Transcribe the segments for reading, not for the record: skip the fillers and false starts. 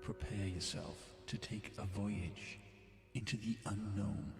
Prepare yourself to take a voyage into the unknown.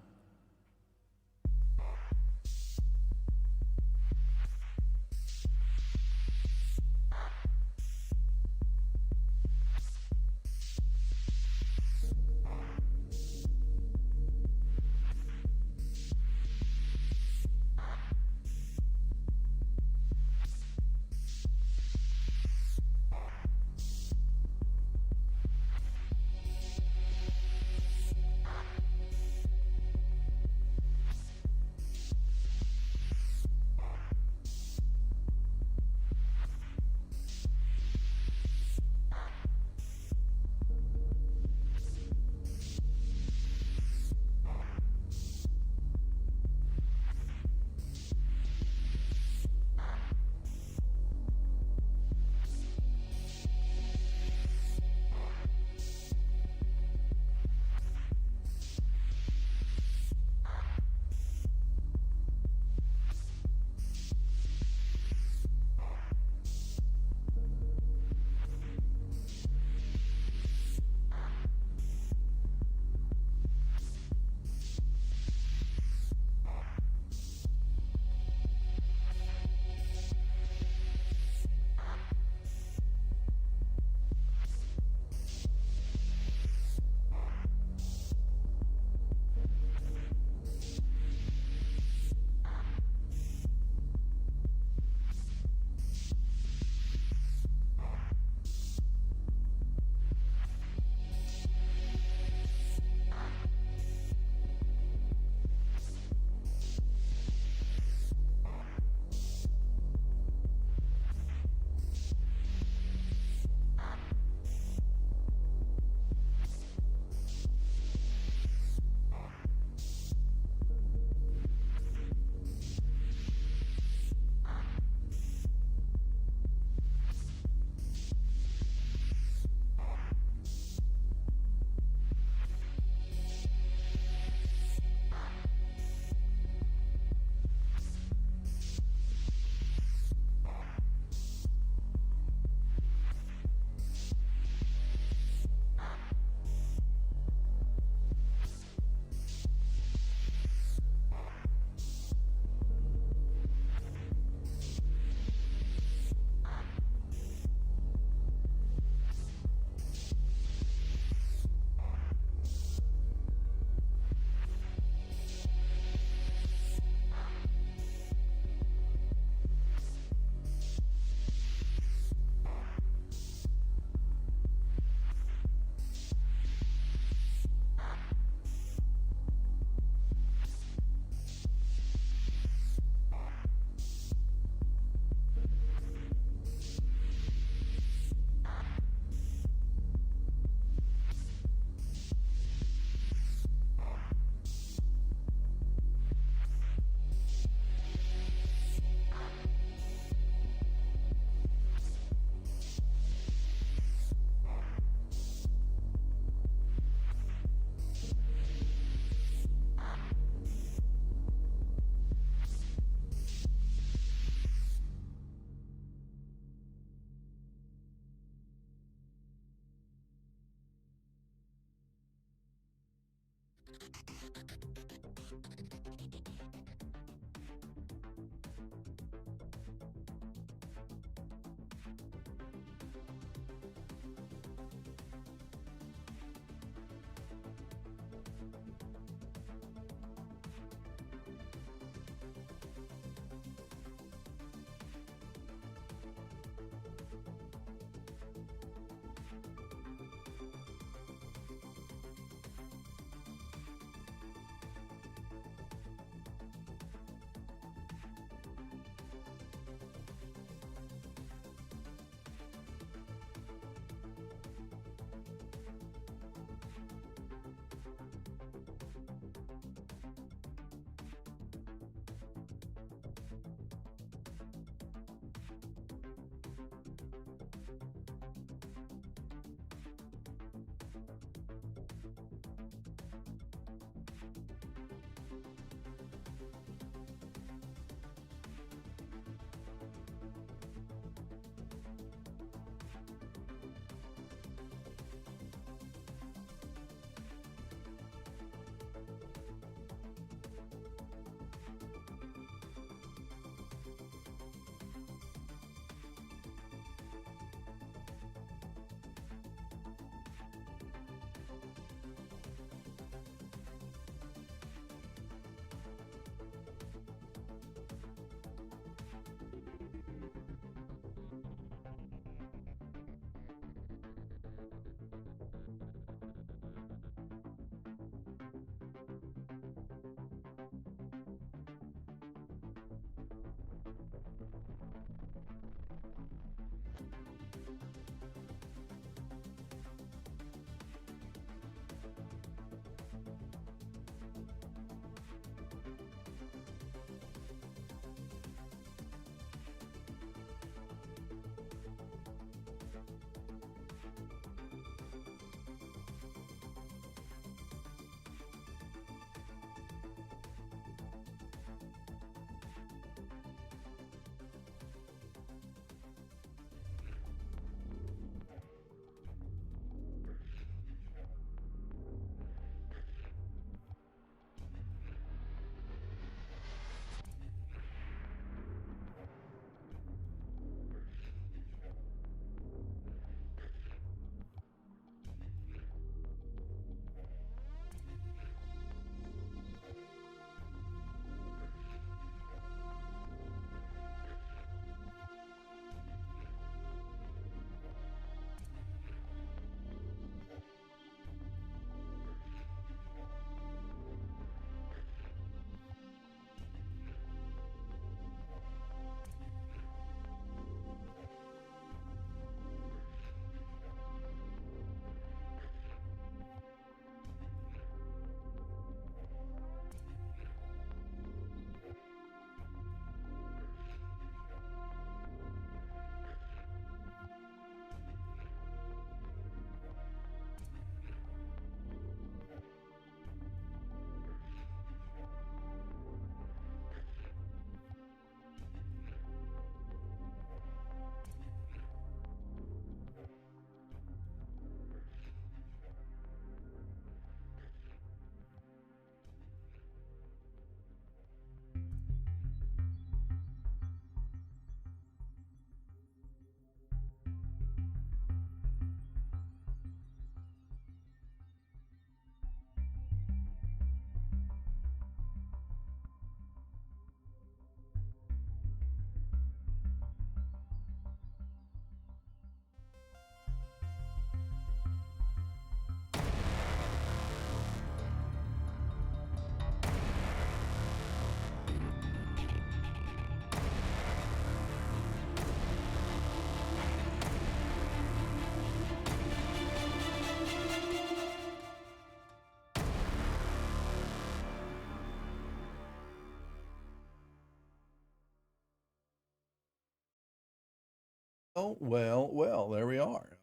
Oh, well, there we are.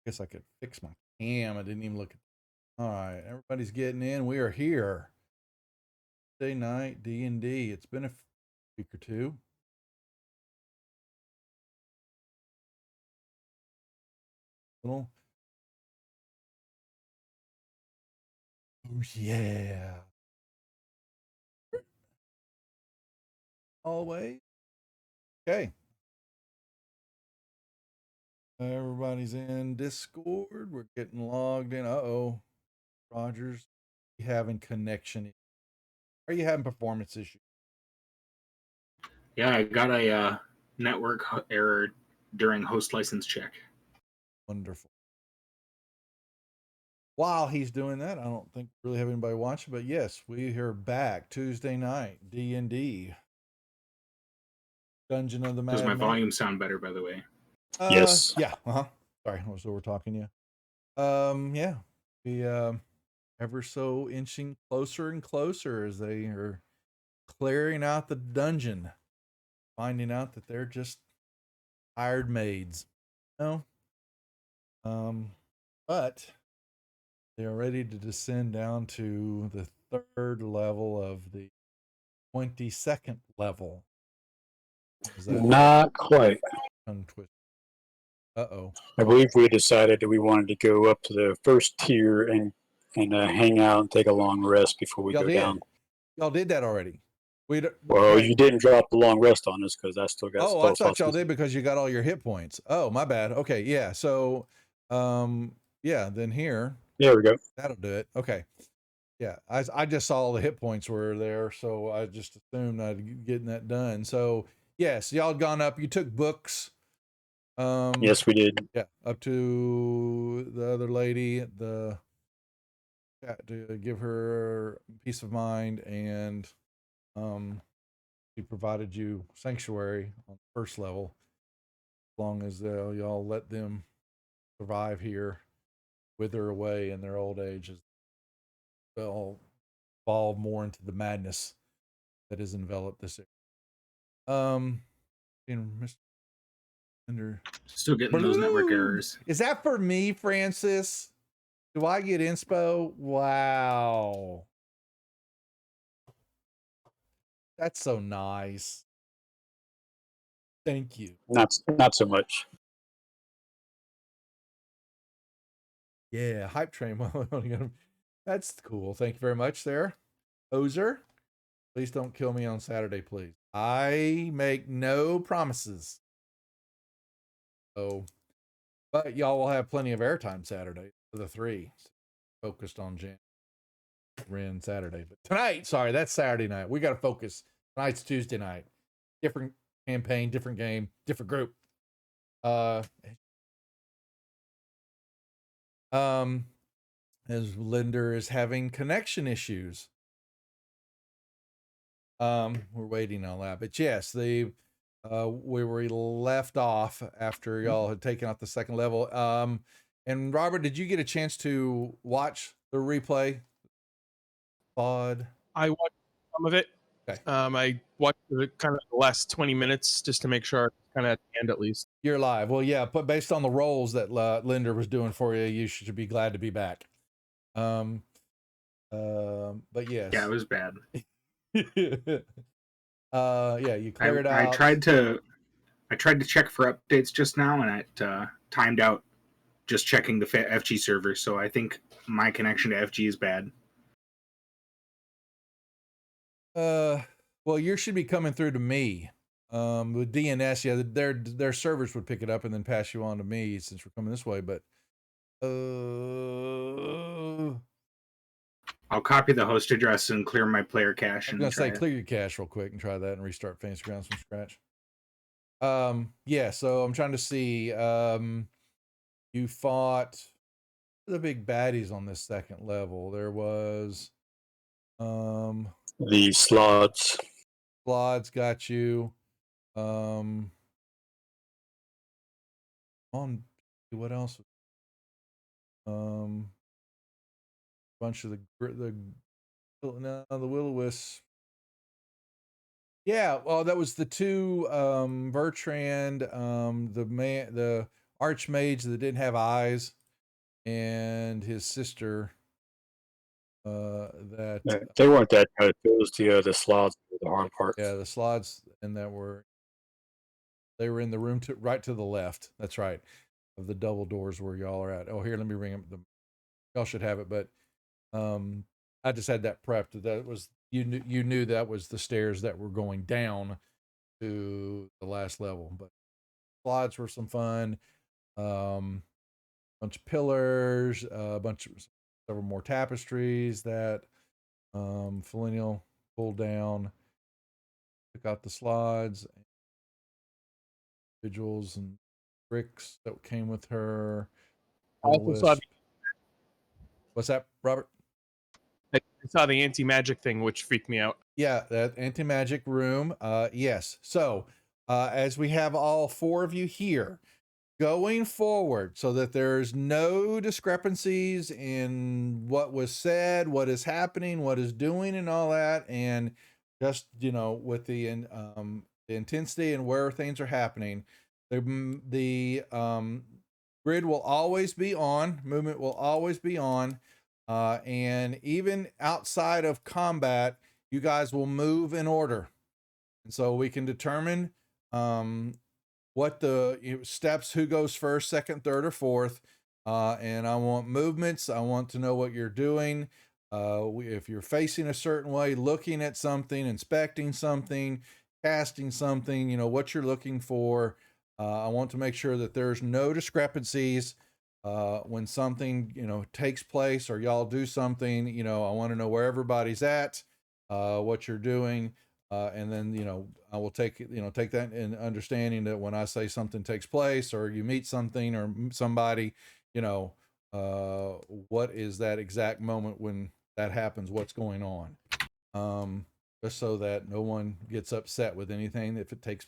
Guess I could fix my cam. I didn't even look at. All right, everybody's getting in. We are here. Day night D&D. It's been a week or two. Little. Oh yeah. Always. Okay. Everybody's in Discord. We're getting logged in. Uh-oh. Rogers, you having connection? Are you having performance issues? Yeah, I got a network error during host license check. Wonderful. While he's doing that, I don't think we really have anybody watching, but yes, we are back Tuesday night, D&D. Dungeon of the Does my Madman. volume sound better, by the way? Yes. Yeah. Sorry, I was over talking to you. Yeah. We ever so inching closer and closer as they are clearing out the dungeon, finding out that they're just hired maids. No. But they are ready to descend down to the third level of the 22nd level. Is that Not quite. tongue twist? Uh-oh. I believe we decided that we wanted to go up to the first tier and hang out and take a long rest before we Y'all go did. down. Y'all did that already. Well, you didn't drop the long rest on us because I still got Oh, I spell thought y'all slots. did because you got all your hit points. Oh, my bad. Okay, yeah. So, yeah. Then here, There we go. that'll do it. Okay. Yeah, I just saw all the hit points were there, so I just assumed I'd getting that done. So yes, y'all had gone up. You took books. Yes, we did. Yeah, up to the other lady, the to give her peace of mind, and she provided you sanctuary on the first level, as long as y'all let them survive here, wither away in their old age, as they'll evolve more into the madness that has enveloped this area. Mr. Under. Still getting those network errors. Is that for me, Francis? Do I get inspo? Wow. That's so nice. Thank you. Not so much. Yeah, hype train. That's cool. Thank you very much, there. Ozer, please don't kill me on Saturday, please. I make no promises. Oh, but y'all will have plenty of airtime Saturday for the 3. Focused on Jan. Ren Saturday. But tonight, sorry, that's Saturday night. We got to focus. Tonight's Tuesday night. Different campaign, different game, different group. As Linder is having connection issues. We're waiting on that. But yes, we were left off after y'all had taken out the second level. And Robert, did you get a chance to watch the replay? Pod? I watched some of it. Okay. I watched the last 20 minutes just to make sure kind of at the end at least. You're live. Well, yeah, but based on the rolls that Linder was doing for you, you should be glad to be back. But yes. Yeah, it was bad. Yeah, you cleared out. I tried to check for updates just now, and it timed out just checking the FG server. So I think my connection to FG is bad. Well, yours should be coming through to me. With DNS, yeah, their servers would pick it up and then pass you on to me since we're coming this way. But I'll copy the host address and clear my player cache. I'm gonna say clear your cache real quick and try that and restart Fantasy Grounds from scratch. Yeah. So I'm trying to see. You fought the big baddies on this second level. There was the slots. Slots got you. On what else? Bunch of the will-o-wisp. Yeah, well, that was the two Bertrand, the archmage that didn't have eyes, and his sister. That They weren't that good. It was the slots were the hard part. yeah, the slots and they were in the room right to the left. That's right, of the double doors where y'all are at. Oh, here, let me ring them. Y'all should have it, but I just had that prepped. That was you knew that was the stairs that were going down to the last level. But slides were some fun. Bunch of pillars, a bunch of several more tapestries that Felinial pulled down. Took out the slides, individuals and bricks that came with her. I also saw What's that, Robert? I saw the anti-magic thing, which freaked me out. Yeah, that anti-magic room. Yes. So, as we have all four of you here, going forward, so that there's no discrepancies in what was said, what is happening, what is doing, and all that, and just with the intensity and where things are happening, the grid will always be on, movement will always be on, and even outside of combat, you guys will move in order, and so we can determine what the steps, who goes first, second, third, or fourth. And I want movements. I want to know what you're doing. If you're facing a certain way, looking at something, inspecting something, casting something, what you're looking for. I want to make sure that there's no discrepancies when something, takes place or y'all do something. I want to know where everybody's at, what you're doing. And then, I will take that in understanding that when I say something takes place or you meet something or somebody, what is that exact moment when that happens, what's going on, just so that no one gets upset with anything if it takes,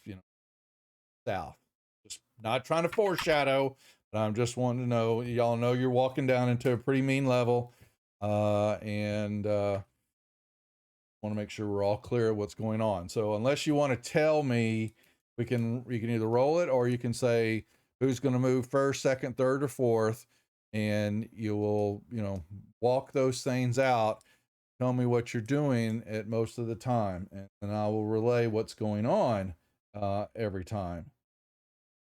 south. Just not trying to foreshadow, but I'm just wanting to know, y'all know you're walking down into a pretty mean level, and want to make sure we're all clear of what's going on. So unless you want to tell me, you can either roll it or you can say who's going to move first, second, third, or fourth, and you will, walk those things out. Tell me what you're doing at most of the time, and I will relay what's going on every time.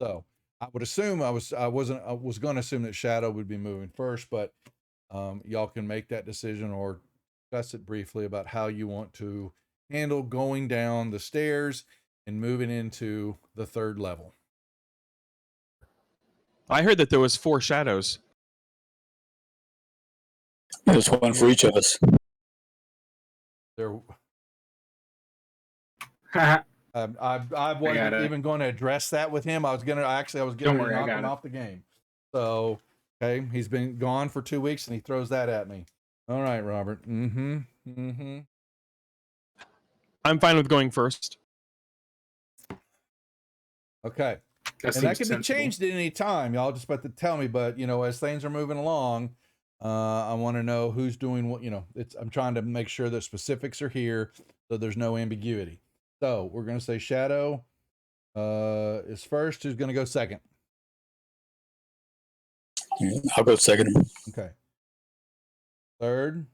So I would assume I was going to assume that Shadow would be moving first, but y'all can make that decision or discuss it briefly about how you want to handle going down the stairs and moving into the third level. I heard that there was 4 shadows. There's one for each of us. There, I I wasn't even going to address that with him. I was getting ready to knock him off the game. So, okay, he's been gone for 2 weeks and he throws that at me. All right, Robert. I'm fine with going first. Okay. And that can be changed at any time. Y'all just about to tell me, but as things are moving along, I want to know who's doing what. I'm trying to make sure the specifics are here, so there's no ambiguity. So we're gonna say Shadow is first. Who's gonna go second? I'll go second. Okay. Third.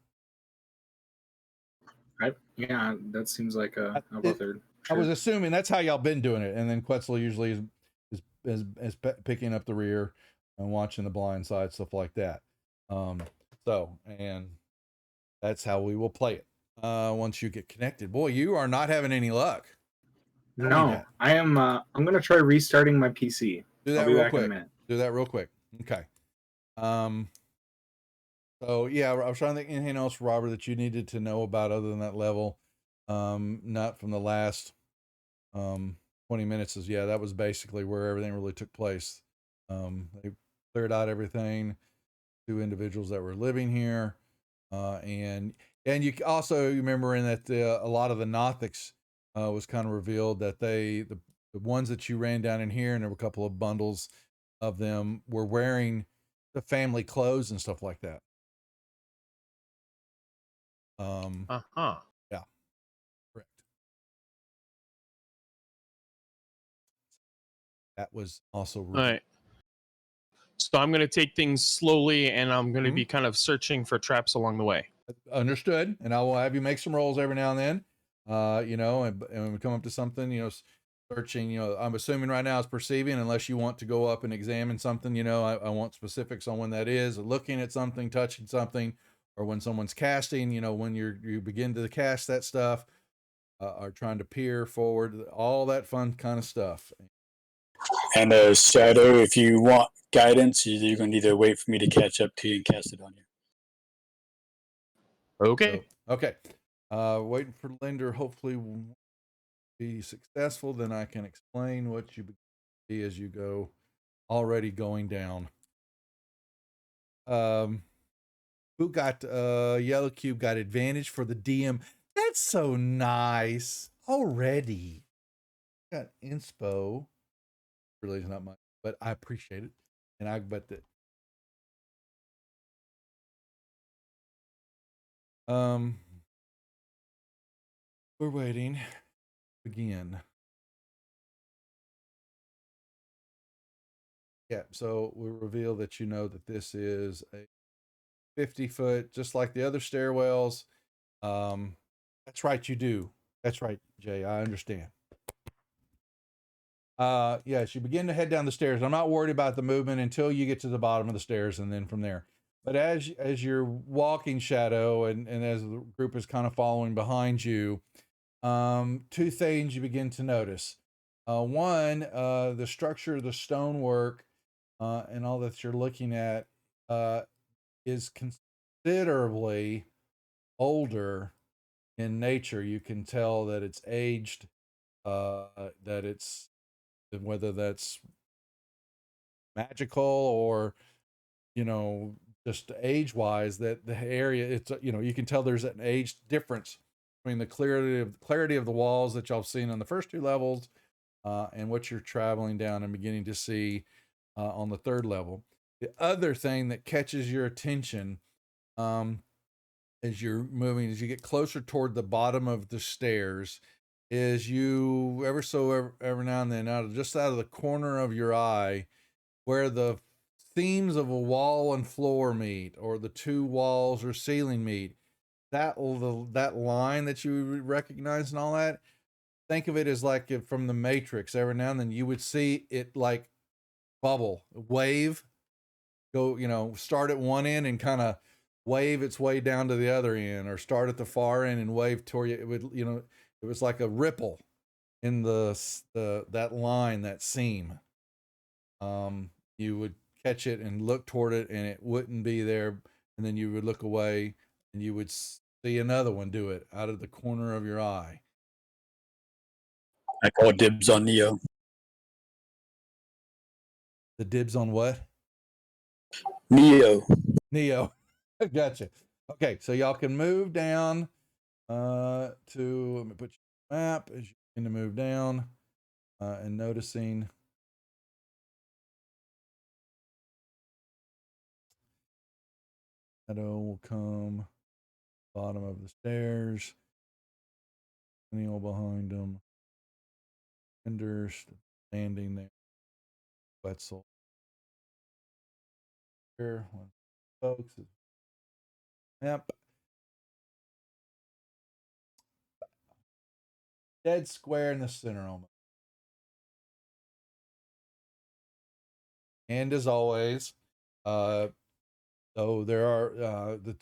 Yeah, that seems like I'll go third. Sure. I was assuming that's how y'all been doing it, and then Quetzal usually is picking up the rear and watching the blind side, stuff like that. And that's how we will play it. Once you get connected, boy, you are not having any luck. No, I am. I'm gonna try restarting my PC. Do that real quick. Do that real quick. Okay. So yeah, I was trying to think anything else, Robert, that you needed to know about other than that level. Not from the last 20 minutes. That was basically where everything really took place. They cleared out everything. 2 individuals that were living here, and you also remember in that a lot of the Nothics was kind of revealed that the ones that you ran down in here, and there were a couple of bundles of them, were wearing the family clothes and stuff like that. Yeah, correct. That was also All right. So I'm going to take things slowly, and I'm going to be kind of searching for traps along the way. understood. And I will have you make some rolls every now and then. You know, and we come up to something, you know, searching, you know, I'm assuming right now it's perceiving, unless you want to go up and examine something, you know, I want specifics on when that is, looking at something, touching something, or when someone's casting, you know, when you begin to cast that stuff, or trying to peer forward, all that fun kind of stuff. And Shadow, if you want guidance, you're going to need to wait for me to catch up to you and cast it on you. Okay. So, okay. Waiting for Linder. Hopefully will be successful. Then I can explain what you see as you go, already going down. Who got Yellow Cube got advantage for the DM. That's so nice. Already. Got inspo. Really is not much, but I appreciate it. And I bet that we're waiting again. Yeah, so we reveal that you know that this is a 50-foot, just like the other stairwells. That's right, you do. That's right, Jay. I understand. Yes, you begin to head down the stairs. I'm not worried about the movement until you get to the bottom of the stairs, and then from there. But as you're walking, Shadow, and as the group is kind of following behind you, two things you begin to notice. One, the structure, the stonework, and all that you're looking at is considerably older in nature. You can tell that it's aged, that it's, whether that's magical or, you know, just age wise, that the area, it's, you know, you can tell there's an age difference between the clarity of the walls that y'all have seen on the first two levels, and what you're traveling down and beginning to see on the third level. The other thing that catches your attention, as you're moving, as you get closer toward the bottom of the stairs, is you every now and then, just out of the corner of your eye, where the seams of a wall and floor meet, or the two walls or ceiling meet, that line that you recognize and all that, think of it as like from the Matrix. Every now and then you would see it like bubble, wave, go, you know, start at one end and kind of wave its way down to the other end, or start at the far end and wave toward you. It would, you know, it was like a ripple in that line, that seam. You would catch it and look toward it, and it wouldn't be there, and then you would look away and you would see another one do it out of the corner of your eye. I call dibs on Neo. The dibs on what? Neo. Gotcha. Okay, so y'all can move down to, let me put your map as you begin to move down, and noticing Shadow will come bottom of the stairs, Neil behind him, Enders standing there, Wetzel here, folks. Yep. Dead square in the center almost. And as always, so there are the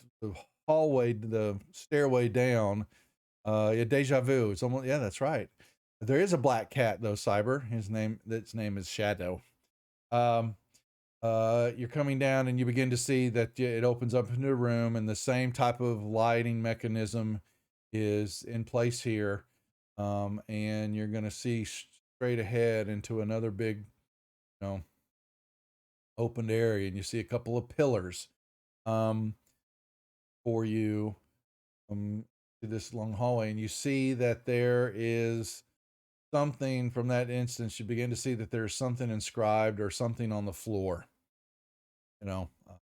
hallway, the stairway down, deja vu. It's almost, yeah, that's right. There is a black cat though, Cyber. Its name is Shadow. You're coming down and you begin to see that it opens up into a room, and the same type of lighting mechanism is in place here. And you're going to see straight ahead into another big, you know, opened area, and you see a couple of pillars, for you, to this long hallway, and you see that there is something from that instance. You begin to see that there's something inscribed or something on the floor, you know,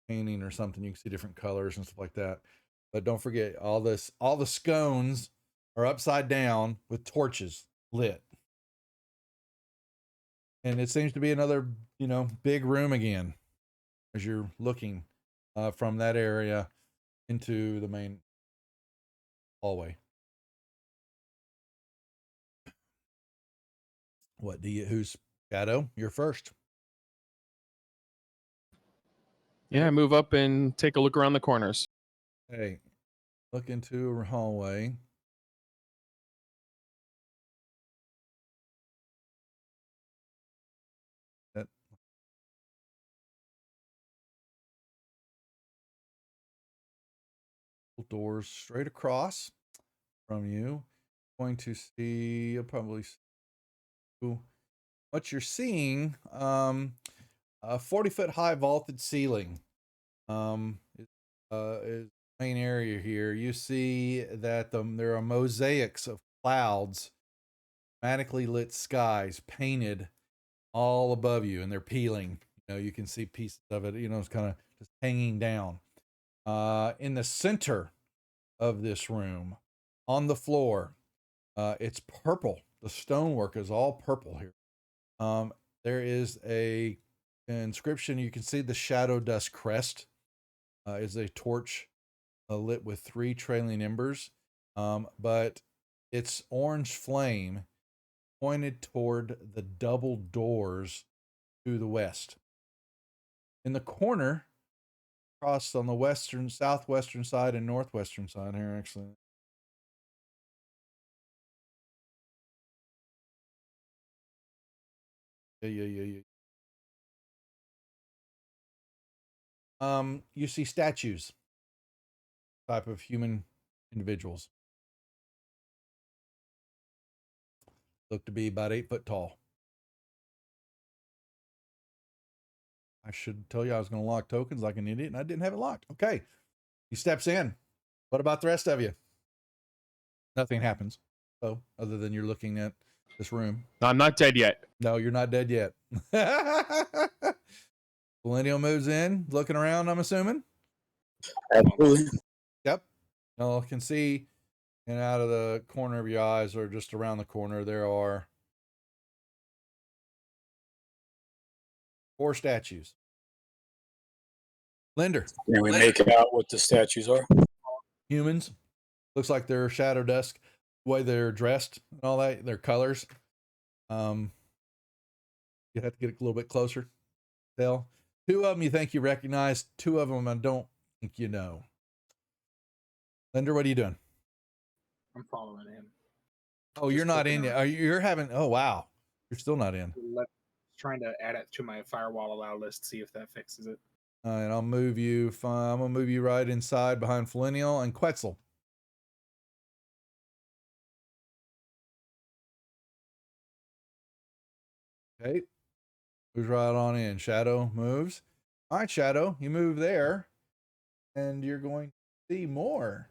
painting or something. You can see different colors and stuff like that. But don't forget, all the scones are upside down with torches lit. And it seems to be another, big room again as you're looking from that area into the main hallway. Who's Shadow? You're first. Yeah, move up and take a look around the corners. Hey, look into a hallway. That doors straight across from you. Going to see, you'll probably see what you're seeing. A 40-foot high vaulted ceiling. Is main area here. You see that there are mosaics of clouds, dramatically lit skies painted all above you, and they're peeling. You can see pieces of it. It's kind of just hanging down. In the center of this room, on the floor, it's purple. The stonework is all purple here. There is an inscription. You can see the shadow dust crest. Is a torch lit with 3 trailing embers, but it's orange flame pointed toward the double doors to the west. In the corner, across on the southwestern side and northwestern side here, actually. Yeah. You see statues, type of human individuals. Look to be about 8 foot tall. I should tell you I was going to lock tokens like an idiot, and I didn't have it locked. Okay. He steps in. What about the rest of you? Nothing happens. So, other than you're looking at this room. I'm not dead yet. No, you're not dead yet. Millennial moves in, looking around, I'm assuming. Absolutely. Yep. Y'all can see, and out of the corner of your eyes, or just around the corner, there are 4 statues. Linder. Can we make out what the statues are? Humans. Looks like they're shadow dusk, the way they're dressed and all that, their colors. You have to get a little bit closer. Tell. 2 of them you think you recognize, 2 of them I don't think you know. Linder, what are you doing? I'm following him. Oh, you're not in yet. You're having, oh, wow. You're still not in. Trying to add it to my firewall allow list, see if that fixes it. All right, I'll move you. I'm going to move you right inside behind Flinnial and Quetzal. Okay. Moves right on in. Shadow moves. All right, Shadow, you move there, and you're going to see more.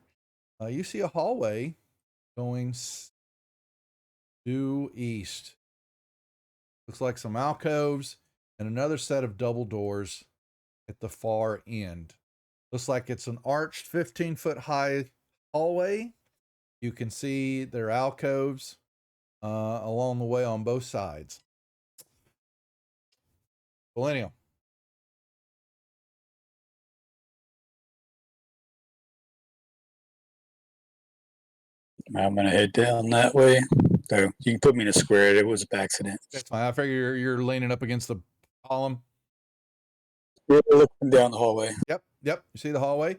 You see a hallway going due east. Looks like some alcoves and another set of double doors at the far end. Looks like it's an arched 15-foot high hallway. You can see there are alcoves along the way on both sides. Millennial. I'm gonna head down that way. So you can put me in a square. It was an accident. That's fine. I figure you're leaning up against the column. We're looking down the hallway. Yep. You see the hallway?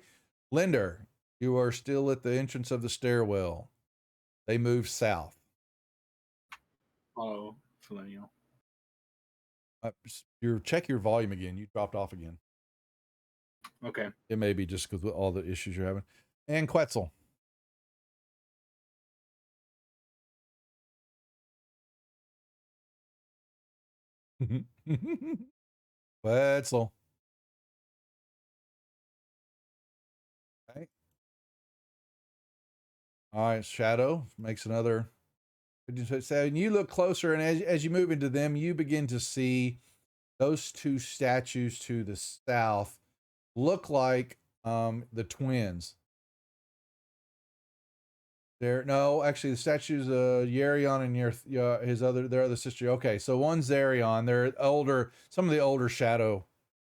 Linder, you are still at the entrance of the stairwell. They move south. Follow Millennial. Check your volume again. You dropped off again. Okay. It may be just because of all the issues you're having. And Quetzal. Quetzal. Okay. All right, Shadow makes another. So you look closer, and as you move into them, you begin to see those 2 statues to the south look like the twins. There, no, actually, the statue's Yerion and their other sister. Okay, so one's Zarion. They're older, some of the older Shadow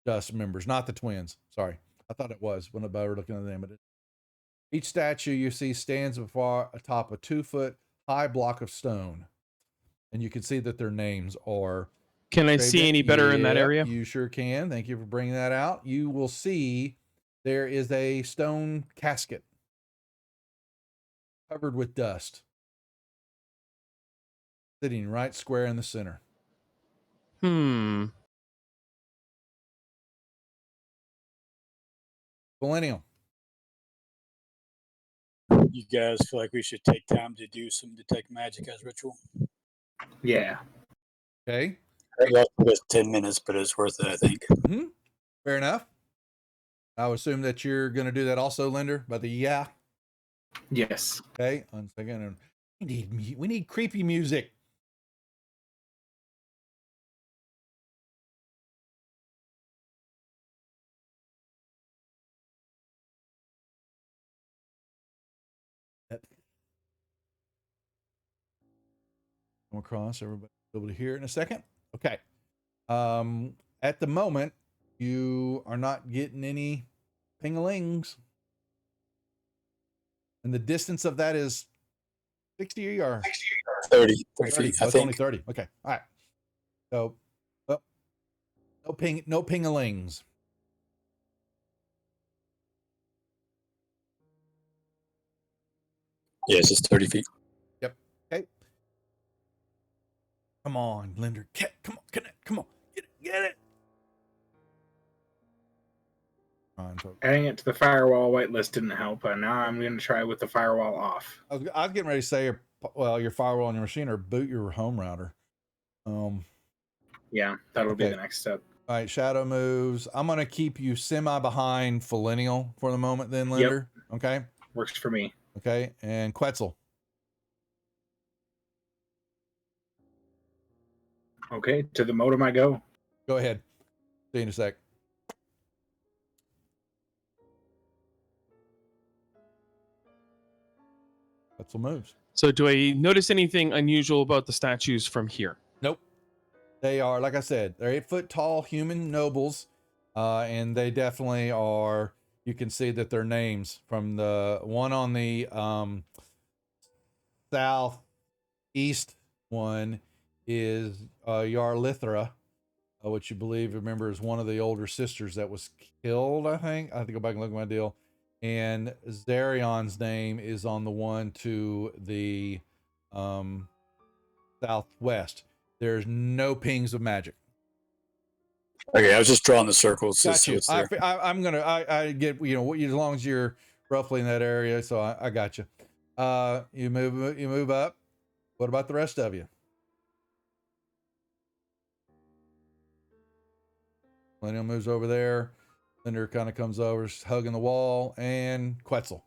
Dust members, not the twins. Sorry, I thought it was when I was looking at the name of it. Each statue you see stands before atop a 2-foot high block of stone, and you can see that their names are. Can I see any better in that area? You sure can. Thank you for bringing that out. You will see there is a stone casket covered with dust, sitting right square in the center. Millennial. You guys feel like we should take time to do some detect magic as ritual? Yeah. Okay. That took us 10 minutes, but it's worth it, I think. Mm-hmm. Fair enough. I would assume that you're going to do that also, Linder, by the yeah. Yes. Okay. 1 second. We need creepy music. Come across, everybody be able to hear it in a second. Okay. At the moment, you are not getting any pingalings. And the distance of that is 60 or 30 feet, I it's think. only 30. Okay. All right. So, well, no pingalings. Yes, it's 30 feet. Yep. Okay. Come on, Linder. Come on. Come on. Get it. Adding it to the firewall whitelist didn't help, and now I'm going to try with the firewall off. I was getting ready to say, your firewall on your machine or boot your home router. Yeah, that'll be the next step. All right, shadow moves. I'm going to keep you semi behind Philenial for the moment then, Linder. Yep. Okay. Works for me. Okay, and Quetzal. Okay, to the modem I go. Go ahead. See you in a sec. Quetzal moves. So do I notice anything unusual about the statues from here? Nope. They are, like I said, they're 8-foot tall human nobles, and they definitely are. You can see that their names from the one on the southeast one is Yarlithra, which you remember is one of the older sisters that was killed. I have to go back and look at my deal. And Zarion's name is on the one to the southwest. There's no pings of magic. Okay, I was just drawing the circles. Got you. I get, as long as you're roughly in that area. So I got you. You move up. What about the rest of you? Millennial moves over there. Linder kind of comes over, hugging the wall, and Quetzal.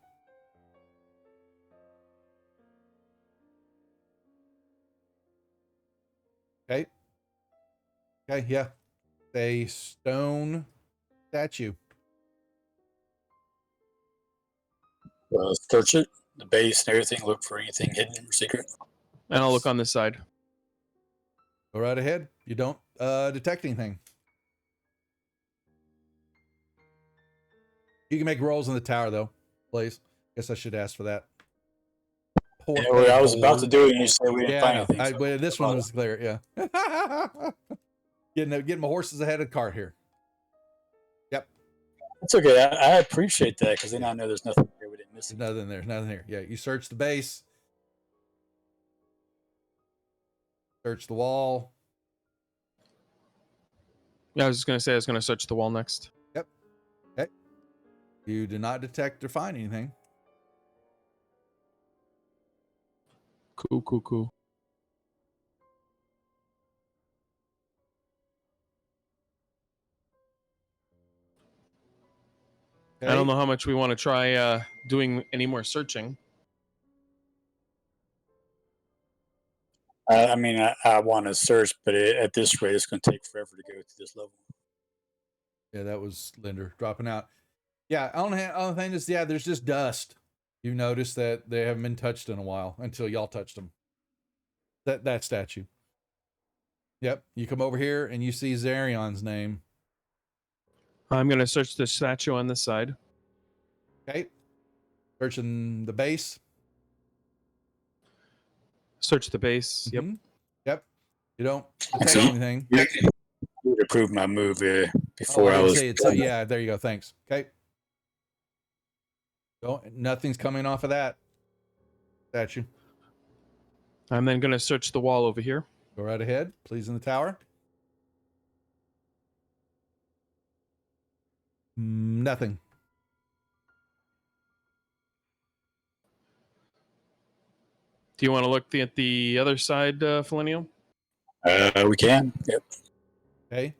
Okay. Okay, yeah. A stone statue. Search it, the base and everything, look for anything hidden or secret. And I'll look on this side. Go right ahead. You don't detect anything. You can make rolls in the tower, though, please. Guess I should ask for that. Yeah, well, I was about to do it, and you said we didn't find anything. Well, this one was clear, yeah. Getting my horses ahead of the cart here. Yep. It's okay. I appreciate that, because then I know there's nothing here we didn't miss. There's nothing here. Yeah, you search the base. Search the wall. Yeah, I was just going to say I was going to search the wall next. Yep. Okay. You do not detect or find anything. Cool. Okay. I don't know how much we want to try doing any more searching. I mean, I want to search, but at this rate, it's going to take forever to go to this level. Yeah, that was Linder dropping out. Yeah, only thing is, there's just dust. You notice that they haven't been touched in a while until y'all touched them. That statue. Yep. You come over here and you see Zarion's name. I'm going to search the statue on this side. Okay. Searching the base. Search the base. Yep. Mhm. Yep. You don't detect Excellent. anything. I would approve my move Oh, before I I didn't was. say it's yeah, there you go. Thanks. Okay. Nothing's coming off of that statue. I'm then going to search the wall over here. Go right ahead. Please in the tower. Nothing. Do you want to look at the other side, Felinio? We can. Yep. Okay.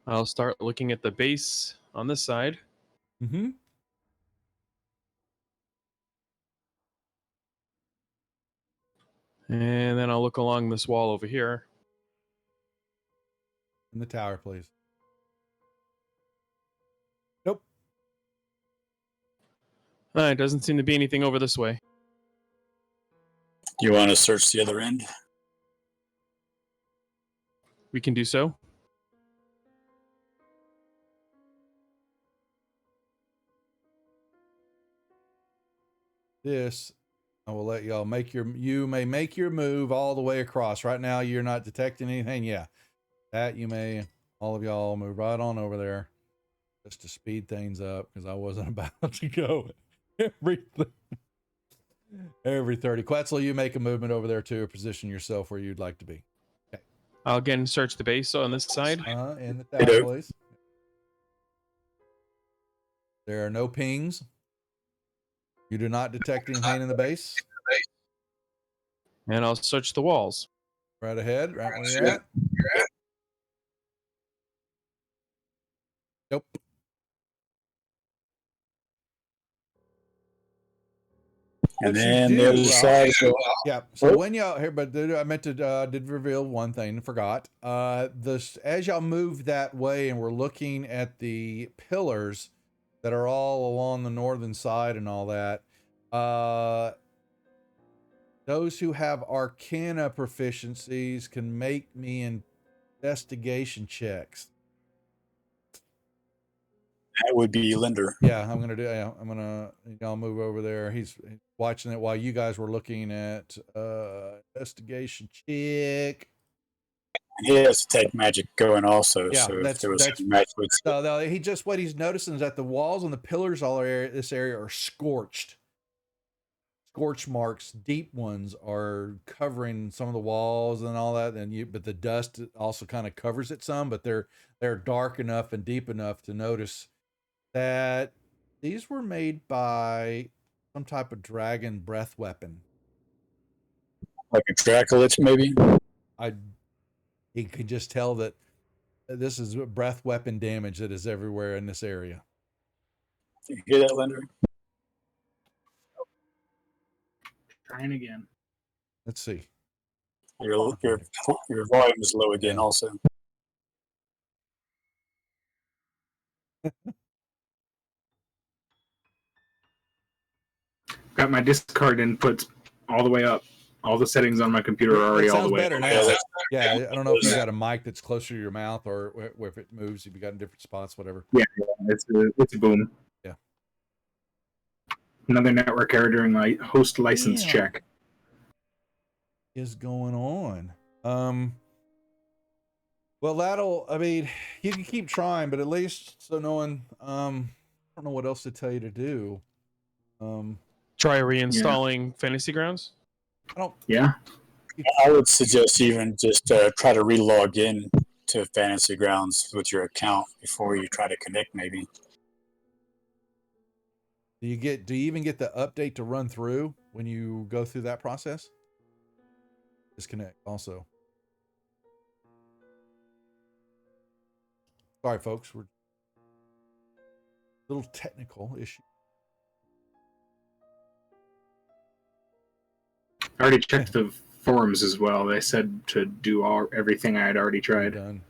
I'll start looking at the base on this side. Mm-hmm. And then I'll look along this wall over here. In the tower, please. Nope. It doesn't seem to be anything over this way. You want to search the other end? We can do so. This, I will let y'all make you may make your move all the way across. Right now, you're not detecting anything. Yeah. That you may, all of y'all move right on over there just to speed things up because I wasn't about to go every 30. Quetzal, you make a movement over there too, or position yourself where you'd like to be. Okay. I'll again search the base on this side. In the tower, please. There are no pings. You do not detect anything in the base. And I'll search the walls. Right ahead, right where you're at. Nope. And What you then the do, other well, side. Yeah. So when y'all here, but I meant to did reveal one thing, forgot. This as y'all move that way, and we're looking at the pillars that are all along the northern side and all that. Those who have Arcana proficiencies can make me investigation checks. That would be Linder. Yeah, I'm gonna do. Yeah, I'll move over there. He's watching it while you guys were looking at investigation check. He has to take magic going also. Yeah, So if that's there was any magic, so he just what he's noticing is that the walls and the pillars this area are scorched. Scorch marks, deep ones, are covering some of the walls and all that. But the dust also kind of covers it some. But they're dark enough and deep enough to notice that these were made by some type of dragon breath weapon. like a Dracolich, maybe. He could just tell that this is breath weapon damage that is everywhere in this area. You hear that, Linder? Trying again. Let's see. Your volume is low again, Yeah. also. Got my Discard inputs all the way up. All the settings on my computer are already It all the sounds way better up. now. Yeah, I don't know if you got a mic that's closer to your mouth or if it moves, if you got in different spots, whatever. Yeah, it's a boom. Yeah. Another network error during my host license Damn. check. Is going on. Well, you can keep trying, but at least so no one, I don't know what else to tell you to do. Try reinstalling Fantasy Grounds. Yeah. I would suggest even just try to re-log in to Fantasy Grounds with your account before you try to connect, maybe. Do you even get the update to run through when you go through that process? Disconnect also. Sorry, folks. We're a little technical issue. I already checked the forums as well. They said to do everything I had already tried. Done.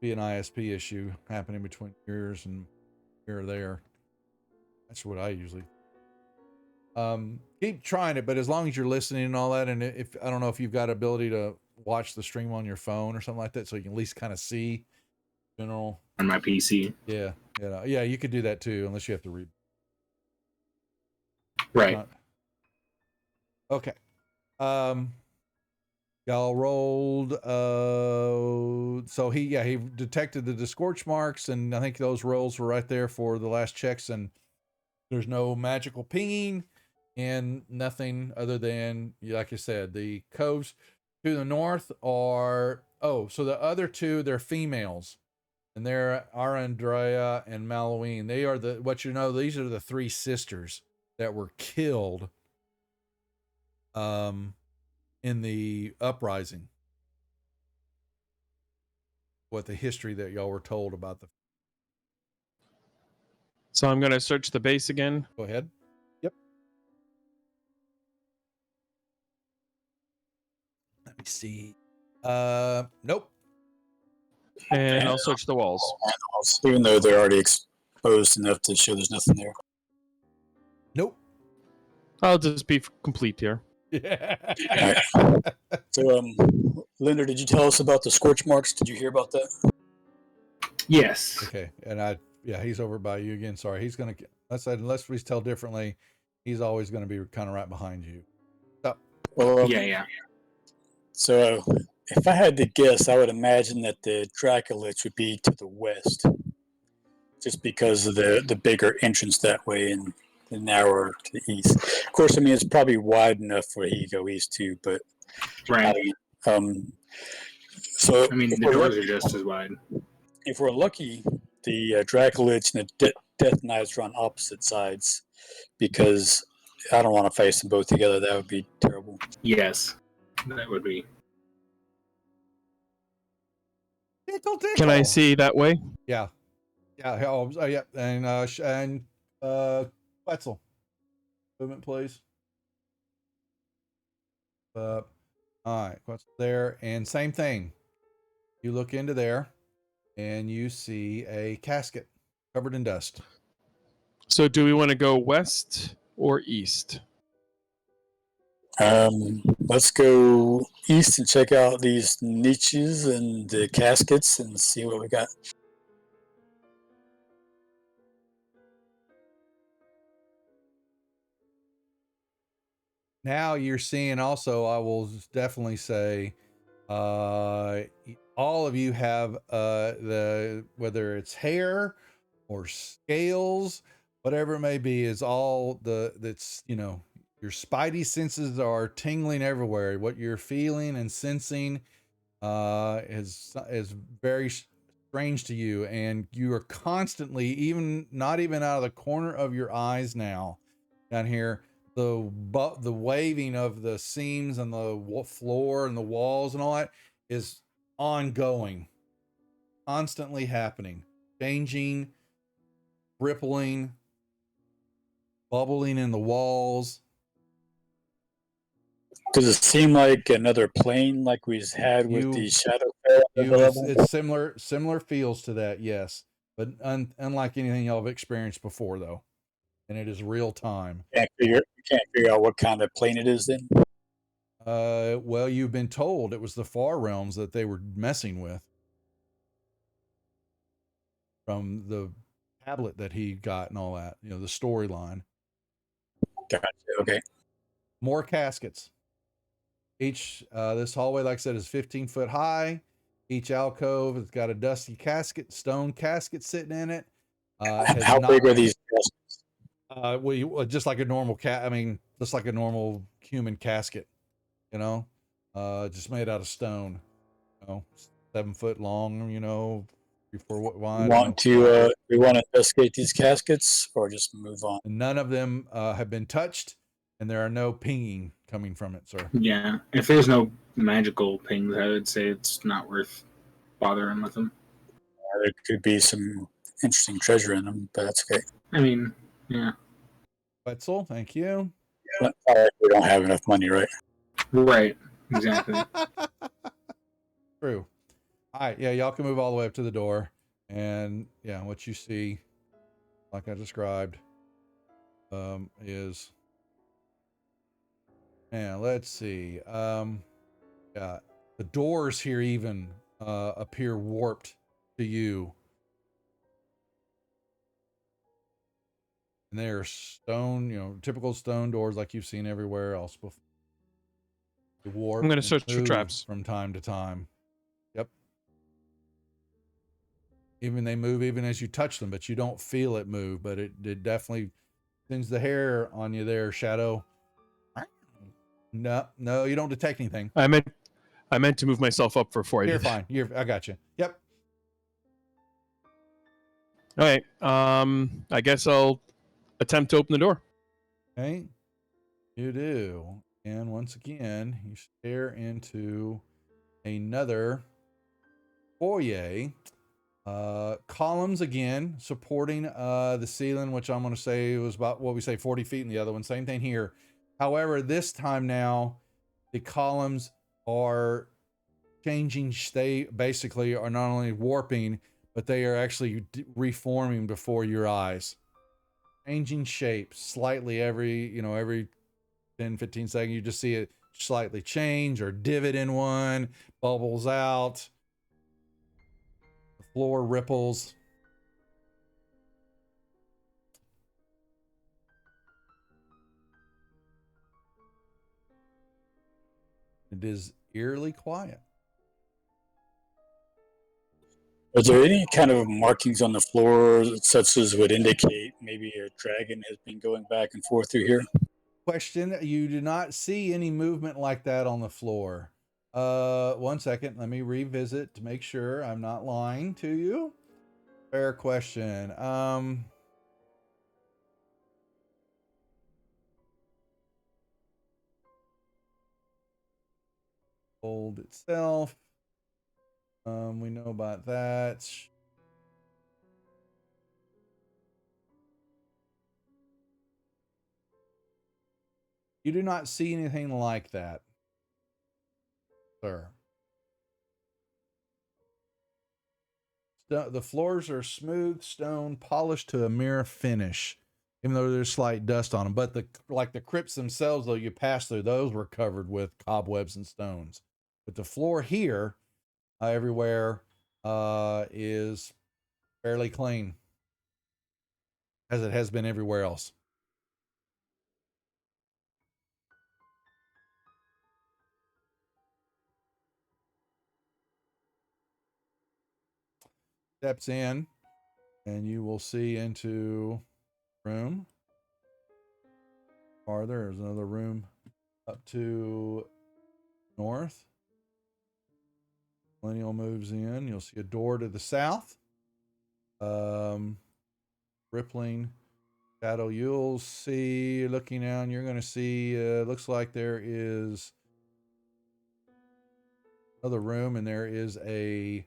be an ISP issue happening between yours and here or there. That's what I usually. Keep trying it, but as long as you're listening and all that, and if I don't know if you've got ability to watch the stream on your phone or something like that, so you can at least kind of see general on my PC. Yeah, yeah. You could do that too, unless you have to read. Right. Okay. Y'all rolled. So he detected the scorch marks, and I think those rolls were right there for the last checks, and there's no magical pinging, and nothing other than, like I said, the coves to the north are. Oh, so the other two, they're females. And they're Arandrea and Malouine. They are these are the three sisters that were killed in the uprising. What the history that y'all were told about the. So I'm going to search the base again. Go ahead. Yep. Let me see. Nope. And I'll search the walls. Even though they're already exposed enough to show there's nothing there. Nope. I'll just be complete here. Yeah. Right. So, Linda, did you tell us about the scorch marks? Did you hear about that? Yes. Okay. And he's over by you again. Sorry. He's going to, unless we tell differently, he's always going to be kind of right behind you. So, Well, yeah. So, if I had to guess, I would imagine that the Dracolich would be to the west, just because of the bigger entrance that way and the narrower to the east. Of course, I mean, it's probably wide enough for he to go east too, but Right. So I mean, the doors are just as wide. If we're lucky, the Dracolich and the Death Knights are on opposite sides, because I don't want to face them both together. That would be terrible. Yes, that would be. tickle. Can I see that way? Yeah. Oh, yeah. And Quetzal. Movement, please. All right, what's there? And same thing. You look into there, and you see a casket covered in dust. So do we want to go west or east? Let's go east and check out these niches and the caskets and see what we got. Now you're seeing also, I will definitely say, all of you have whether it's hair or scales, whatever it may be, is all that's your spidey senses are tingling everywhere. What you're feeling and sensing is very strange to you, and you are constantly, not even out of the corner of your eyes now, down here, the waving of the seams and the floor and the walls and all that is ongoing, constantly happening, changing, rippling, bubbling in the walls. Does it seem like another plane like we had with the shadow? It's similar feels to that, yes, but unlike anything y'all have experienced before, though, and it is real time. You can't figure out what kind of plane it is then? Well, you've been told it was the far realms that they were messing with from the tablet that he got and all that, the storyline. Gotcha. Okay. More caskets. Each this hallway, like I said, is 15 foot high. Each alcove has got a dusty stone casket sitting in it. How big are these caskets? Just like a normal just like a normal human casket, just made out of stone, 7 foot long, 3 4 wide. We want to investigate these caskets or just move on? None of them have been touched, and there are no pinging coming from it, sir. Yeah, if there's no magical pings, I would say it's not worth bothering with them. There could be some interesting treasure in them, but that's okay. I mean, yeah. Quetzal, thank you. All right, we don't have enough money, right? Right, exactly. True. All right, yeah, y'all can move all the way up to the door, and yeah, what you see, like I described, is, yeah. Let's see, yeah, the doors here even appear warped to you, and they're stone, typical stone doors like you've seen everywhere else before. They warp I'm gonna and search for move traps. from time to time. Yep. Even they move even as you touch them, but you don't feel it move. But it definitely sends the hair on you there, Shadow. No, you don't detect anything. I meant to move myself up before I You're did that. fine. I got you. Yep. All right. I guess I'll attempt to open the door. Okay. You do. And once again, you stare into another foyer. Columns again supporting the ceiling, which I'm going to say was about what we say 40 feet in the other one. Same thing here. However, this time now, the columns are changing. They basically are not only warping, but they are actually reforming before your eyes, changing shape slightly every 10, 15 seconds. You just see it slightly change or divot in one, bubbles out, the floor ripples. It is eerily quiet. Are there any kind of markings on the floor such as would indicate maybe a dragon has been going back and forth through here? Question, you do not see any movement like that on the floor. 1 second, let me revisit to make sure I'm not lying to you. Fair question. Hold itself. We know about that. You do not see anything like that, sir. The floors are smooth stone, polished to a mere finish, even though there's slight dust on them. But the crypts themselves, though you pass through, those were covered with cobwebs and stones. But the floor here, everywhere, is fairly clean, as it has been everywhere else. Steps in, and you will see into room. Farther, there's another room up to north. Millennial moves in. You'll see a door to the south. Rippling shadow. You'll see, looking down, you're going to see, looks like there is another room, and there is a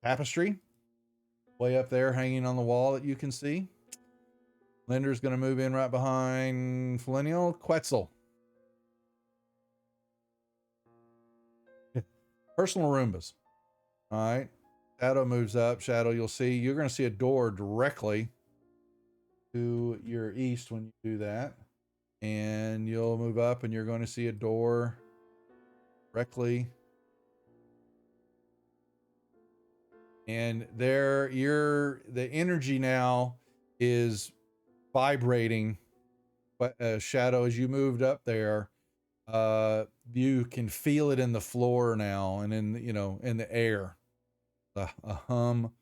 tapestry way up there hanging on the wall that you can see. Linder's going to move in right behind Millennial. Quetzal. Personal Roombas. All right. Shadow moves up. Shadow, you'll see, you're going to see a door directly to your east when you do that. And you'll move up and you're going to see a door directly. And the energy now is vibrating. But Shadow, as you moved up there, you can feel it in the floor now and in the air. A hum,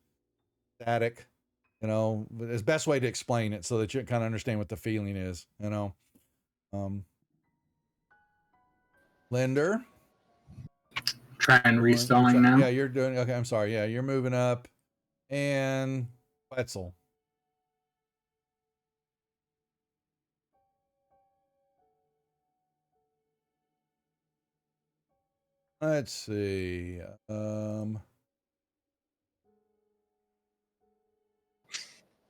static, it's best way to explain it so that you kind of understand what the feeling is, Linder. Try and restalling now. Yeah, you're doing okay. I'm sorry. Yeah, you're moving up, and Wetzel. Let's see. Okay.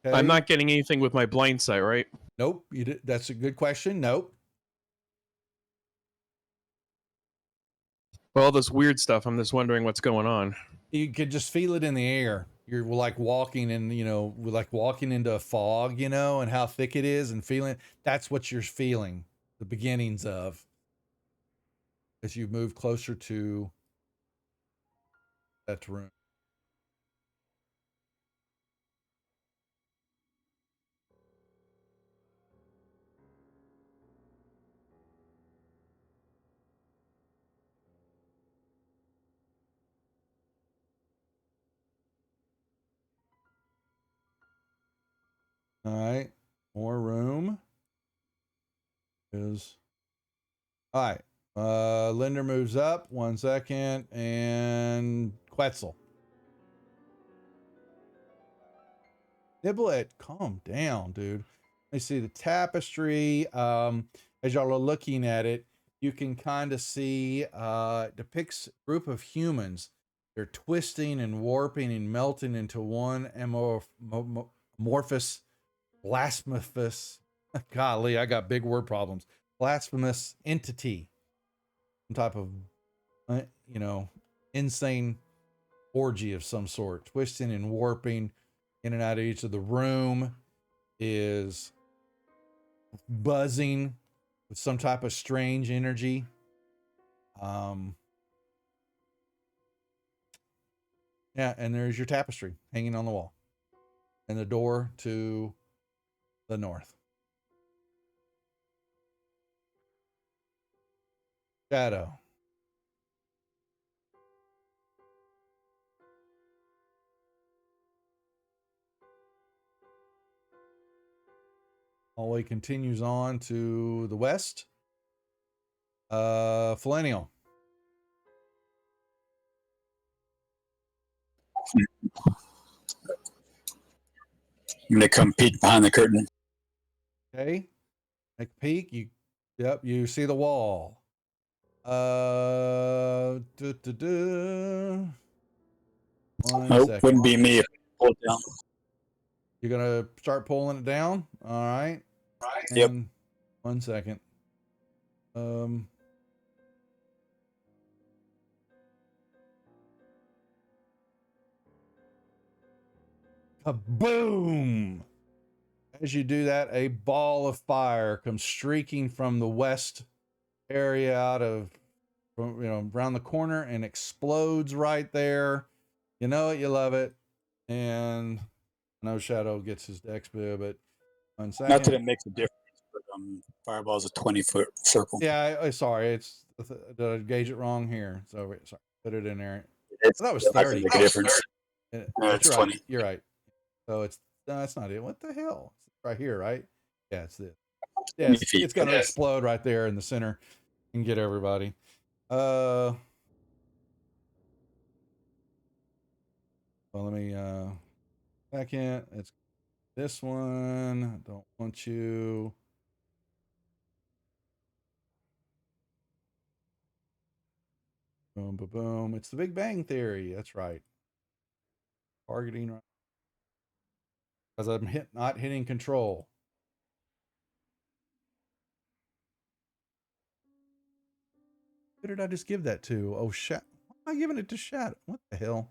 I'm not getting anything with my blind sight, right? Nope. You did. That's a good question. Nope. Well, all this weird stuff. I'm just wondering what's going on. You could just feel it in the air. You're like walking in, like walking into a fog, and how thick it is and feeling. That's what you're feeling, the beginnings of, as you move closer to that room. All right, more room is all right. Linder moves up 1 second, and Quetzal. Niblet, calm down, dude. Let me see the tapestry. As y'all are looking at it, you can kind of see it depicts a group of humans. They're twisting and warping and melting into one amorphous, blasphemous. Golly, I got big word problems. Blasphemous entity, some type of, insane orgy of some sort, twisting and warping in and out of each of the room is buzzing with some type of strange energy. Yeah, and there's your tapestry hanging on the wall and the door to the north. Shadow. Hallway continues on to the west. Millennial. I'm gonna come peek behind the curtain. Okay. Take a peek. You see the wall. One Nope, second. wouldn't be me if I pulled it down. You're gonna start pulling it down. All right. Yep. And 1 second. Kaboom! As you do that, a ball of fire comes streaking from the west area around the corner and explodes right there. You know it, you love it. And I know Shadow gets his dex boo, but 1 second. Not that it makes a difference, but fireball's a 20-foot circle. Yeah, sorry. Did I gauge it wrong here? So sorry, put it in there. That was That 30. make a difference. But It's you're 20. right. You're right. So that's not it. What the hell? It's right here, right? Yeah, it's this. Yeah, it's gonna explode right there in the center and get everybody. Well, let me second. It's this one. Don't want you. Boom, boom, boom. It's the Big Bang Theory. That's right. Targeting right. Because I'm not hitting control. Who did I just give that to? Oh, Why am I giving it to Shadow? What the hell?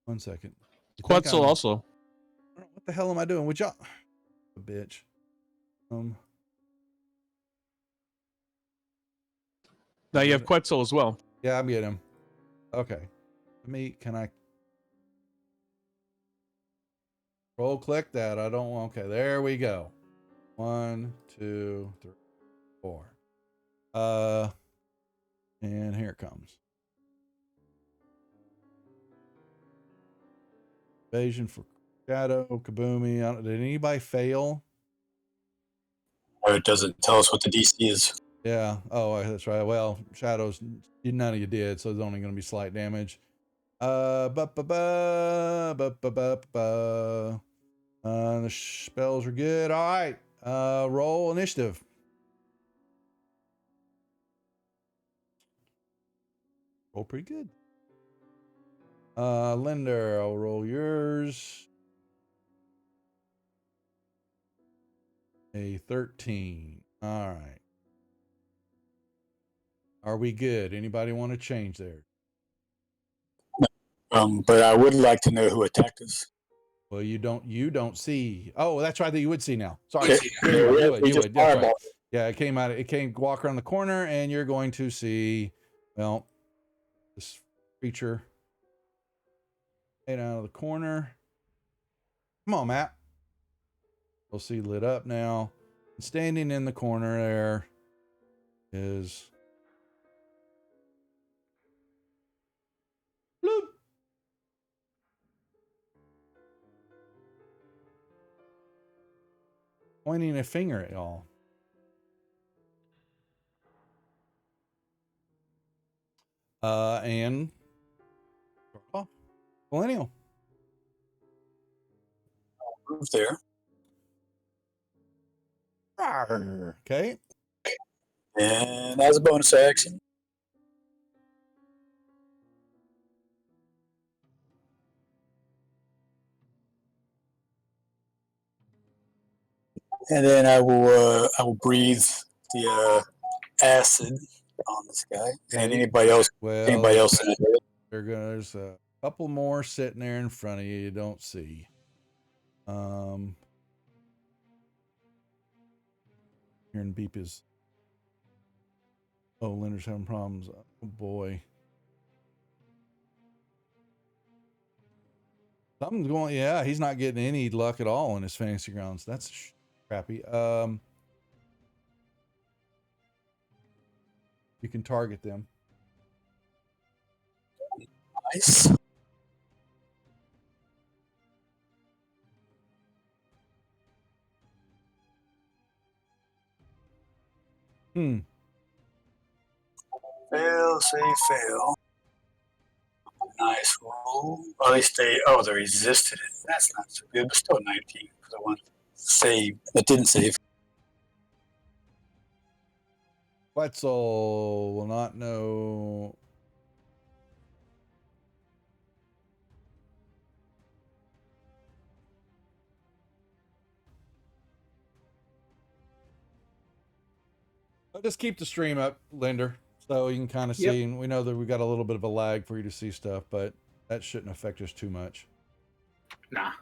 1 second. Quetzal also. What the hell am I doing? Would y'all? A bitch. Now you have Quetzal as well. Yeah, I'm getting him. Okay. Can I roll click that? I don't want. Okay, there we go. 1, 2, 3, 4. And here it comes. Evasion for Shadow, Kaboomy. Did anybody fail? Or it doesn't tell us what the DC is. Yeah. Oh, that's right. Well, Shadows, none of you did, so it's only going to be slight damage. The spells are good. All right. Roll initiative. Roll pretty good. Linder, I'll roll yours. A 13. All right. Are we good? Anybody want to change there? But I would like to know who attacked us. Well, you don't see. Oh, that's right. That you would see now. Sorry. Okay. You would. That's right. Fireball. Yeah, it came walk around the corner, and you're going to see, well, this creature right out of the corner. Come on, Matt. You'll see lit up now. Standing in the corner there is bloop. Pointing a finger at y'all. And Millennial. Move there. Okay. And as a bonus action, and then I will breathe the acid on this guy and anybody else. Well, Anybody else in it? there's a couple more sitting there in front of you. You don't see. Hearing beep is. Oh, Linder's having problems. Oh boy. Something's going. Yeah, he's not getting any luck at all in his fantasy grounds. That's crappy. You can target them. Nice. Fail, say fail. Nice roll. Oh, they resisted it. That's not so good, but still 19 for the one save that didn't save. Wetzel will not know. I'll just keep the stream up, Linder, so you can kind of see. And we know that we got a little bit of a lag for you to see stuff, but that shouldn't affect us too much. Nah.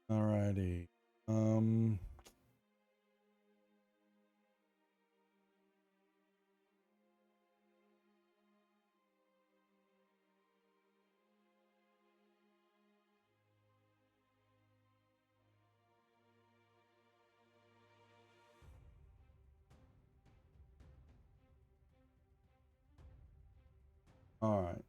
Alrighty. All right.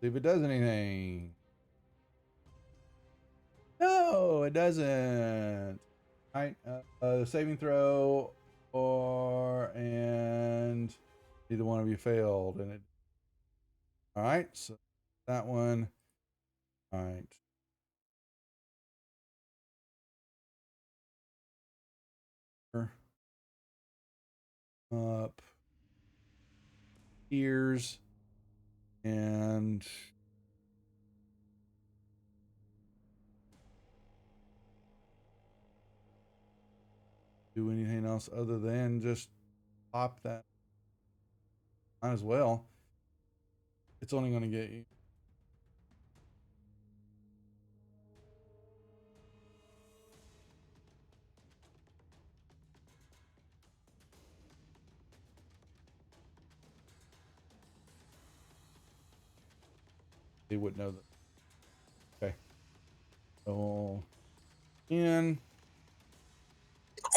See if it does anything. No, it doesn't. All right. The saving throw and neither one of you failed. And it. All right. So that one. All right. Up. Ears. And do anything else other than just pop that. Might as well. It's only going to get you. They wouldn't know that. Okay. So in.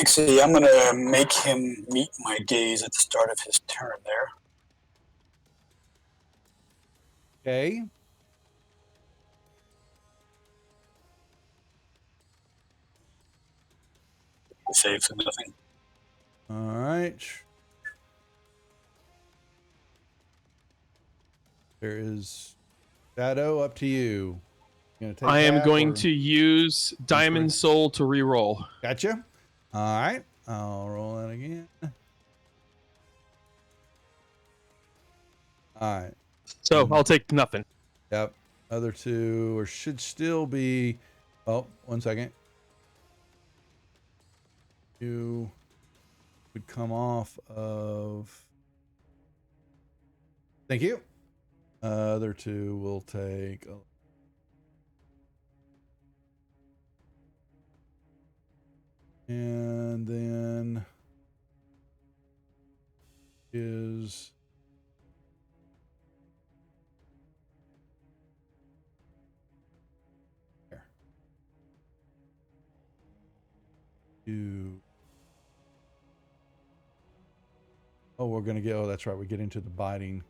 Actually, I'm gonna make him meet my gaze at the start of his turn there. Okay. Save for nothing. All right. There is Shadow. Up to you. You gonna take I am that, going or- to use Diamond Soul to reroll. Gotcha. All right. I'll roll that again. All right. So I'll take nothing. Yep. Other two or should still be. Oh, 1 second. You would come off of. Thank you. Other two will take. And then is. There. You. Oh, we're going to get. Oh, that's right. We get into the biting.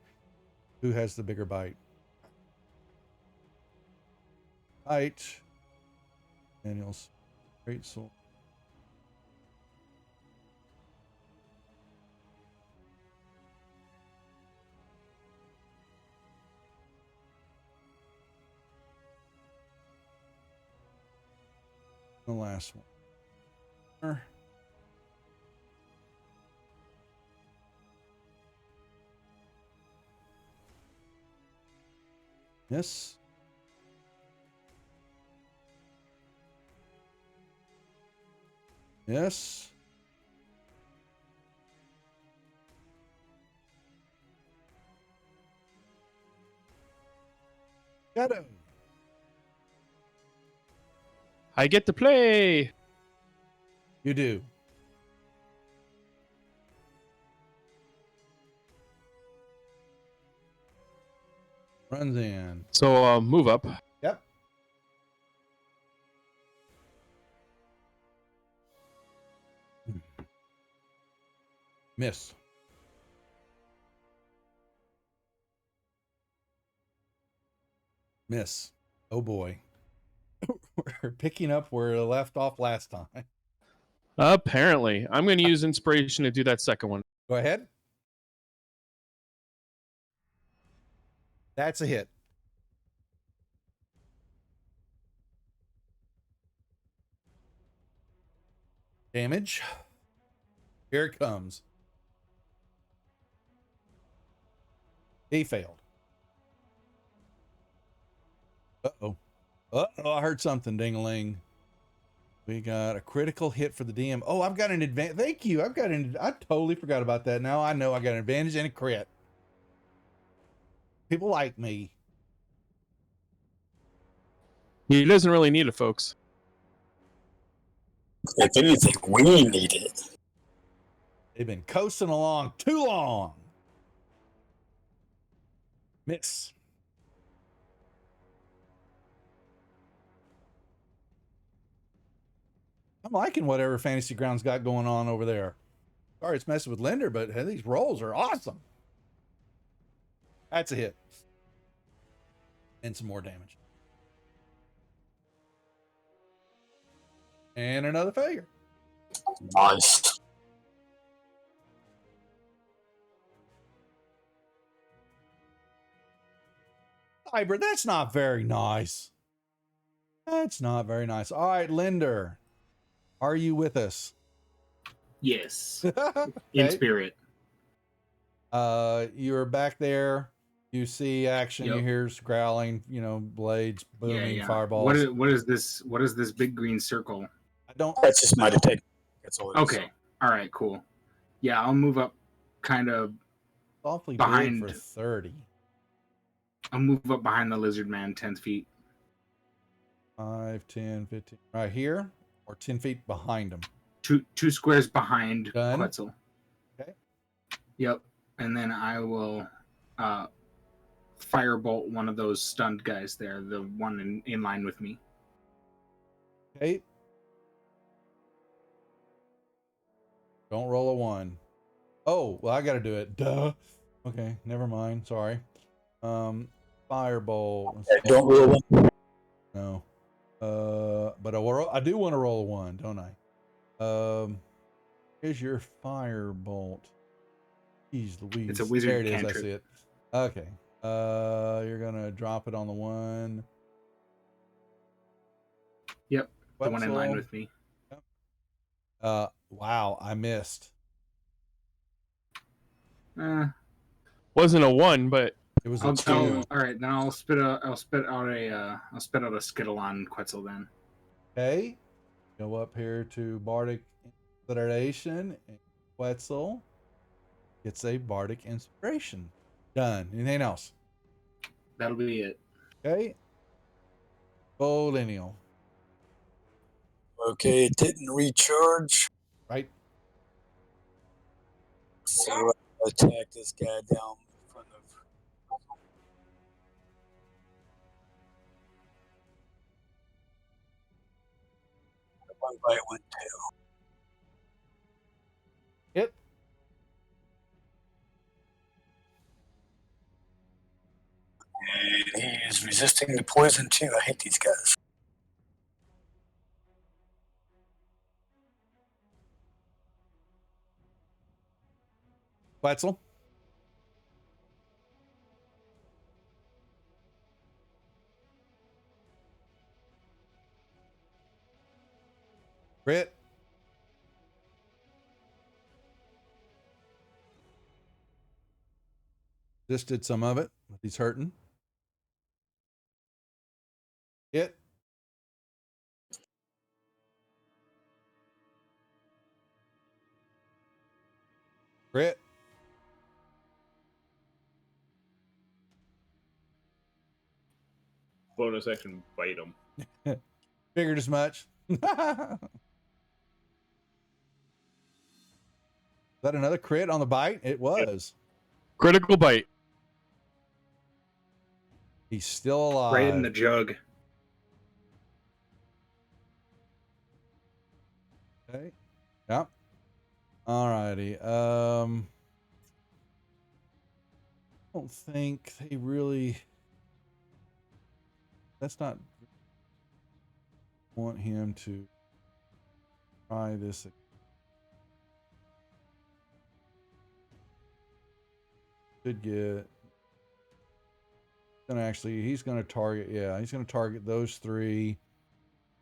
Who has the bigger bite? Bite. Daniel's great soul. The last one. Yes. Yes. Shadow. I get to play. You do. Runs in. So move up. Yep. Miss. Miss. Oh boy. We're picking up where we left off last time. Apparently. I'm going to use inspiration to do that second one. Go ahead. That's a hit. Damage. Here it comes. He failed. Uh-oh. Uh-oh, I heard something, ding-a-ling. We got a critical hit for the DM. Oh, I've got an advantage. Thank you. I totally forgot about that. Now I know I got an advantage and a crit. People like me. He doesn't really need it, folks. If anything, we need it. They've been coasting along too long. Miss. I'm liking whatever Fantasy Grounds got going on over there. Sorry, it's messing with Linder, but hey, these rolls are awesome. That's a hit. And some more damage. And another failure. Nice. Cyber, that's not very nice. That's not very nice. All right, Linder. Are you with us? Yes, in Okay. spirit. You're back there. You see action. Yep. You hear growling. You know, blades booming, fireballs. What is this? What is this big green circle? I don't. That's just my detect. That's all it is. Okay. All right. Cool. Yeah, I'll move up. Kind of. Awfully behind- big for 30. I'll move up behind the lizard man 10 feet. 5, 10, 15. Right here, or 10 feet behind him. Two squares behind Done. Quetzal. Okay. Yep. And then I will firebolt one of those stunned guys there, the one in line with me. Okay. Don't roll a 1. Oh, well, I got to do it. Duh. Okay, never mind. Sorry. Firebolt. Yeah, don't roll one. No. But I do want to roll a 1, don't I? Here's your firebolt. Jeez Louise. It's a wizard There it is. cantrip. I see it. Okay. You're gonna drop it on the 1. Yep, the one in line Wetzel. with me. Wow, I missed. Wasn't a 1, but It was a 2. All right, then I'll spit out a skittle on Quetzal then. Okay. Go up here to Bardic Inspiration, and Quetzal gets a Bardic Inspiration. Done. Anything else? That'll be it. Okay. Lineal. Okay, it didn't recharge. Right? So I'll attack this guy down in front of. One bite, one tail. Yep. And he is resisting the poison too. I hate these guys. Quetzal. Crit. Just did some of it, but he's hurting. Hit. Crit. Bonus action, bite him. Figured as much. Is that another crit on the bite? It was. critical bite. He's still alive. Right in the jug. Okay. Yep. Alrighty. I don't think they really. That's not. Want him to try this. Should get. He's gonna target. Yeah, he's gonna target those 3.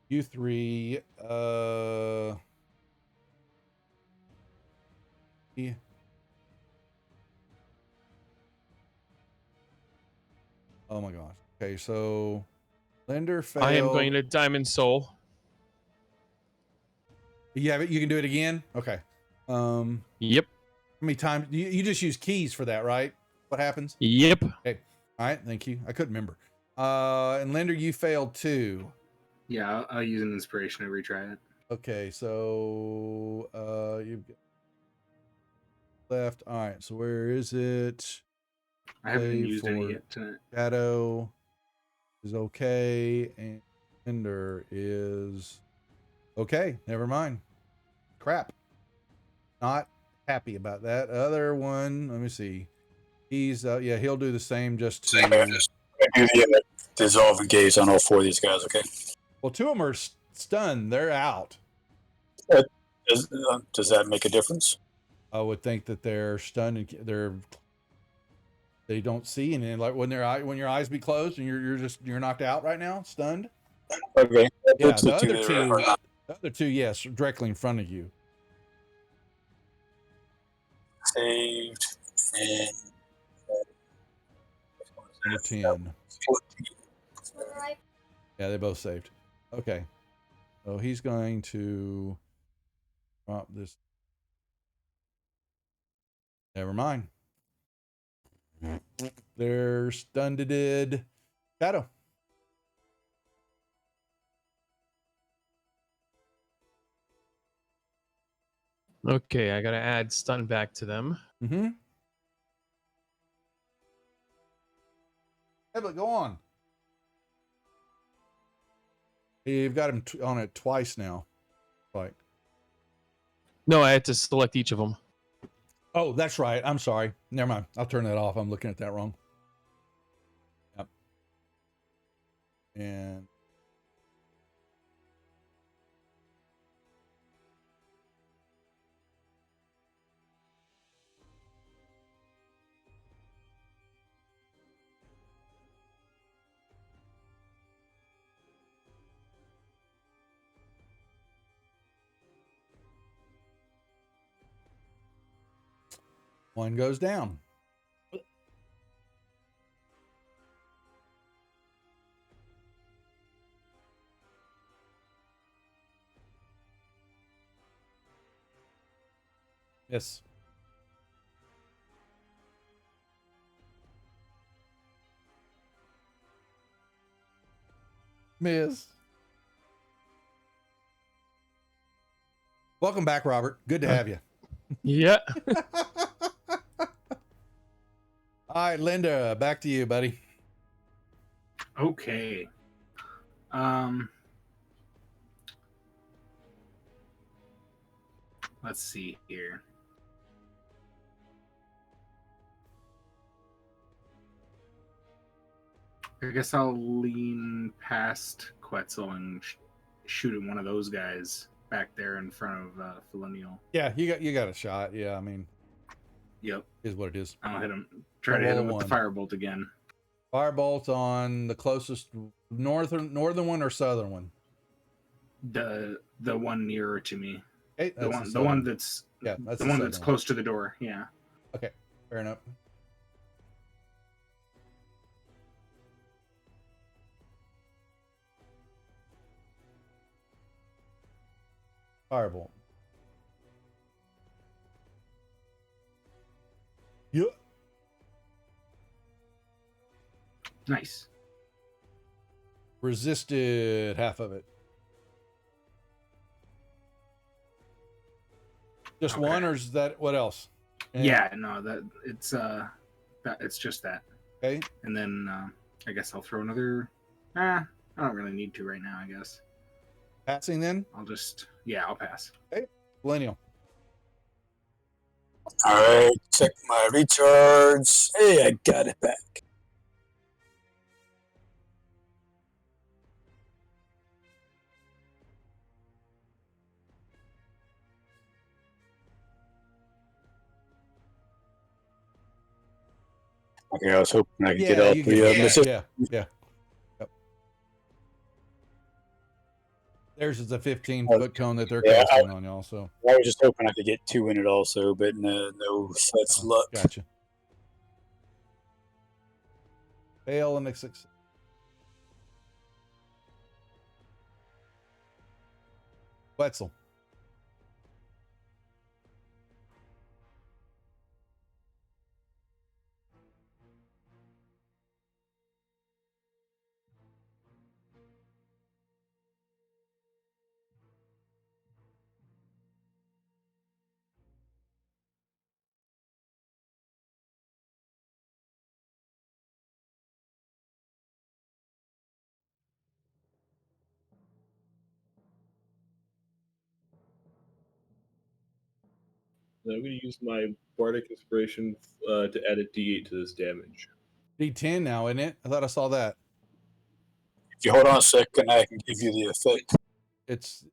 You 3. Yeah. Oh my gosh. Okay, so Lender failed. I am going to Diamond Soul. Yeah, but you can do it again. Okay. Yep. How many times? You just use keys for that, right? What happens? Yep. Okay. All right. Thank you. I couldn't remember. And Lender, you failed too. Yeah, I'll use an inspiration to retry it. Okay. So you've got left. All right. So where is it? I haven't Save used any for yet tonight. Shadow is okay, and Lender is okay. Never mind. Crap. Not happy about that. Other one. Let me see. He's yeah. He'll do the same. Just to. Do the dissolve and gaze on all 4 of these guys. Okay. Well, 2 of them are stunned. They're out. Does that make a difference? I would think that they're stunned and they don't see, and then like when your eyes be closed and you're knocked out right now, stunned. Okay. Yeah, It's the other two, yes, directly in front of you. saved and Number 10. 14. Yeah, they both saved. Okay, so he's going to drop this. Never mind. They're stunned. Shadow. Okay, I gotta add stun back to them. Mm-hmm. Hey, but go on. You've got him on it twice now. Like, No, I had to select each of them. Oh, that's right. I'm sorry. Never mind. I'll turn that off. I'm looking at that wrong. Yep. And one goes down. Yes. Miss. Welcome back, Robert. Good to have you. Yeah. All right, Linda, back to you, buddy. Okay. Let's see here. I guess I'll lean past Quetzal and shoot at one of those guys back there in front of Felonial. Yeah, you got a shot. Yeah, I mean, Yep. is what it is. I'll hit him. Try to hit him with the firebolt again. Firebolt on the closest northern one or southern one. The one nearer to me. Okay, The one that's that's the one that's close to the door. Yeah. Okay, fair enough. Firebolt. Yep. Nice. Resisted half of it. Just Okay. one, or is that what else? And- Yeah, no, it's just that. Okay. And then I guess I'll throw another. I don't really need to right now. I guess Passing then. I'll pass. Millennial. All right, check my recharge. Hey, I got it back. Okay, I was hoping I could get all you three can- of them. yeah. Yep. Theirs is a 15-foot cone that they're Yeah, casting on y'all. So I was just hoping I could get two in it also, but no such luck. Gotcha. Fail and a success. Wetzel. Now I'm going to use my Bardic Inspiration to add a D8 to this damage. D10 now, isn't it? I thought I saw that. If you hold on a second, I can give you the effect. It's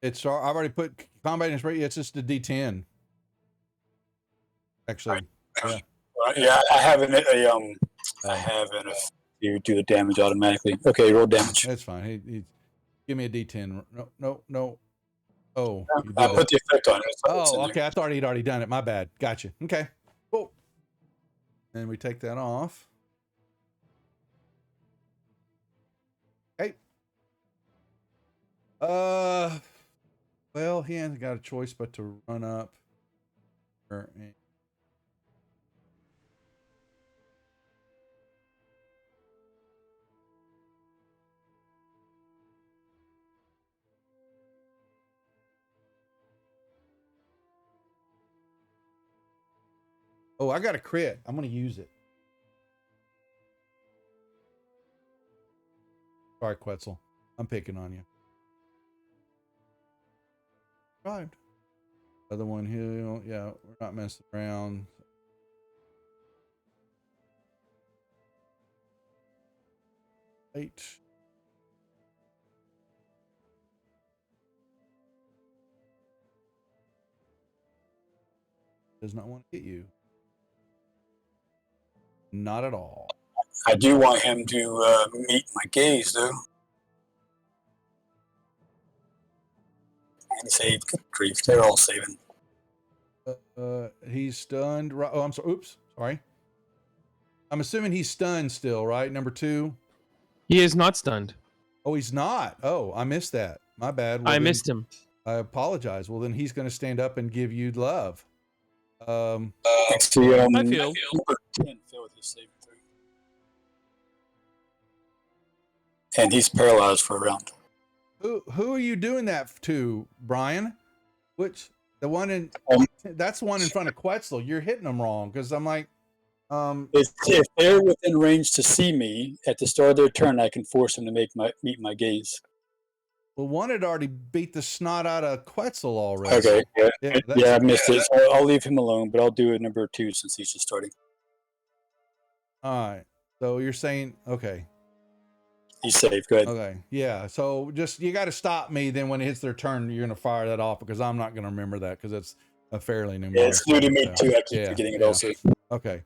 I've already put combat inspiration. It's just a D10. Actually, yeah. Yeah, I have you do the damage automatically. Okay, roll damage. That's fine. He give me a D10. No. Oh, you did I that. put the effect on it. It's in Oh, there. okay. I thought he'd already done it. My bad. Gotcha. Okay. Cool. And we take that off. Okay. Well, he hasn't got a choice but to run up. Oh, I got a crit. I'm going to use it. Sorry, Quetzal. I'm picking on you. Right. Other one here, yeah, we're not messing around. Eight. Does not want to hit you. Not at all. I do want him to meet my gaze, though. And save. Good grief, they're all saving. He's stunned. Oh, I'm sorry. Oops. Sorry. I'm assuming he's stunned still, right? Number 2. He is not stunned. Oh, he's not. Oh, I missed that. My bad. Well, I then, missed him. I apologize. Well, then he's going to stand up and give you love. Next to I feel. number 10 failed his saving throw. And he's paralyzed for a round. Who are you doing that to, Brian? Which the one in that's the one in front of Quetzal. You're hitting them wrong because I'm like, If they're within range to see me at the start of their turn, I can force them to meet my gaze. well, one had already beat the snot out of Quetzal already. Okay, Yeah, I missed it. So I'll leave him alone, but I'll do it number 2 since he's just starting. All right. So you're saying okay. He's safe. Go ahead. Okay. Yeah. So just you got to stop me. Then when it hits their turn, you're going to fire that off because I'm not going to remember that because it's a fairly new. Yeah, it's new to me so, too. I keep forgetting it also. Okay.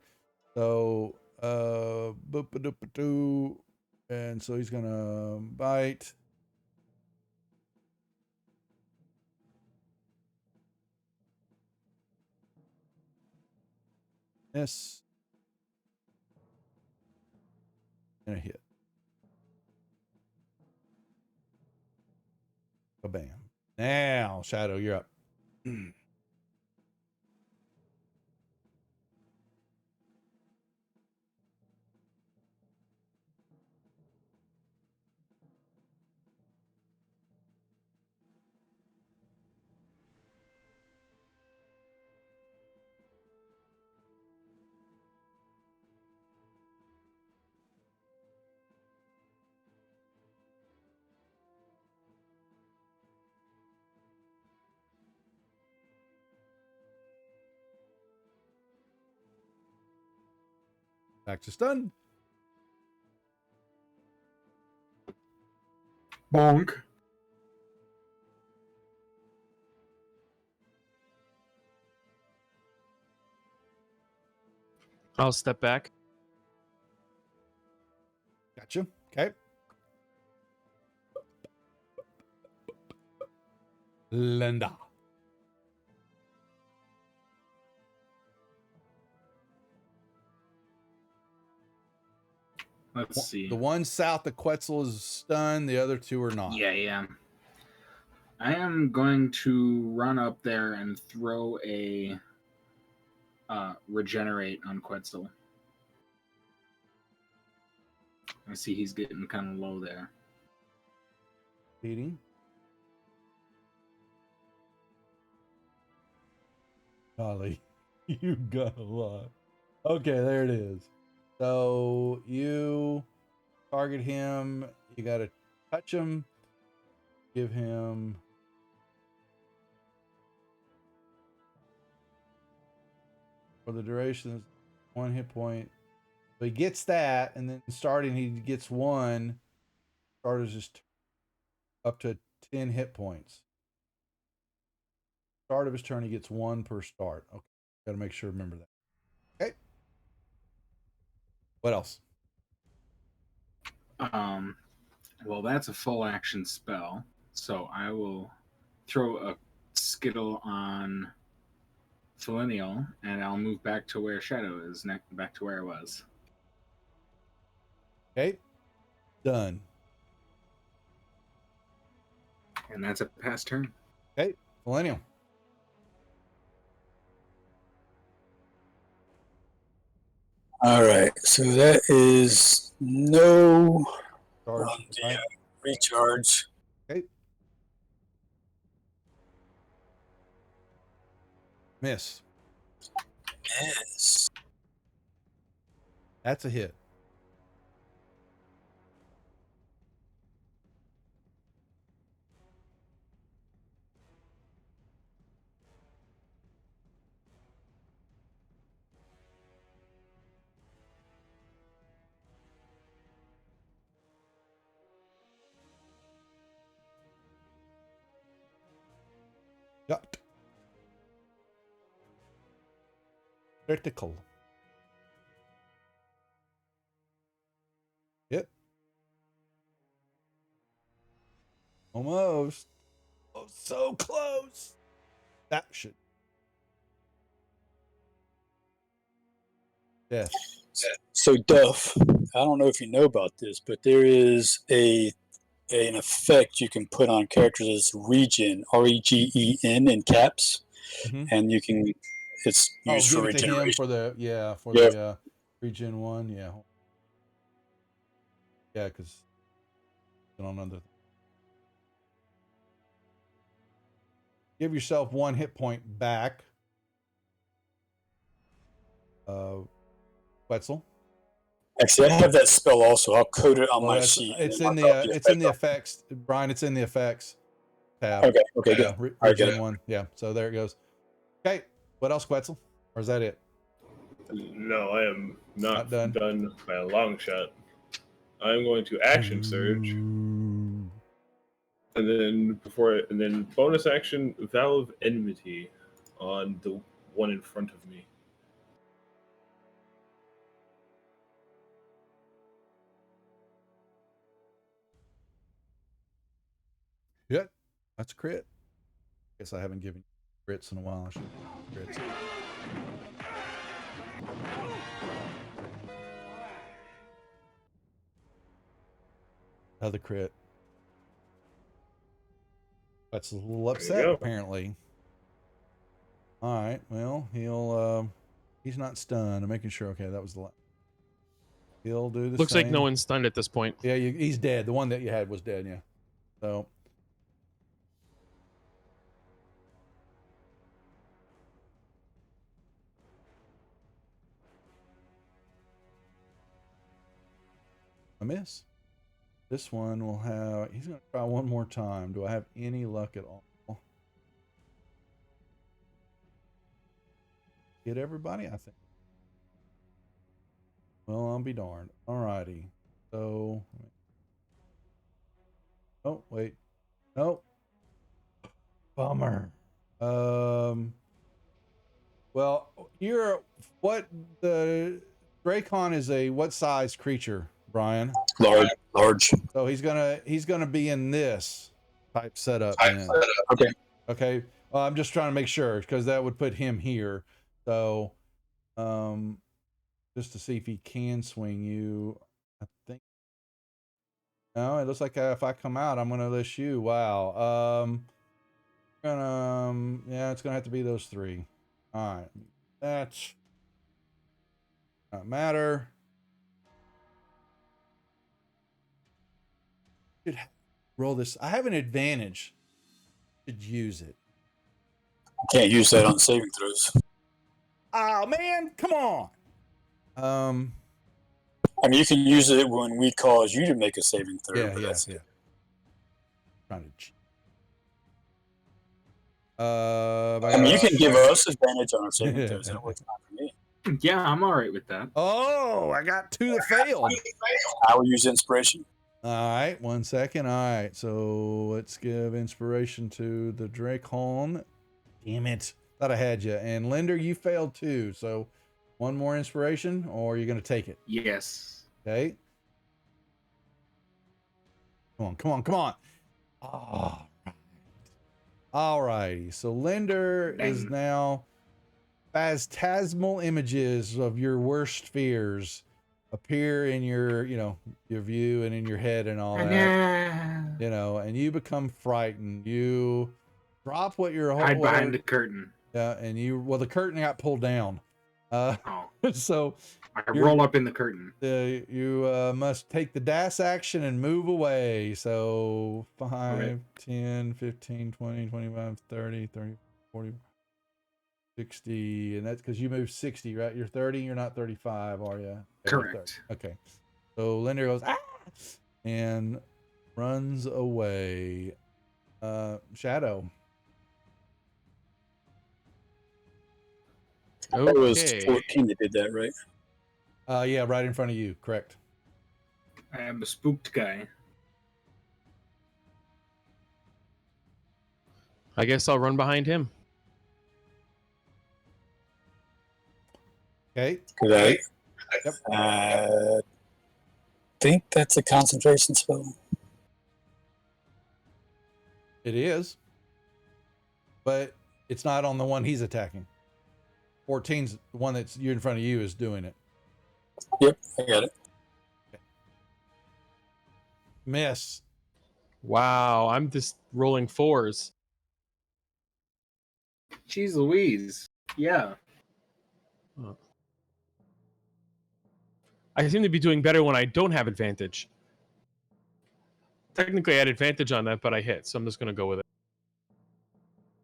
So and so he's gonna bite. Miss. And a hit. Bam. Now, Shadow, you're up. Back to stun. Bonk. I'll step back. Gotcha. Okay. Linda. Let's see. The one south of Quetzal is stunned. The other 2 are not. Yeah. I am going to run up there and throw a regenerate on Quetzal. I see he's getting kind of low there. Beating. Golly, you got a lot. Okay, there it is. So you target him. You got to touch him. Give him. For the duration, is 1 hit point. So he gets that, and then starting, he gets 1. Starter's just up to 10 hit points. Start of his turn, he gets 1 per start. Okay, got to make sure remember that. Okay. What else? Well, that's a full action spell, so I will throw a Skittle on Felinial, and I'll move back to where Shadow is, back to where I was. Okay. Done. And that's a pass turn. Okay. Millennial. All right, so that is no Charge, on the right? recharge. Okay. Miss. Yes. That's a hit. Got critical. Yep. Almost. Oh, so close. That should. Death. So Duff, I don't know if you know about this, but there is an effect you can put on characters as regen, REGEN in caps, Mm-hmm. and you can. It's used give for it to him regeneration. for the Yep. the regen one. Yeah. Yeah, because on another. Give yourself 1 hit point back. Quetzal. Actually, I have that spell also. I'll code it on my That's, sheet. it's and in then mark the off it's in the effects, Brian. It's in the effects tab. Okay. Okay. Good. Yeah, I get regen it. 1. Yeah, so there it goes. Okay, what else, Quetzal? Or is that it? No, I am not Not done. done by a long shot. I'm going to action surge, Ooh. and then bonus action Vow of Enmity on the one in front of me. Yeah, that's a crit. Guess I haven't given you crits in a while. I should give you crits. Another crit. That's a little There you upset, go. apparently. All right. Well, he's not stunned. I'm making sure. Okay, that was the last. He'll do the Looks same. like no one's stunned at this point. Yeah, he's dead. The one that you had was dead. Yeah. So. A miss. This one will have. He's going to try one more time. Do I have any luck at all? Get everybody, I think. Well, I'll be darned. Alrighty. So. Oh, wait. Nope. Bummer. Well, the Dracon is a what size creature, Brian? Large. So he's gonna be in this type setup then. Okay. Okay. Well, I'm just trying to make sure because that would put him here. So, just to see if he can swing you. I think. No, it looks like if I come out, I'm gonna list you. Wow. Yeah, it's gonna have to be those 3. All right. That's not matter. Should roll this. I have an advantage. Should use it. Can't use that on saving throws. Oh man, come on. I mean, you can use it when we cause you to make a saving throw. Yeah. Trying to cheat. I mean, you can give us advantage on our saving throws. That works fine for me. Yeah, I'm all right with that. Oh, I got 2 that failed. I will use inspiration. All right, 1 second. All right, so let's give inspiration to the Dracon. Damn it. Thought I had you. And Linder, you failed too. So 1 more inspiration, or you're going to take it? Yes. Okay. Come on. All right. All righty. So Linder is now phantasmal images of your worst fears appear in your view and in your head and all that. And you become frightened. You drop what you're hide behind the curtain. Yeah, and the curtain got pulled down. So I roll up in the curtain. You must take the dash action and move away. So 5, 10, 15, 20, 25, 30, 30, 40, 60. And that's because you moved 60, right? You're 30, you're not 35, are you? Correct. Okay. So Linder goes, ah! And runs away. Shadow. It was 14 that did that, right? Yeah, right in front of you. Correct. I am a spooked guy. I guess I'll run behind him. Okay. Could I? Yep. Think that's a concentration spell. It is. But it's not on the one he's attacking. 14's the one that's you in front of you is doing it. Yep, I got it. Okay. Miss. Wow, I'm just rolling 4s. Jeez Louise. Yeah. I seem to be doing better when I don't have advantage. Technically, I had advantage on that, but I hit, so I'm just going to go with it.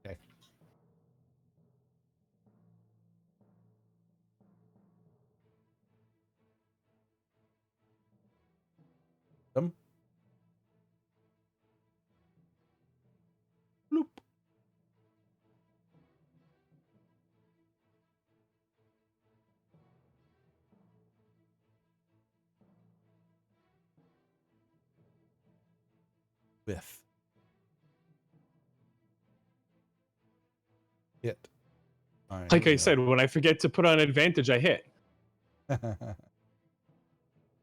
Okay. Bloop. Whiff. Hit. All right, Like here I we said, when I forget to put on advantage, I hit. go.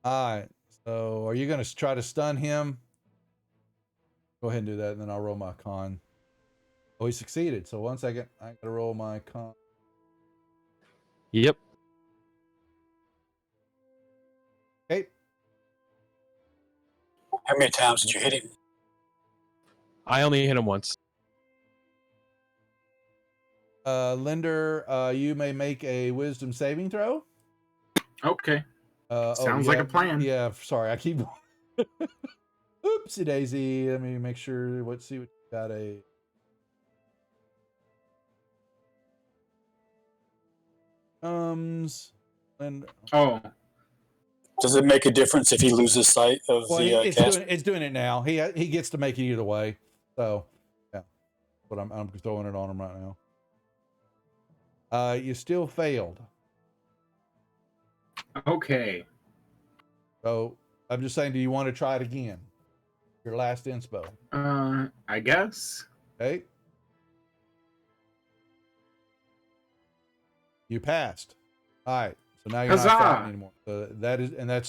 All right. So are you going to try to stun him? Go ahead and do that, and then I'll roll my con. Oh, he succeeded. So 1 second. I got to roll my con. Yep. Okay. How many times did you hit him? I only hit him once. Linder, you may make a wisdom saving throw. Okay. Sounds like a plan. Yeah, sorry. I keep... Oopsie daisy. Let me make sure. Let's see what you got. And Oh, Does it make a difference if he loses sight of the cast? it's doing it now. He gets to make it either way. So yeah, but I'm throwing it on him right now. You still failed. okay. So I'm just saying, do you want to try it again? Your last inspo. I guess. Okay. You passed. All right. So now you're Huzzah! not fighting anymore. So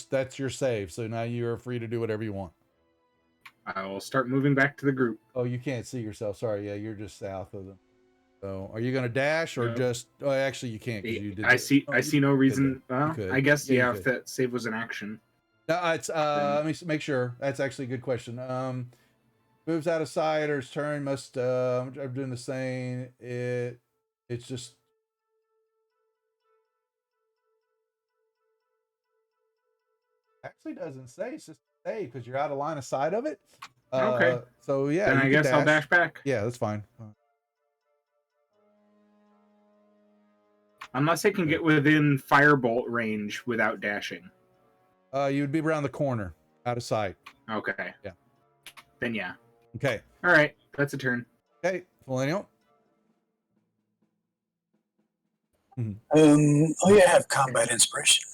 that's your save. So now you're free to do whatever you want. I will start moving back to the group. Oh, you can't see yourself. Sorry. Yeah, you're just south of them. So are you going to dash or No. just? Oh, actually, you can't because you did. I see no reason. You could. I guess Yeah, you if could. that save was an action. No, it's let me make sure. That's actually a good question. Moves out of sight or his turn must. I'm doing the same. It's just. Actually doesn't say. It's just save because you're out of line of sight of it. Okay. So yeah, Then you I can guess I'll dash back. Yeah, that's fine. Unless I can get within firebolt range without dashing. You'd be around the corner, out of sight. Okay. Yeah. Then yeah. Okay. All right. That's a turn. Okay, Millennial. Oh yeah, I have combat inspiration.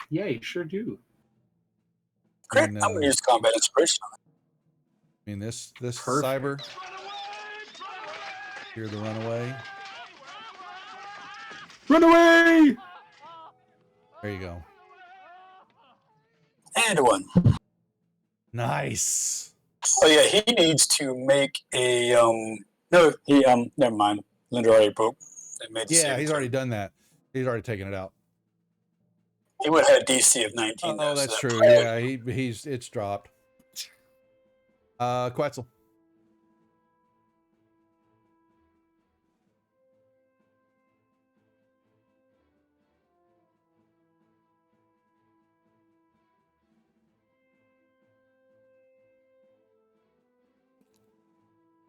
Yeah, you sure do. Great. And, I'm gonna use combat inspiration. I mean, this Perfect. cyber. Hear the runaway. Run away! There you go. And one. Nice. Oh yeah, he needs to make a no, he never mind. Linder already broke. Yeah, he's already done that. He's already taken it out. He would have had a DC of 19. Oh, that's true. Yeah, it's dropped. Quetzal.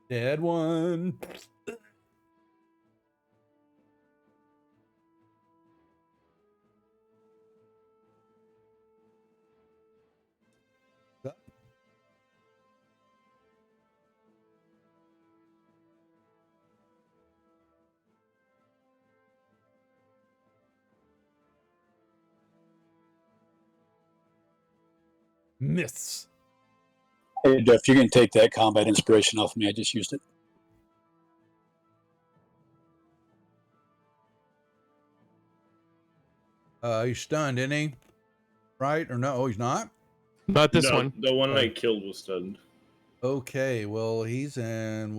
Dead one. Myths. Hey Jeff, you can take that combat inspiration off me. I just used it. He's stunned, isn't he? Right or no? Oh, he's not. Not this No, one. the one I Okay. killed was stunned. Okay, well he's in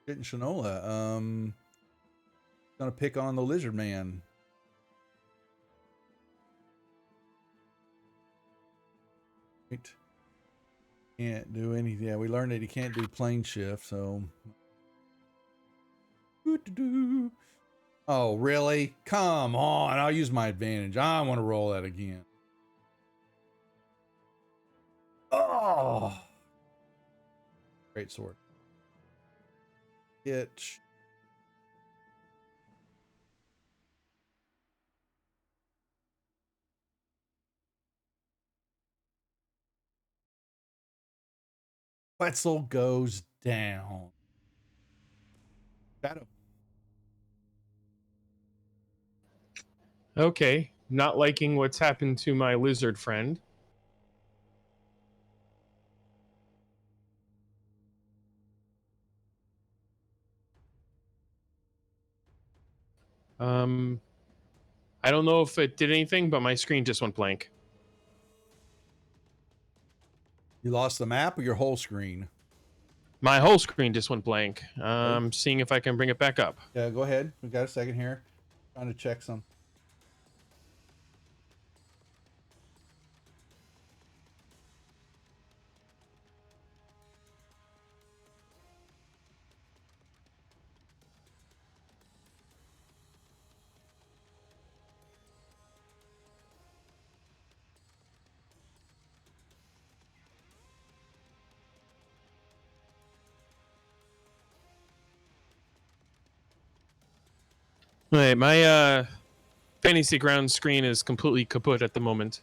shit in Shinola. Gonna pick on the lizard man. Right. Can't do anything. Yeah, we learned that he can't do plane shift, so. Oh, really? Come on. I'll use my advantage. I want to roll that again. Oh. Great sword. Itch. Wetzel goes down. Shadow. Okay. Not liking what's happened to my lizard friend. I don't know if it did anything, but my screen just went blank. You lost the map or your whole screen? My whole screen just went blank. Seeing if I can bring it back up. Yeah, go ahead. We got a second here. Trying to check some. All right, my fantasy ground screen is completely kaput at the moment.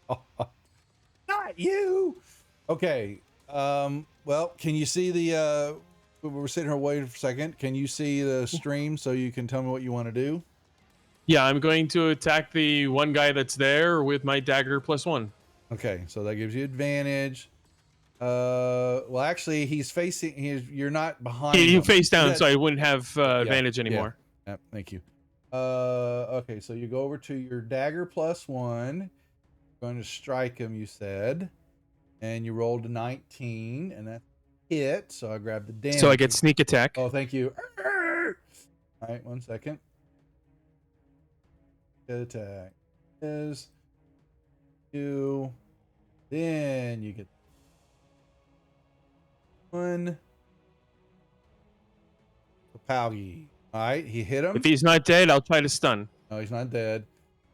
Not you. Okay. Well, can you see the we're sitting here waiting for a second. Can you see the stream so you can tell me what you want to do? Yeah, I'm going to attack the one guy that's there with my dagger +1. Okay, so that gives you advantage. Well, actually, he's facing. You're not behind You him. face down, That- so I wouldn't have Yeah, advantage yeah. anymore. Yep, thank you. Okay, so you go over to your dagger +1. Going to strike him, you said, and you rolled a 19, and that's hit. So I grabbed the damage. So I get sneak attack. Oh, thank you. All right, 1 second. Good attack is you. Then you get 1. Palgi. All right, he hit him. If he's not dead, I'll try to stun. No, he's not dead.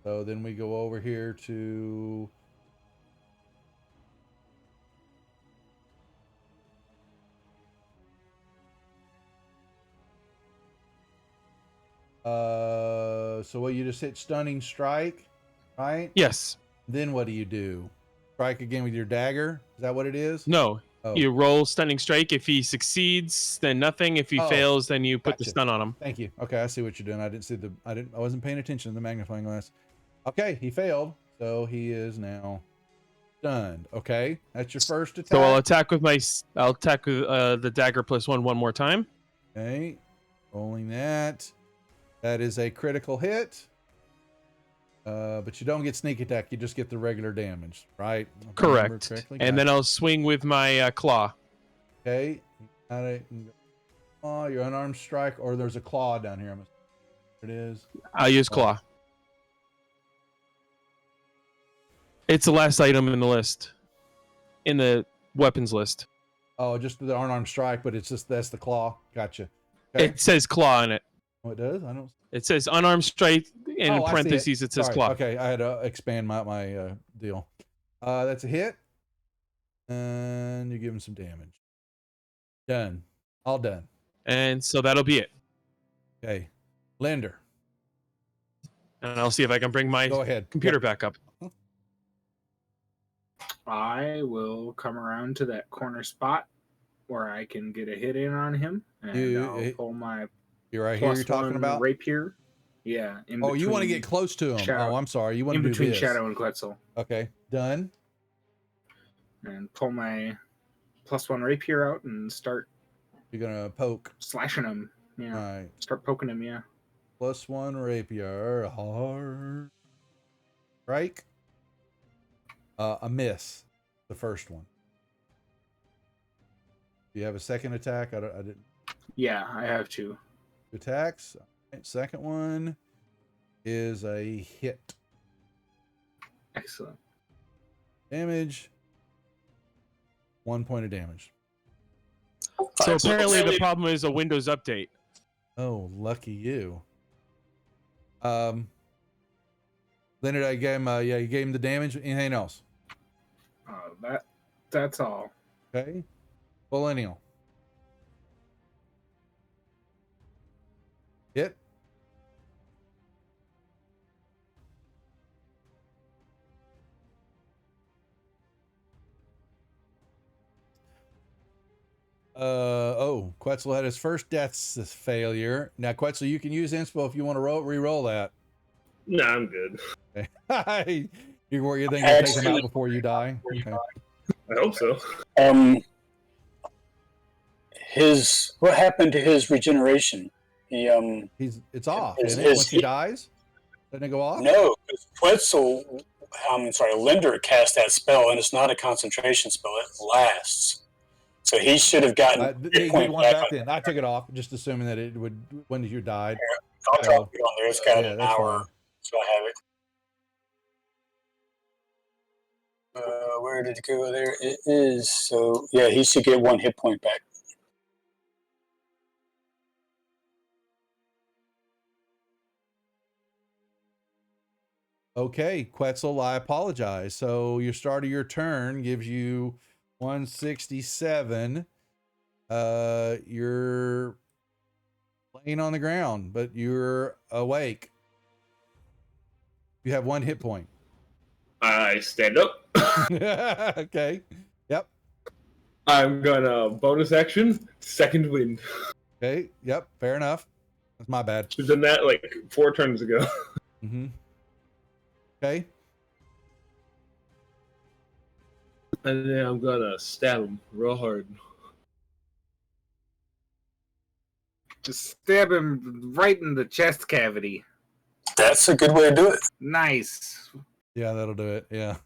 So then we go over here to so what, you just hit stunning strike, right? Yes. Then what do you do? Strike again with your dagger? Is that what it is? No. Oh. You roll stunning strike. If he succeeds, then nothing. If he Oh, fails, then you put the gotcha. stun on him. Thank you. Okay, I see what you're doing. I wasn't paying attention to the magnifying glass. Okay, he failed. So he is now stunned. Okay, that's your first attack. So I'll attack with the dagger +1 one more time. Okay, rolling that. That is a critical hit. But you don't get sneak attack. You just get the regular damage, right? If I remember Correct. correctly. And then I'll swing with my claw. Okay. You got it. Oh, your unarmed strike, or there's a claw down here. There it is. I'll use claw. It's the last item in the list, in the weapons list. Oh, just the unarmed strike, but it's just that's the claw. Gotcha. Okay. It says claw in it. Oh, it does. I don't. It says unarmed strike in Oh, I see parentheses. It says Sorry. claw. Okay, I had to expand my deal. That's a hit, and you give him some damage. Done. All done. And so that'll be it. Okay, Lender. And I'll see if I can bring my Go ahead. computer Yep. back up. I will come around to that corner spot where I can get a hit in on him, and I'll pull my You're right here. You're talking +1 about rapier. Yeah. Oh, you want to get close to him? Shadow- Oh, I'm sorry. You want in to do between this? Shadow and Quetzal, Okay, done. and pull my +1 rapier out and start You're gonna poke. slashing him. Yeah. All right. Start poking him. Yeah. +1 rapier. Hard. strike. A miss. The first one. Do you have a second attack? I didn't. Yeah, I have two. Two attacks. All right, second one is a hit. Excellent. Damage. 1 point of damage. So apparently the problem is a Windows update. Oh, lucky you. Leonard, I gave him. You gave him the damage. Anything else? That's all. Okay. Millennial. Hit. Quetzal had his first death failure. Now, Quetzal, you can use inspo if you want to re-roll that. Nah, I'm good. Okay. you think you'll take him out before you die? Okay. I hope so. What happened to his regeneration? It's off, isn't it? Once he dies? Doesn't it go off? No, Quetzal, Linder cast that spell, and it's not a concentration spell. It lasts. So he should have gotten he one back then. I took it off, just assuming that it would when you died. I'll drop it on there. It's got an hour, fine. so I have it. Where did it go? There it is. So yeah, he should get 1 hit point back. Okay, Quetzal, I apologize. So your start of your turn gives you 167. You're laying on the ground, but you're awake. You have 1 hit point. I stand up. Okay. Yep. I'm gonna bonus action, second wind. Okay. Yep. Fair enough. That's my bad. We've done that like 4 turns ago. Mm-hmm. Okay. And then I'm gonna stab him real hard. Just stab him right in the chest cavity. That's a good way to do it. Nice. Yeah, that'll do it. Yeah.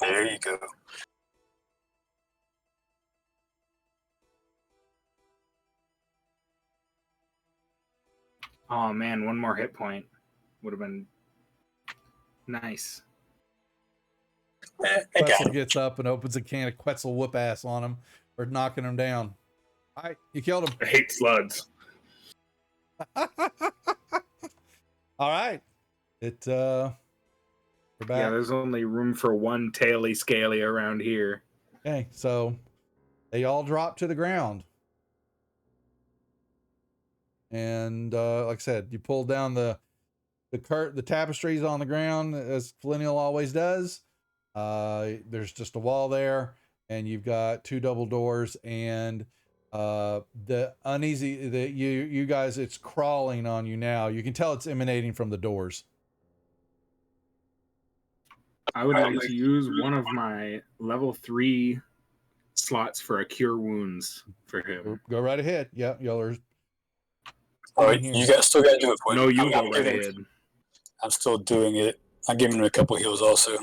There you go. Oh man, 1 more hit point would have been nice. Quetzal gets up and opens a can of Quetzal whoop ass on him or knocking him down. All right, you killed him. I hate slugs. All right. We're back. Yeah, there's only room for 1 taily scaly around here. Okay, so they all drop to the ground. And like I said, you pull down the tapestries on the ground as Flineal always does. There's just a wall there, and you've got 2 double doors, and the uneasy that you guys, it's crawling on you now. You can tell it's emanating from the doors. I would like to use one of my level 3 slots for a cure wounds for him. Go right ahead. Yeah, y'all are. Oh, you still got to do it. For No, you go right ahead. I'm still doing it. I'm giving him a couple heals also.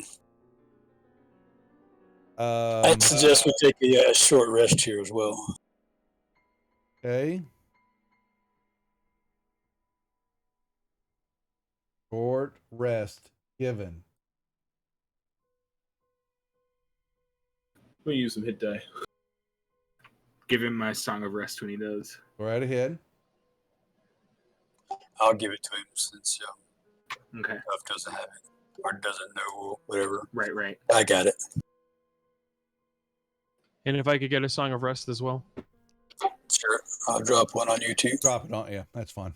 I suggest we take a short rest here as well. Okay. Short rest given. Let me use some hit die. Give him my Song of Rest when he does. Go right ahead. I'll give it to him since Okay. Duff doesn't have it or doesn't know whatever. Right. I got it. And if I could get a Song of Rest as well. Sure. I'll drop one on you too. Drop it on. Yeah, that's fine.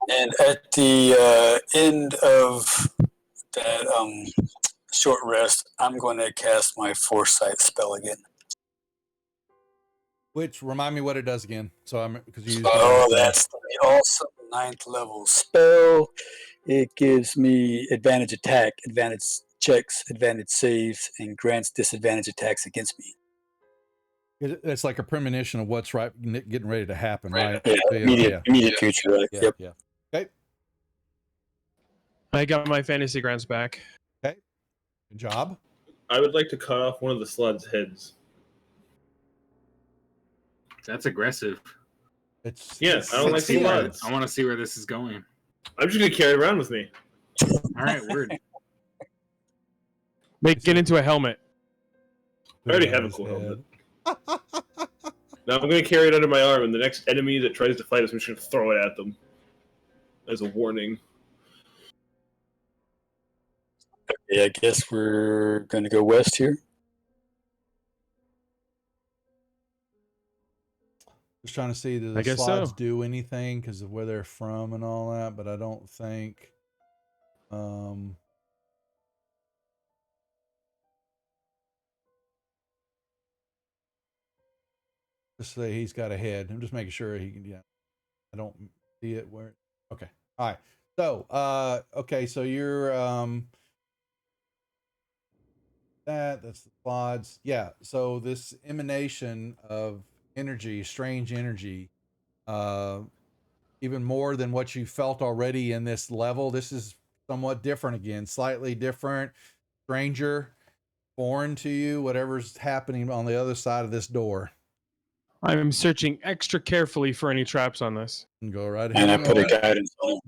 And at the end of that short rest, I'm going to cast my Foresight spell again. Which remind me what it does again. So I'm because you. That's the awesome 9th level spell. It gives me advantage attack, advantage checks, advantage saves, and grants disadvantage attacks against me. It's like a premonition of what's getting ready to happen, right? Yeah, immediate future. Right? Yeah, Yep. yeah. Okay, I got my fantasy grants back. okay. Good job. I would like to cut off one of the slud's heads. That's aggressive. Yes, I don't like slugs. I want to see where this is going. I'm just gonna carry it around with me. All right, word. Make it into a helmet. I already have a cool helmet. Now I'm gonna carry it under my arm, and the next enemy that tries to fight us, I'm just gonna throw it at them as a warning. Yeah, I guess we're gonna go west here. Just trying to see, do the I guess slots so. do anything because of where they're from and all that, but I don't think. Just say he's got a head. I'm just making sure he can. Yeah, I don't see it where. Okay, all right. So, okay, so you're that's the slots. Yeah. So this emanation of energy, strange energy, even more than what you felt already in this level. This is somewhat different again, slightly different, stranger, foreign to you, whatever's happening on the other side of this door. I'm searching extra carefully for any traps on this. And go right ahead. And I put a guidance on.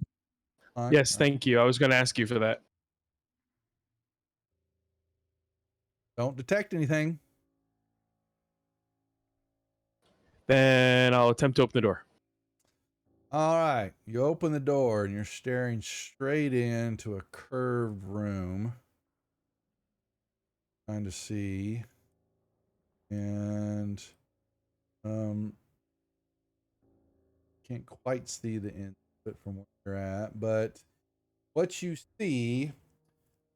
All right, Yes, all right. thank you. I was going to ask you for that. Don't detect anything. Then I'll attempt to open the door. All right. You open the door and you're staring straight into a curved room. Trying to see. And can't quite see the end of it from where you're at, but what you see,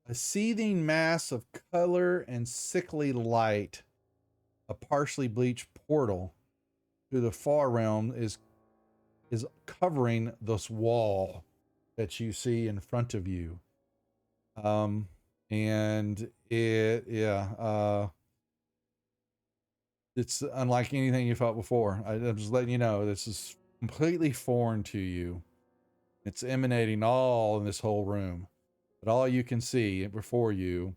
a seething mass of color and sickly light, a partially bleached portal to the far realm is covering this wall that you see in front of you. And it's unlike anything you felt before. I'm just letting you know, this is completely foreign to you. It's emanating all in this whole room, but all you can see before you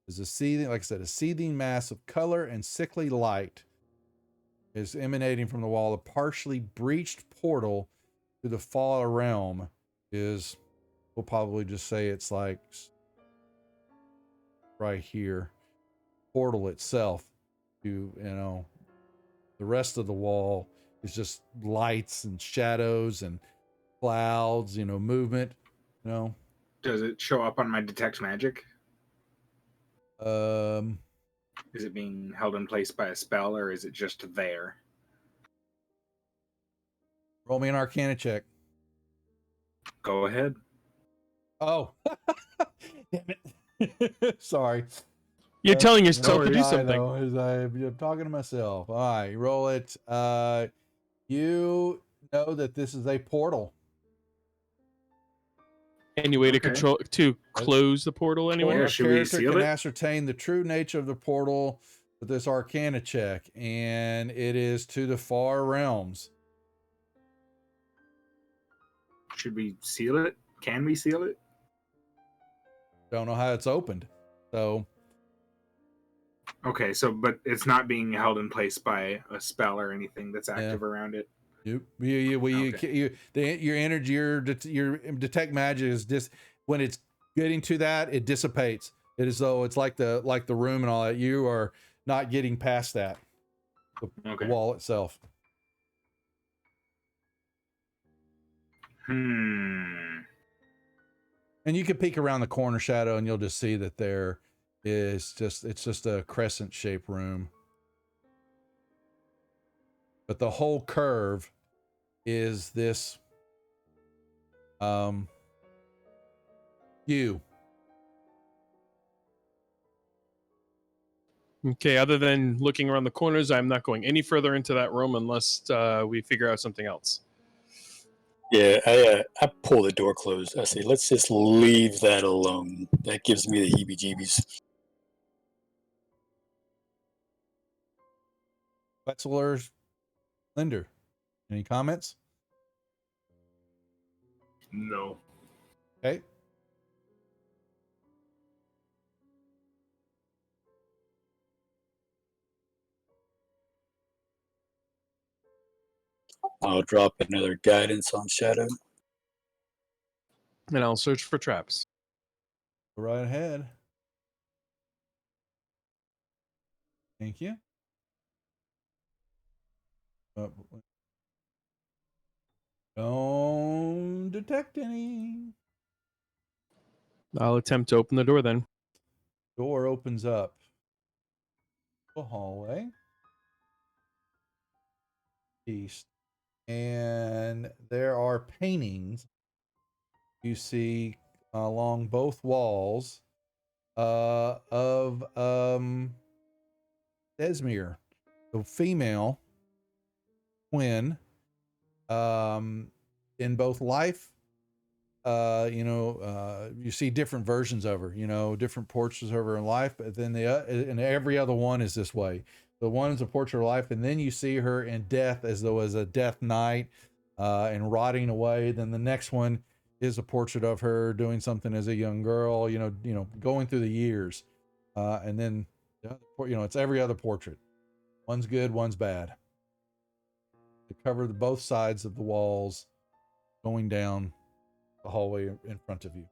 is a seething, like I said, a seething mass of color and sickly light is emanating from the wall. A partially breached portal to the far realm is, we'll probably just say it's like right here. Portal itself to, the rest of the wall is just lights and shadows and clouds, movement, Does it show up on my detect magic? Is it being held in place by a spell, or is it just there? Roll me an Arcana check. Go ahead. Oh, damn it. Sorry. You're telling yourself to do I something. know, I'm talking to myself. All right, roll it. You know that this is a portal. Any way Okay. to close the portal anywhere? Or a should we character seal can it? ascertain the true nature of the portal with this Arcana check, and it is to the far realms. Should we seal it? Can we seal it? Don't know how it's opened, so Okay, but it's not being held in place by a spell or anything that's active around it. your energy, your detect magic is just when it's getting to that, it dissipates. It is though it's like the room and all that. You are not getting past that. The wall itself. And you can peek around the corner, Shadow, and you'll just see that there is it's just a crescent shaped room. But the whole curve is this you. Okay, other than looking around the corners, I'm not going any further into that room unless we figure out something else. Yeah, I pull the door closed. I say, let's just leave that alone. That gives me the heebie-jeebies. Wetzler's Linder. Any comments? No. Okay. I'll drop another guidance on Shadow. And I'll search for traps. Go right ahead. Thank you. Don't detect any. I'll attempt to open the door then. Door opens up. The hallway. East. And there are paintings you see along both walls of Desmere, the female twin, in both life. You see different versions of her, different portraits of her in life, but then and every other one is this way. The one is a portrait of life, and then you see her in death as though as a death knight, and rotting away. Then the next one is a portrait of her doing something as a young girl, going through the years. And then, it's every other portrait. One's good, one's bad. They cover both sides of the walls going down the hallway in front of you.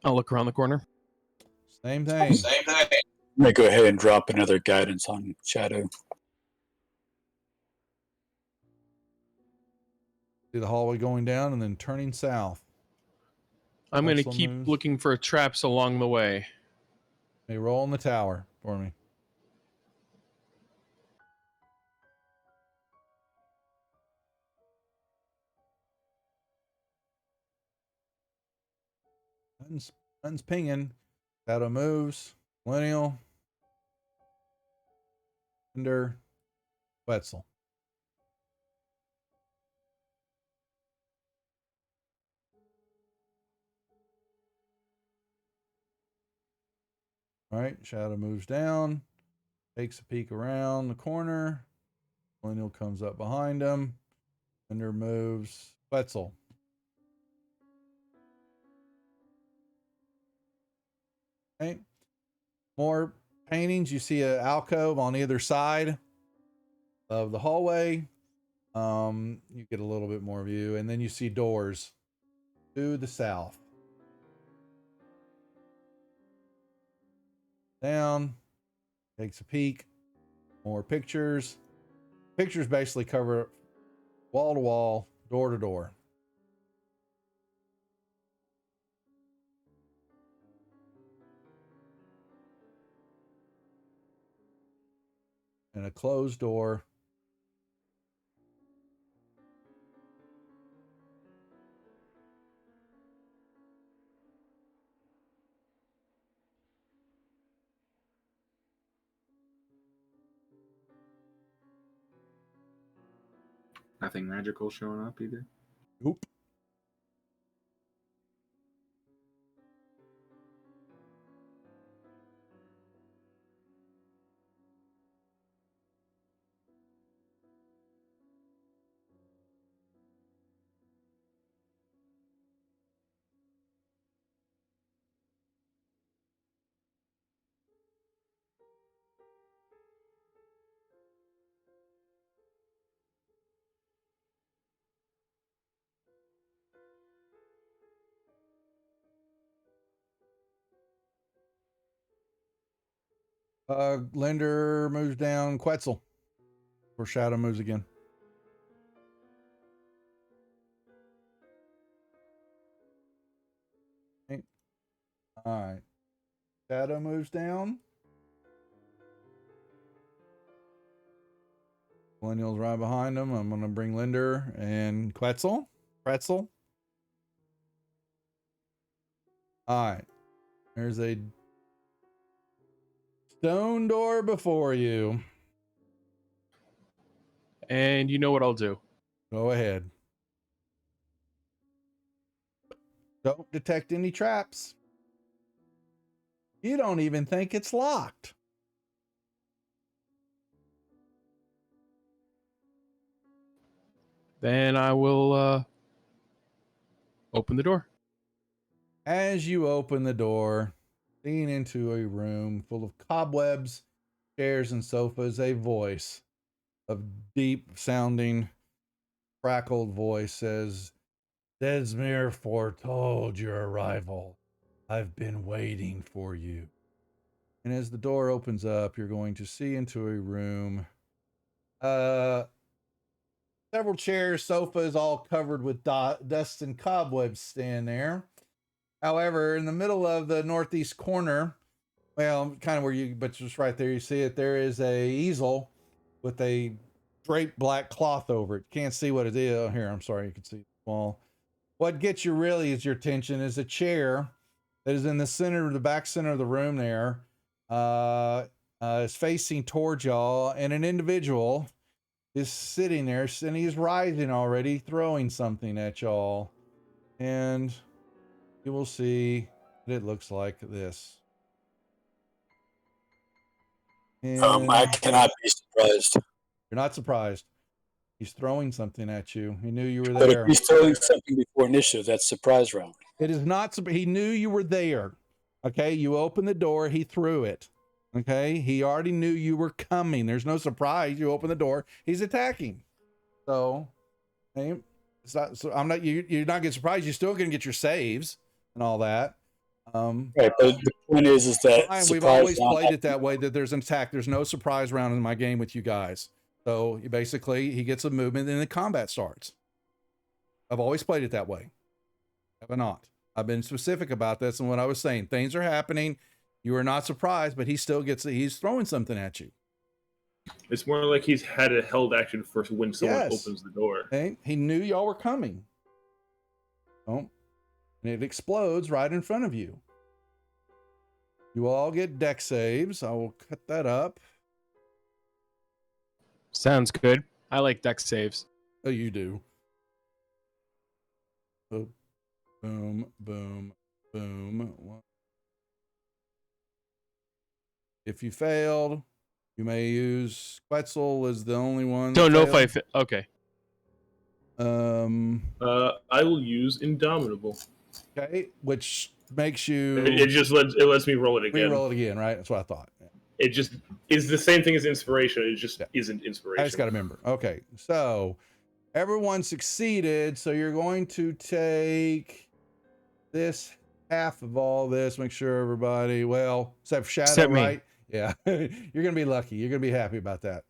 I'll look around the corner. Same thing. I'm going to go ahead and drop another guidance on Shadow. See the hallway going down and then turning south. I'm going to Excellent keep moves. looking for traps along the way. They roll in the tower for me. Sun's pinging. Shadow moves. Millennial. Ender. Wetzel. All right. Shadow moves down. Takes a peek around the corner. Millennial comes up behind him. Ender moves. Wetzel. Okay. More paintings. You see an alcove on either side of the hallway. You get a little bit more view, and then you see doors to the south. Down, takes a peek. More pictures. Pictures basically cover wall to wall, door to door. And a closed door. Nothing magical showing up either. Oop. Lender moves down. Quetzal. Or Shadow moves again. Okay. All right. Shadow moves down. Millennial's right behind him. I'm going to bring Linder and Quetzal. Pretzel. All right. There's a stone door before you. And you know what I'll do. Go ahead. Don't detect any traps. You don't even think it's locked. Then I will open the door. As you open the door, lean into a room full of cobwebs, chairs, and sofas, a voice, a deep sounding, crackled voice says, Desmere foretold your arrival. I've been waiting for you. And as the door opens up, you're going to see into a room. Several chairs, sofas, all covered with dust and cobwebs stand there. However, in the middle of the northeast corner, well, kind of where you, but just right there, you see it. There is a easel with a draped black cloth over it. Can't see what it is. Oh, here, I'm sorry, you can see it small. What gets you really is your attention is a chair that is in the center, the back center of the room there. Is facing towards y'all, and an individual is sitting there, and he's rising already, throwing something at y'all. And you will see that it looks like this. And I cannot be surprised. you're not surprised. He's throwing something at you. He knew you were But if there. he's throwing something before initiative, that's surprise round. It is not. He knew you were there. Okay, you opened the door. He threw it. Okay, he already knew you were coming. There's no surprise. You open the door. He's attacking. So, hey, it's not. So I'm not. You're not getting surprised. You're still going to get your saves and all that. Right, but the point is that Fine, we've always played it that way. That there's an attack. There's no surprise round in my game with you guys. So you basically, he gets a movement and the combat starts. I've always played it that way. Have I not? I've been specific about this and what I was saying. Things are happening. You are not surprised, but he still gets. He's throwing something at you. It's more like he's had a held action for when someone Yes. opens the door. Okay? He knew y'all were coming. Oh, and it explodes right in front of you. You all get deck saves. I will cut that up. Sounds good. I like deck saves. Oh, you do. Oh, boom, boom, boom. If you failed, you may use Quetzal is the only one. Don't know if okay. I will use Indomitable. Okay, which makes you. It just lets me roll it again. Re-roll it again, right? That's what I thought. Yeah. It just is the same thing as inspiration. It just isn't inspiration. I just got to remember. Okay, so everyone succeeded. So you're going to take this half of all this. Make sure everybody, well, except Shadow, except right? Me. Yeah, you're gonna be lucky. You're gonna be happy about that.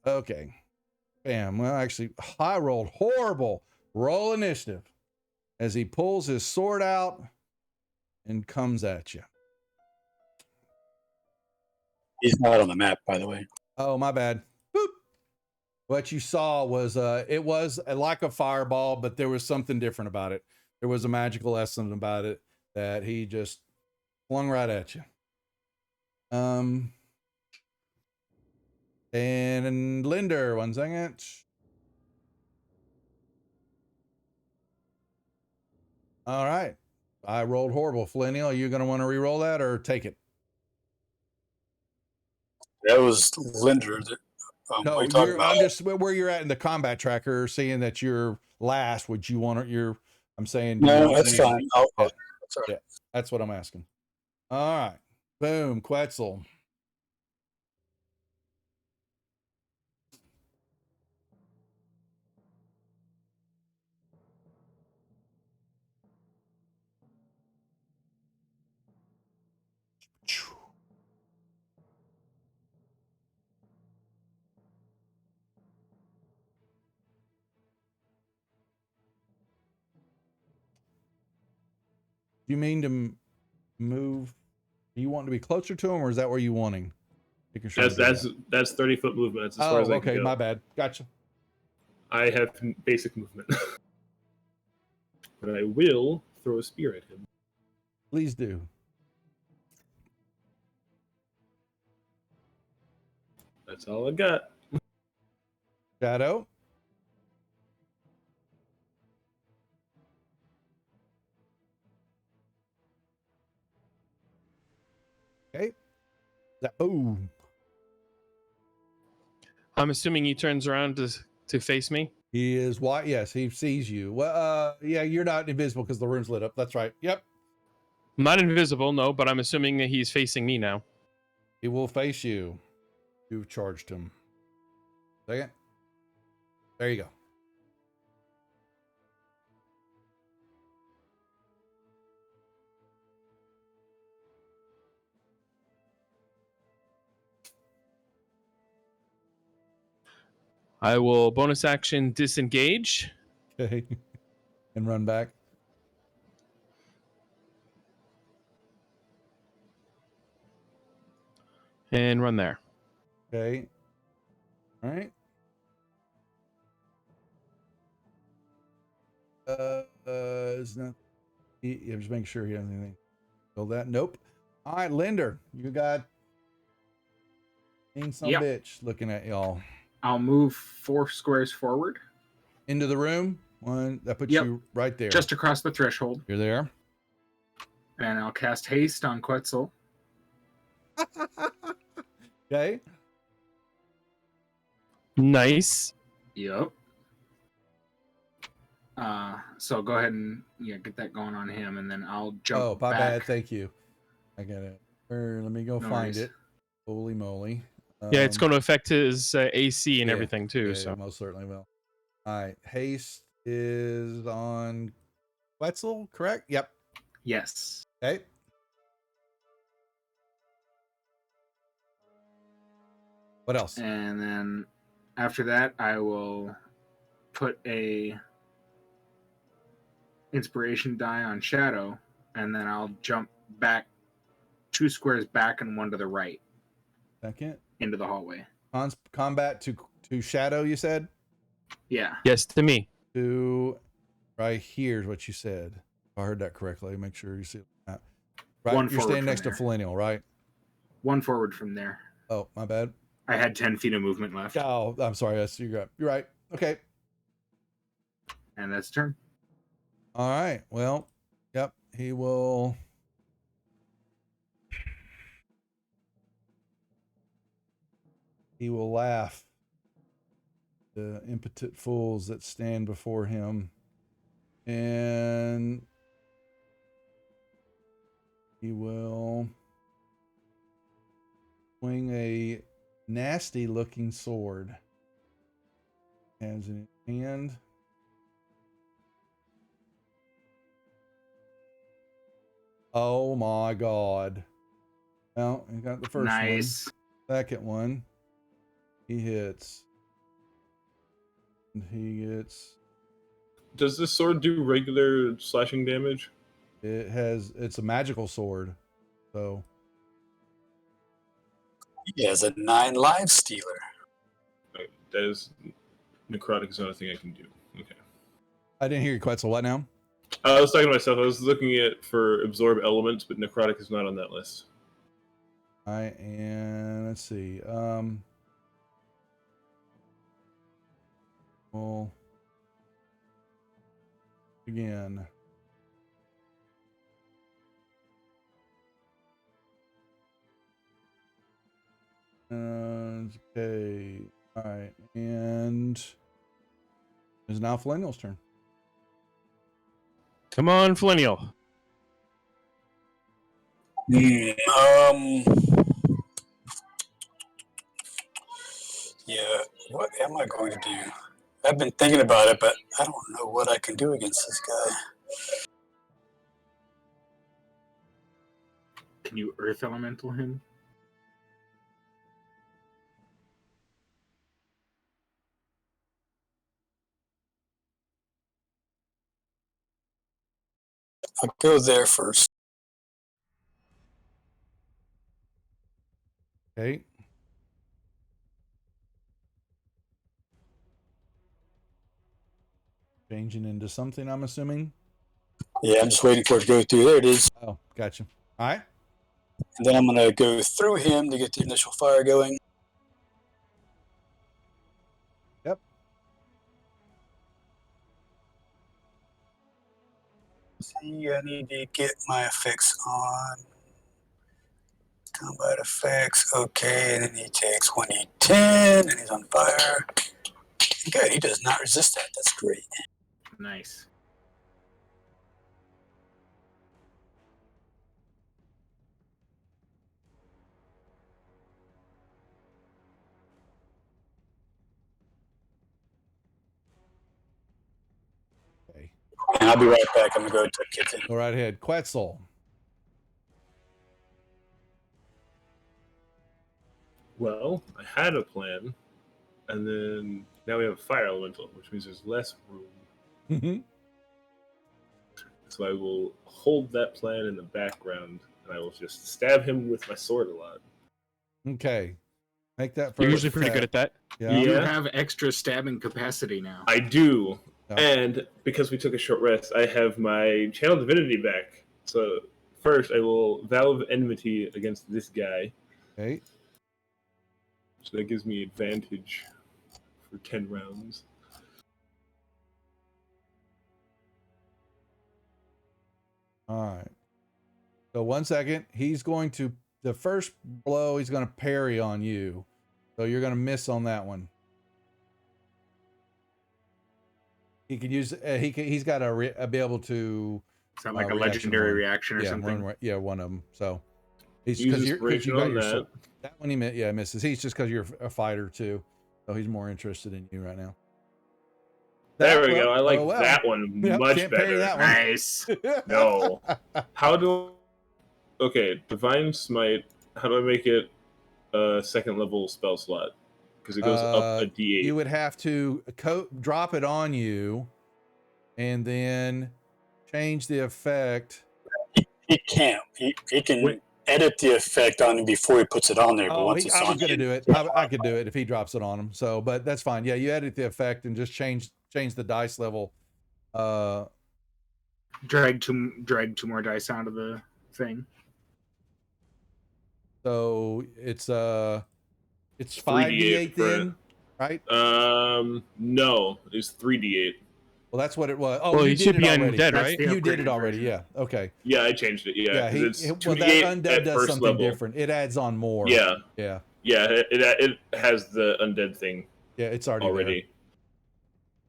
Okay, bam. Well, actually, I rolled horrible. Roll initiative as he pulls his sword out and comes at you. He's not on the map, by the way. Oh, my bad. Boop. What you saw was it was like a fireball, but there was something different about it. There was a magical essence about it that he just flung right at you. And Linder, 1 second. All right. I rolled horrible. Flinny, are you going to want to re-roll that or take it? That was Linder. No, what are you talking about? I'm just where you're at in the combat tracker, seeing that you're last. Would you want to? I'm saying. No, that's fine. Yeah. That's all right. Yeah, that's what I'm asking. All right. Boom. Quetzal. Do you mean to move? Do you want to be closer to him, or is that where you wanting? That's 30-foot movement. That's as far as I can okay, go. my bad. Gotcha. I have basic movement. But I will throw a spear at him. Please do. That's all I got. Shadow. Okay. Oh, I'm assuming he turns around to face me. he is white. Yes, he sees you. Well, yeah, you're not invisible because the room's lit up. That's right. Yep. I'm not invisible, no, but I'm assuming that he's facing me now. He will face you. You've charged him. Second. There you go. I will bonus action disengage. Okay. And run back. And run there. Okay. All right. Is not. Yeah, just make sure he has anything. So that. Nope. All right, Linder, you got. Ain't some Yep. bitch looking at y'all. I'll move 4 squares forward, Into the room. One that puts Yep. you right there. just across the threshold, You're there. and I'll cast haste on Quetzal. Okay. Nice. Yep. So go ahead and get that going on him, and then I'll jump Oh, my back. bad. Thank you. I got it. Let me go No find worries. it. Holy moly. Yeah, it's going to affect his AC and yeah, everything too. Yeah, So most certainly will. All right. Haste is on Quetzal, correct? Yep. Yes. Okay. What else? And then after that, I will put a inspiration die on Shadow, and then I'll jump back 2 squares back and 1 to the right Second. into the hallway. Combat to Shadow, you said? Yeah. yes, to me. To right here is what you said. If I heard that correctly. Make sure you see that. Right. One You're forward staying from next there. to Flalennial, right? 1 forward from there. Oh, my bad. I had 10 feet of movement left, Oh, I'm sorry. Yes, you're right. Okay. and that's turn. All right. Well, yep. He will. He will laugh. The impotent fools that stand before him. And he will swing a nasty looking sword. Hands in his hand. Oh my god. Well, he got the first Nice. one. Second one. He hits. And he gets. Does this sword do regular slashing damage? It's a magical sword. So He has a 9 life stealer. That is necrotic is not a thing I can do. Okay. I didn't hear you, Quetzal. What now? I was talking to myself. I was looking at for absorb elements, but necrotic is not on that list. All right, and let's see. Well, again. Okay. All right, and it's now Flalennial's turn. Come on, Flalennial. Yeah, what am I going to do? I've been thinking about it, but I don't know what I can do against this guy. Can you earth elemental him? I'll go there first. Okay. Changing into something, I'm assuming. Yeah, I'm just waiting for it to go through. There it is. Oh, gotcha. All right. And then I'm going to go through him to get the initial fire going. Yep. See, I need to get my effects on. Combat effects. Okay, and then he takes 1d10, and he's on fire. Good, he does not resist that. That's great. Nice. Okay. And I'll be right back. I'm going to go to the kitchen. Go right ahead. Quetzal. Well, I had a plan, and then now we have a fire elemental, which means there's less room. Mm-hmm. So I will hold that plan in the background, and I will just stab him with my sword a lot. Okay. Make that first. You're usually pretty good at that. Yeah. You Yeah. have extra stabbing capacity now. I do, Yeah. and because we took a short rest, I have my channel divinity back. So first, I will vow of enmity against this guy. Okay. So that gives me advantage for 10 rounds. All right. So 1 second. He's going to, the first blow, he's going to parry on you. So you're going to miss on that one. He can use, he's got to be able to. Is that like a reaction legendary one. reaction or something? One of them. So he's Use because you inspiration got on your that. sword. That one he misses. He's just because you're a fighter too. So he's more interested in you right now. There we well, go. I like oh, well. that one Yep, much can't parry better. that one. Nice. No. How do? Okay, Divine Smite. How do I make it a second level spell slot? Because it goes up a D8. You would have to drop it on you, and then change the effect. He can't. He can Wait. edit the effect on him before he puts it on there. But Oh, once it's I on was going to you, do it. I could do it if he drops it on him. So, but that's fine. Yeah, you edit the effect and just change the dice level. Drag two more dice out of the thing. So it's 5d8 3d8 then, right? No, it's 3d8. Well, that's what it was. Oh, Well, you he did should it be already. undead, That's right? the You did it upgraded already. version. Yeah. Okay. Yeah, I changed it. Yeah, Yeah. because it's Well, 2d8 that undead at does first something level. different. It adds on more. Yeah, Yeah. yeah, it has the undead thing Yeah. It's already already. there.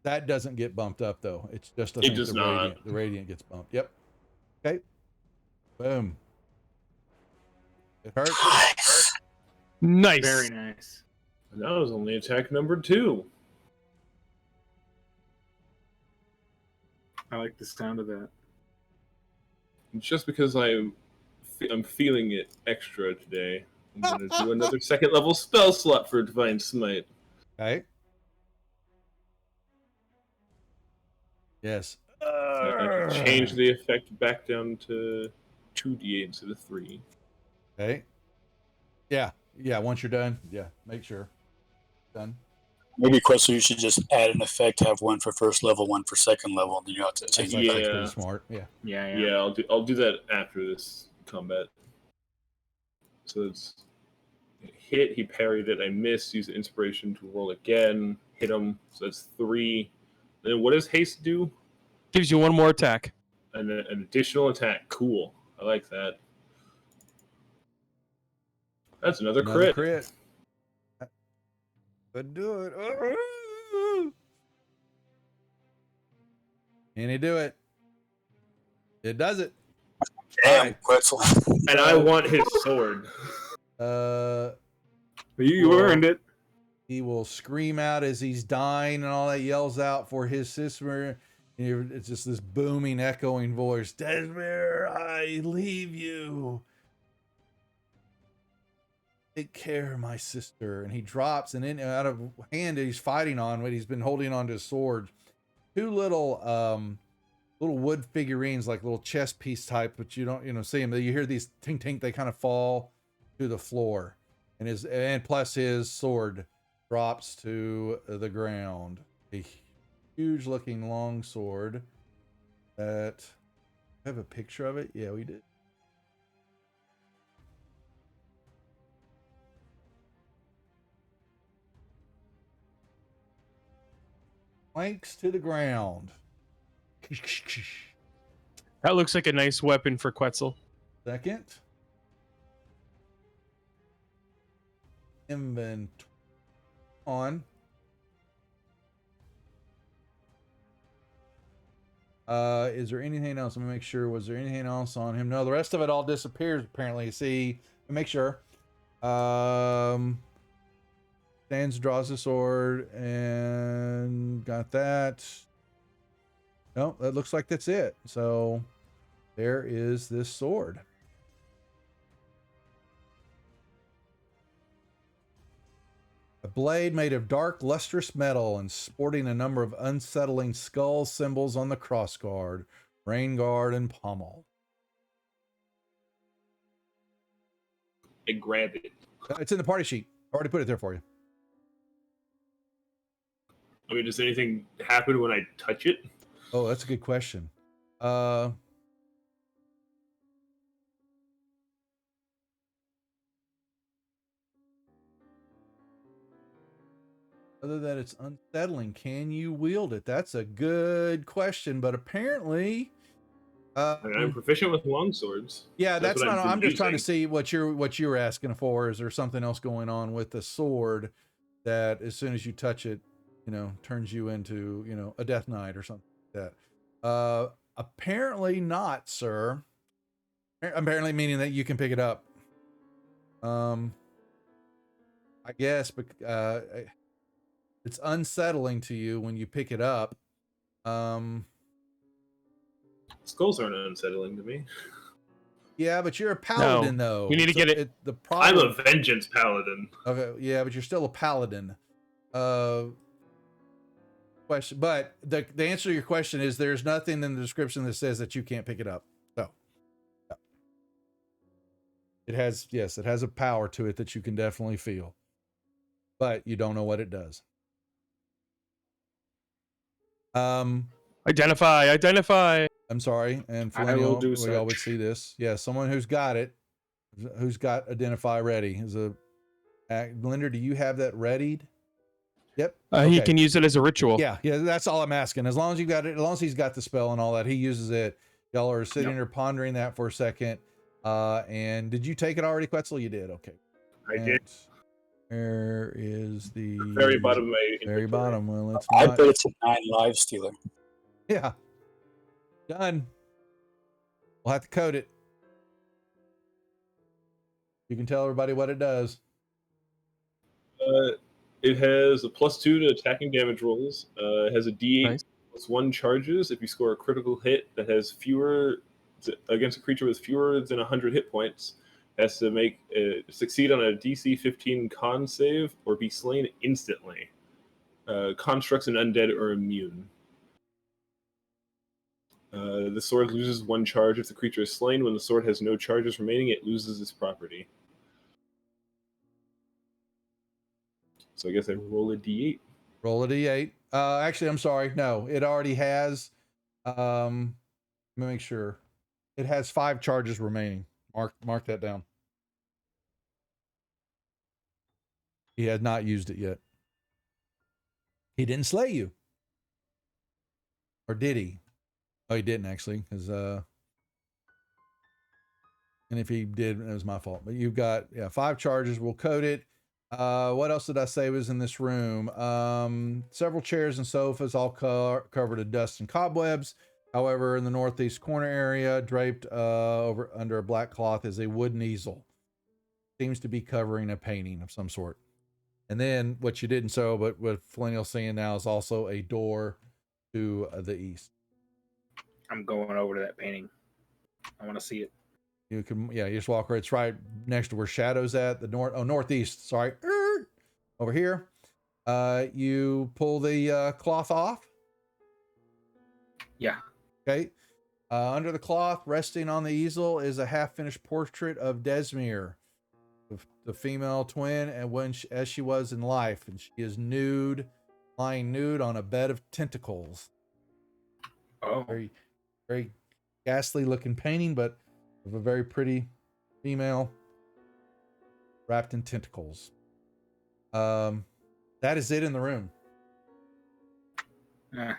That doesn't get bumped up though. It's just It does not. radiant. The radiant gets bumped. Yep. Okay. Boom. It hurts. Nice. Very nice. And that was only attack number 2. I like the sound of that. Just because I'm feeling it extra today, I'm gonna do another second level spell slot for Divine Smite. Okay. Yes. I can change the effect back down to 2d8 instead of 3. Okay. Yeah. Yeah. Once you're done. Yeah. Make sure. Done. maybe Quetzal, you should just add an effect, have one for first level, one for second level, and then you have to That's change actually it. pretty smart. Yeah. Yeah, I'll do that after this combat. So it's hit, he parried it, I missed, use inspiration to roll again, hit him, so that's 3. Then what does haste do? Gives you one more attack. And then an additional attack. Cool. I like that. That's another crit. Could do it. Can he do it? It does it. Damn, Quetzal. And I want his sword. You earned it. He will scream out as he's dying and all that, yells out for his sister. And it's just this booming, echoing voice. Desmir, I leave you. Take care, my sister. And he drops, and in out of hand that he's fighting on, what he's been holding onto his sword, 2 little wood figurines, like little chess piece type, but you don't see them. You hear these tink tink, they kind of fall to the floor, and plus his sword drops to the ground. huge looking long sword that I have a picture of it. Yeah, we did. Planks to the ground. That looks like a nice weapon for Quetzal. Second. Inventory on. Is there anything else? Let me make sure. Was there anything else on him? No, the rest of it all disappears apparently. See, let me make sure. Stands, draws the sword, and got that. No, that looks like that's it. So there is this sword. A blade made of dark, lustrous metal and sporting a number of unsettling skull symbols on the crossguard, rain guard, and pommel. I grab it. It's in the party sheet. I already put it there for you. I mean, does anything happen when I touch it? Oh, that's a good question. Other than it's unsettling, can you wield it? That's a good question, but apparently, I mean, I'm proficient with longswords. yeah, that's what not. I've been I'm just trying to using. see what you were asking for. Is there something else going on with the sword that, as soon as you touch it, turns you into a death knight or something like that? Apparently not, sir. Apparently meaning that you can pick it up. I guess, but it's unsettling to you when you pick it up. Skulls aren't unsettling to me. Yeah, but you're a paladin, though. we need to get it. The I'm problem. a vengeance paladin. Okay, yeah, but you're still a paladin. Question, but the answer to your question is there's nothing in the description that says that you can't pick it up. So yeah. It has a power to it that you can definitely feel, but you don't know what it does. Identify. I'm sorry, and I will do we all would such. see this. Yeah, someone who's got it, who's got identify ready is a. Linder, do you have that readied? Yep. He can use it as a ritual. Yeah, that's all I'm asking. As long as you got it, as long as he's got the spell and all that, he uses it. Y'all are sitting there pondering that for a second. And did you take it already, Quetzal? You did. Okay. I did. Where is the Very bottom of my very inventory. bottom? Well, it's I not. bet it's a 9 live stealer. Yeah. Done. We'll have to code it. You can tell everybody what it does. It has a +2 to attacking damage rolls. It has a D8 Nice. +1 charges if you score a critical hit that has fewer against a creature with fewer than 100 hit points. It has to succeed on a DC 15 con save or be slain instantly. Constructs and undead are immune. The sword loses 1 charge if the creature is slain. When the sword has no charges remaining, it loses its property. So I guess I roll a D8. Roll a D8. Actually, I'm sorry. No, it already has. Let me make sure. It has 5 charges remaining. Mark that down. He has not used it yet. He didn't slay you. Or did he? Oh, he didn't actually, because and if he did, it was my fault. But you've got 5 charges. We'll code it. What else did I say was in this room? Several chairs and sofas, all covered in dust and cobwebs. However, in the northeast corner area, draped over under a black cloth, is a wooden easel. Seems to be covering a painting of some sort. And then what you didn't show, but what Flanneal's seeing now, is also a door to the east. I'm going over to that painting. I want to see it. You can, you just walk right. It's right next to where Shadow's at, the northeast. Sorry, over here. You pull the cloth off. Yeah. Okay. Under the cloth, resting on the easel, is a half-finished portrait of Desmere, the female twin, and as she was in life, and she is nude lying nude on a bed of tentacles. Oh, Very, very ghastly looking painting, but of a very pretty female wrapped in tentacles. That is it in the room. eh,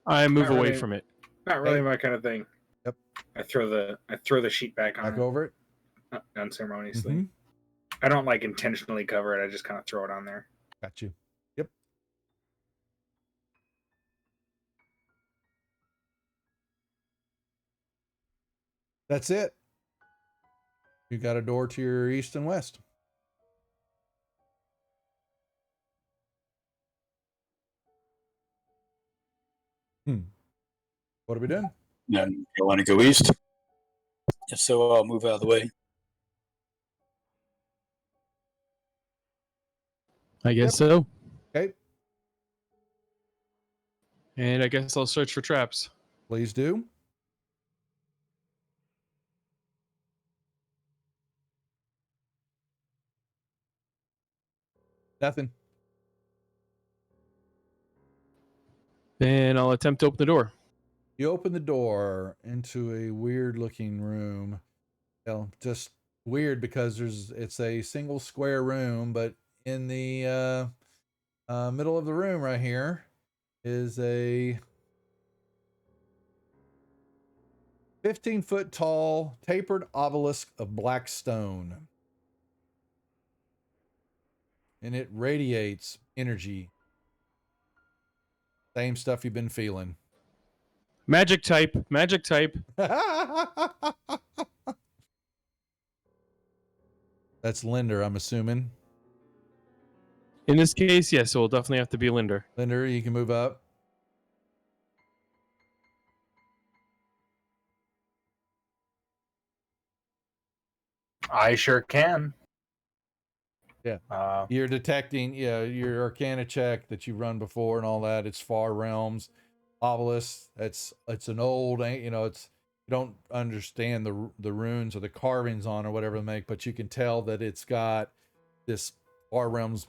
I move Not away really. from it. not really Hey. my kind of thing. Yep. I throw the sheet back on Back over it. unceremoniously. Mhm. I don't like intentionally cover it. I just kind of throw it on there. Got you. Yep. That's it. You got a door to your east and west. What are we doing? Now, you want to go east? If so, I'll move out of the way. I guess Yep. so. Okay, And I guess I'll search for traps. please do. Nothing. Then I'll attempt to open the door. You open the door into a weird looking room. Well, just weird because it's a single square room, but in the middle of the room right here is a 15-foot tall tapered obelisk of black stone. And it radiates energy. Same stuff you've been feeling. Magic type. Magic type. That's Linder, I'm assuming. In this case, yes, it will definitely have to be Linder. Linder, you can move up. I sure can. Yeah. You're detecting, your Arcana check that you've run before and all that. It's Far Realms obelisk. It's an old, it's you don't understand the runes or the carvings on or whatever they make, but you can tell that it's got this Far Realms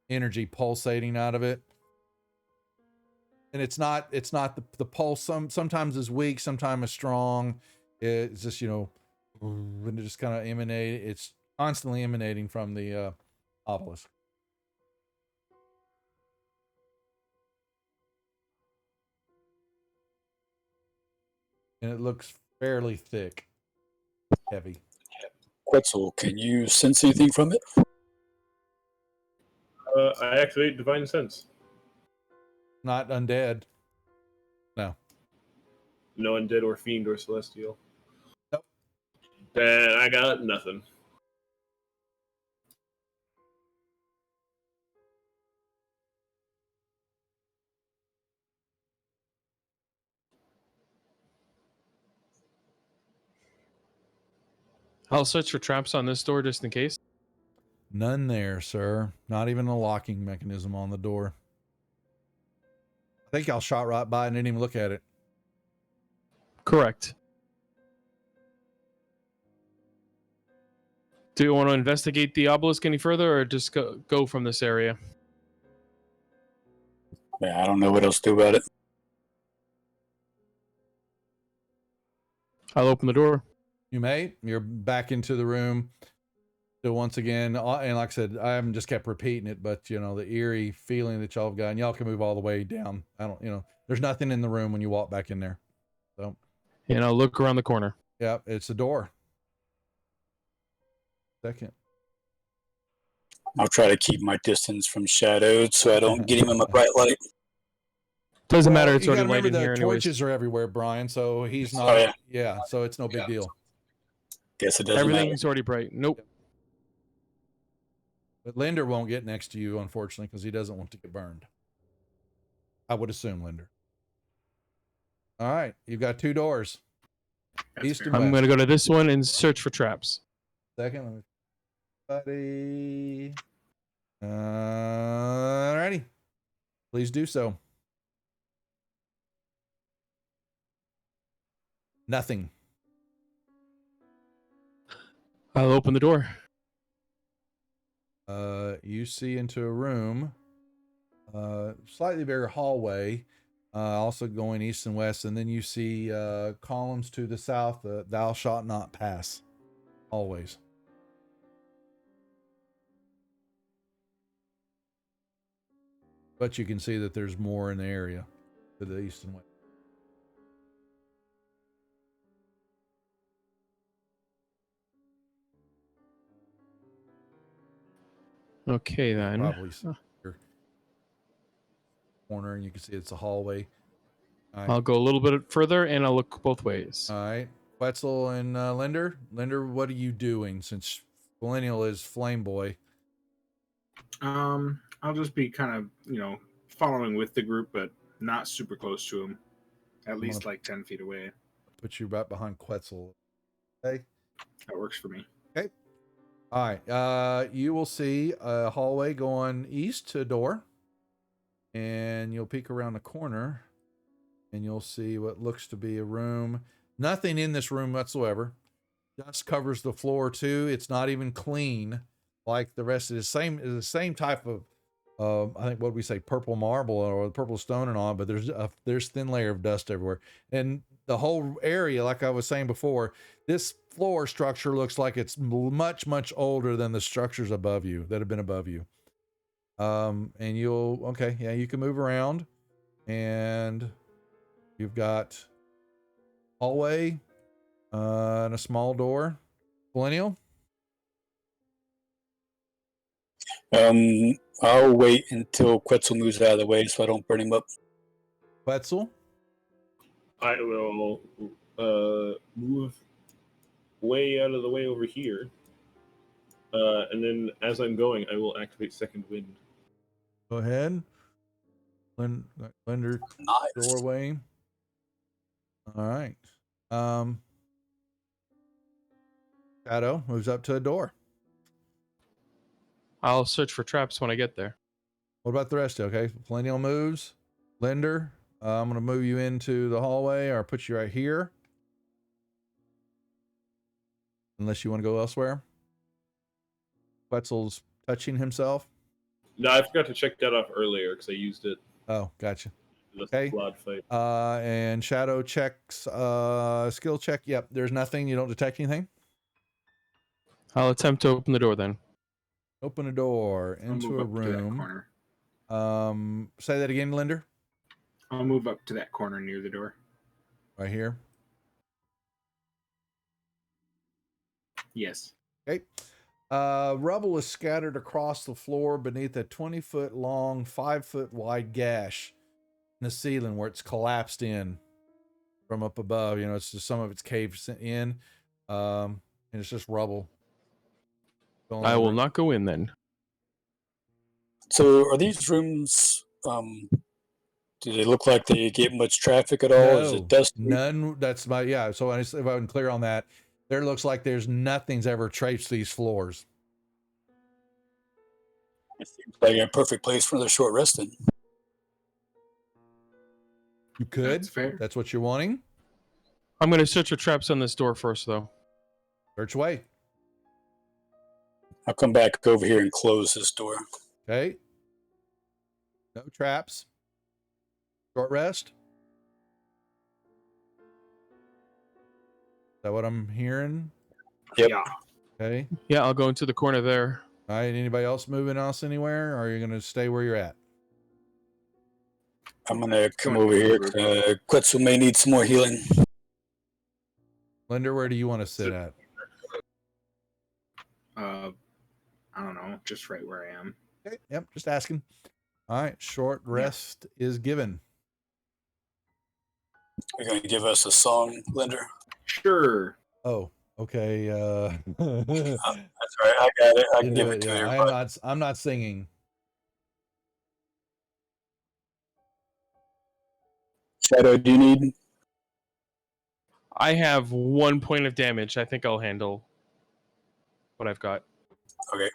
energy pulsating out of it. And it's not the pulse. Sometimes is weak, sometimes is strong. It's just when it just kind of emanate. It's constantly emanating from the obelisk. And it looks fairly thick, heavy. Quetzal, can you sense anything from it? I activate Divine Sense. Not undead. No. No undead or fiend or celestial. Nope. Then I got nothing. I'll search for traps on this door just in case. None there, sir. Not even a locking mechanism on the door. I think y'all shot right by and didn't even look at it. Correct. Do you want to investigate the obelisk any further or just go from this area? Yeah, I don't know what else to do about it. I'll open the door. You may. You're back into the room. So once again, and like I said, I haven't just kept repeating it, but the eerie feeling that y'all have got, and y'all can move all the way down. There's nothing in the room when you walk back in there. So, And I'll look around the corner. yeah, it's a door. Second. I'll try to keep my distance from Shadowed so I don't get him in my bright light. Doesn't matter. It's you already gotta light remember in here the anyways. torches are everywhere, Brian. So he's not. Oh, yeah. So it's no big Yeah. deal. Guess it doesn't matter. Everything's already bright. Nope. But Linder won't get next to you, unfortunately, because he doesn't want to get burned. I would assume, Linder. All right, you've got two doors. That's East fair. and I'm west. going to go to this one and search for traps. Second, buddy. Alrighty. Please do so. Nothing. I'll open the door. You see into a room slightly bigger hallway, also going east and west, and then you see columns to the south. Thou shalt not pass. Always. But you can see that there's more in the area to the east and west. Okay, then. Probably your corner, and you can see it's a hallway. All right. I'll go a little bit further, and I'll look both ways. All right. Quetzal and Linder. Linder, what are you doing since Millennial is Flame Boy? I'll just be kind of, following with the group, but not super close to him. At least like 10 feet away. Put you right behind Quetzal. Okay. That works for me. Okay. All right. You will see a hallway going east to a door, and you'll peek around the corner, and you'll see what looks to be a room. Nothing in this room whatsoever. Dust covers the floor too. It's not even clean like the rest of the same type of I think what we say purple marble or purple stone and all, but there's thin layer of dust everywhere. And the whole area, like I was saying before, this floor structure looks like it's much, much older than the structures above you that have been above you. And you can move around, and you've got hallway and a small door. Millennial? I'll wait until Quetzal moves out of the way so I don't burn him up. Quetzal? I will move way out of the way over here. And then as I'm going, I will activate Second Wind. Go ahead. Linder, Nice. doorway. All right. Shadow moves up to a door. I'll search for traps when I get there. What about the rest? Okay. Millennial moves. Linder, I'm going to move you into the hallway or put you right here. Unless you want to go elsewhere. Quetzal's touching himself. No, I forgot to check that off earlier because I used it. Oh, gotcha. The Okay. blood fight. And Shadow checks, skill check. Yep, there's nothing. You don't detect anything. I'll attempt to open the door then. Open a door I'll into move a up to that room. corner. Say that again, Linder. I'll move up to that corner near the door. Right here. Yes. Okay. Rubble is scattered across the floor beneath a 20-foot long, 5-foot wide gash in the ceiling where it's collapsed in from up above. It's just some of it's caved in, and it's just rubble. I will not go in then. So are these rooms, do they look like they get much traffic at all? Is it dusty? None. That's yeah. So if I'm clear on that, there looks like there's nothing's ever traced these floors. It seems like a perfect place for another short rest then. You could. That's fair. That's what you're wanting. I'm going to search for traps on this door first, though. Search away. I'll come back over here and close this door. Okay. No traps. Short rest. Is that what I'm hearing? Yep. Yeah. Okay. Yeah, I'll go into the corner there. All right. Anybody else moving else anywhere? Or are you going to stay where you're at? I'm going to come over here. Quetzal may need some more healing. Linder, where do you want to sit at? I don't know, just right where I am. Okay. Yep. Just asking. All right. Short rest is given. You're going to give us a song, Linder? Sure. Oh, okay. That's all right. I got it. I can give it to you. I'm not singing. Shadow, do you need? I have 1 point of damage. I think I'll handle what I've got. Okay.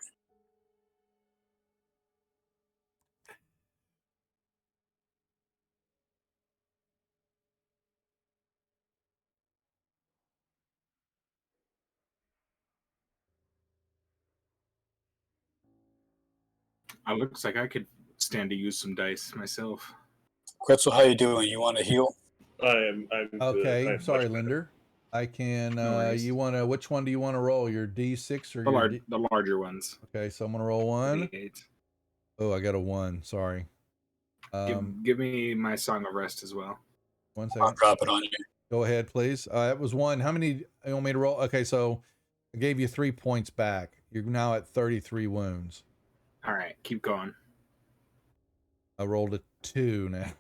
It looks like I could stand to use some dice myself. Quetzal, how you doing? You want to heal? I'm good. Okay, I'm sorry, much better. Linder. I can. No worries. You want to? Which one do you want to roll? Your D6 or The, your? the larger ones. Okay, so I'm gonna roll one. D8. Oh, I got a 1. Sorry. Give me my Song of Rest as well. 1 I'll second. drop it on you. Go ahead, please. That was 1. How many you want me to roll? Okay, so I gave you 3 points back. You're now at 33 wounds. All right, keep going. I rolled a 2 now.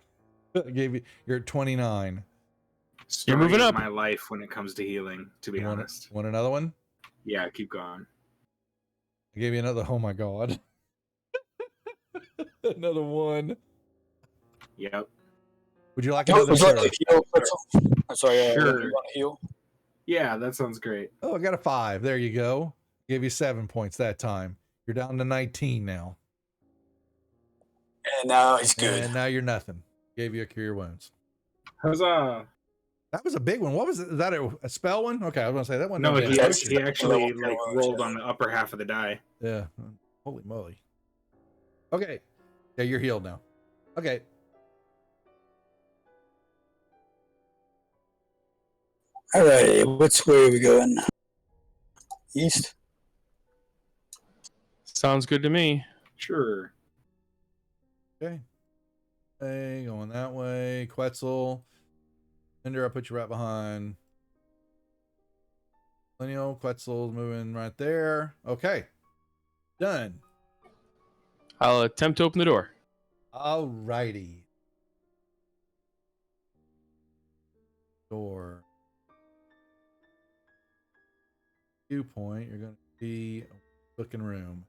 I gave you. You're at 29. Story moving of up. my life when it comes to healing, to be honest. Want another one? Yeah, keep going. I gave you another. Oh my god. Another 1. Yep. Would you like Would another you like sir? to heal, Quetzal? I'm sorry, Sure. you want to heal? Yeah, that sounds great. Oh, I got a 5. There you go. Gave you 7 points that time. You're down to 19 now. And now he's good. And now you're nothing. Gave you a cure your wounds. Huzzah! That was a big one. What was it? Is that a spell one? Okay, I was gonna say that one. No, damn he potion. actually like rolled on the upper half of the die. Yeah. Holy moly. Okay. Yeah, you're healed now. Okay. All right, which way are we going? East? Sounds good to me. Sure. Okay. Hey, going that way. Quetzal. Linder, I'll put you right behind. Lineal, Quetzal's moving right there. Okay. Done. I'll attempt to open the door. Alrighty. Door. Viewpoint. You're going to be a looking room.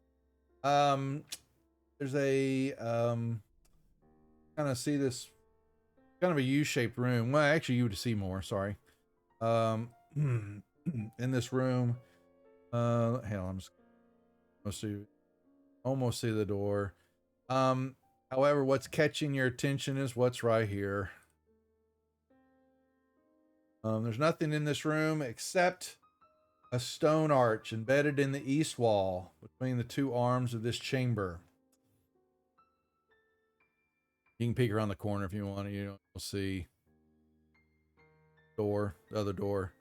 There's a kind of see this kind of a U-shaped room. Well, actually, you would see more. Sorry. In this room. Hell, I'm just almost see the door. However, what's catching your attention is what's right here. There's nothing in this room except a stone arch embedded in the east wall between the 2 arms of this chamber. You can peek around the corner if you want to. You'll see door, the other door.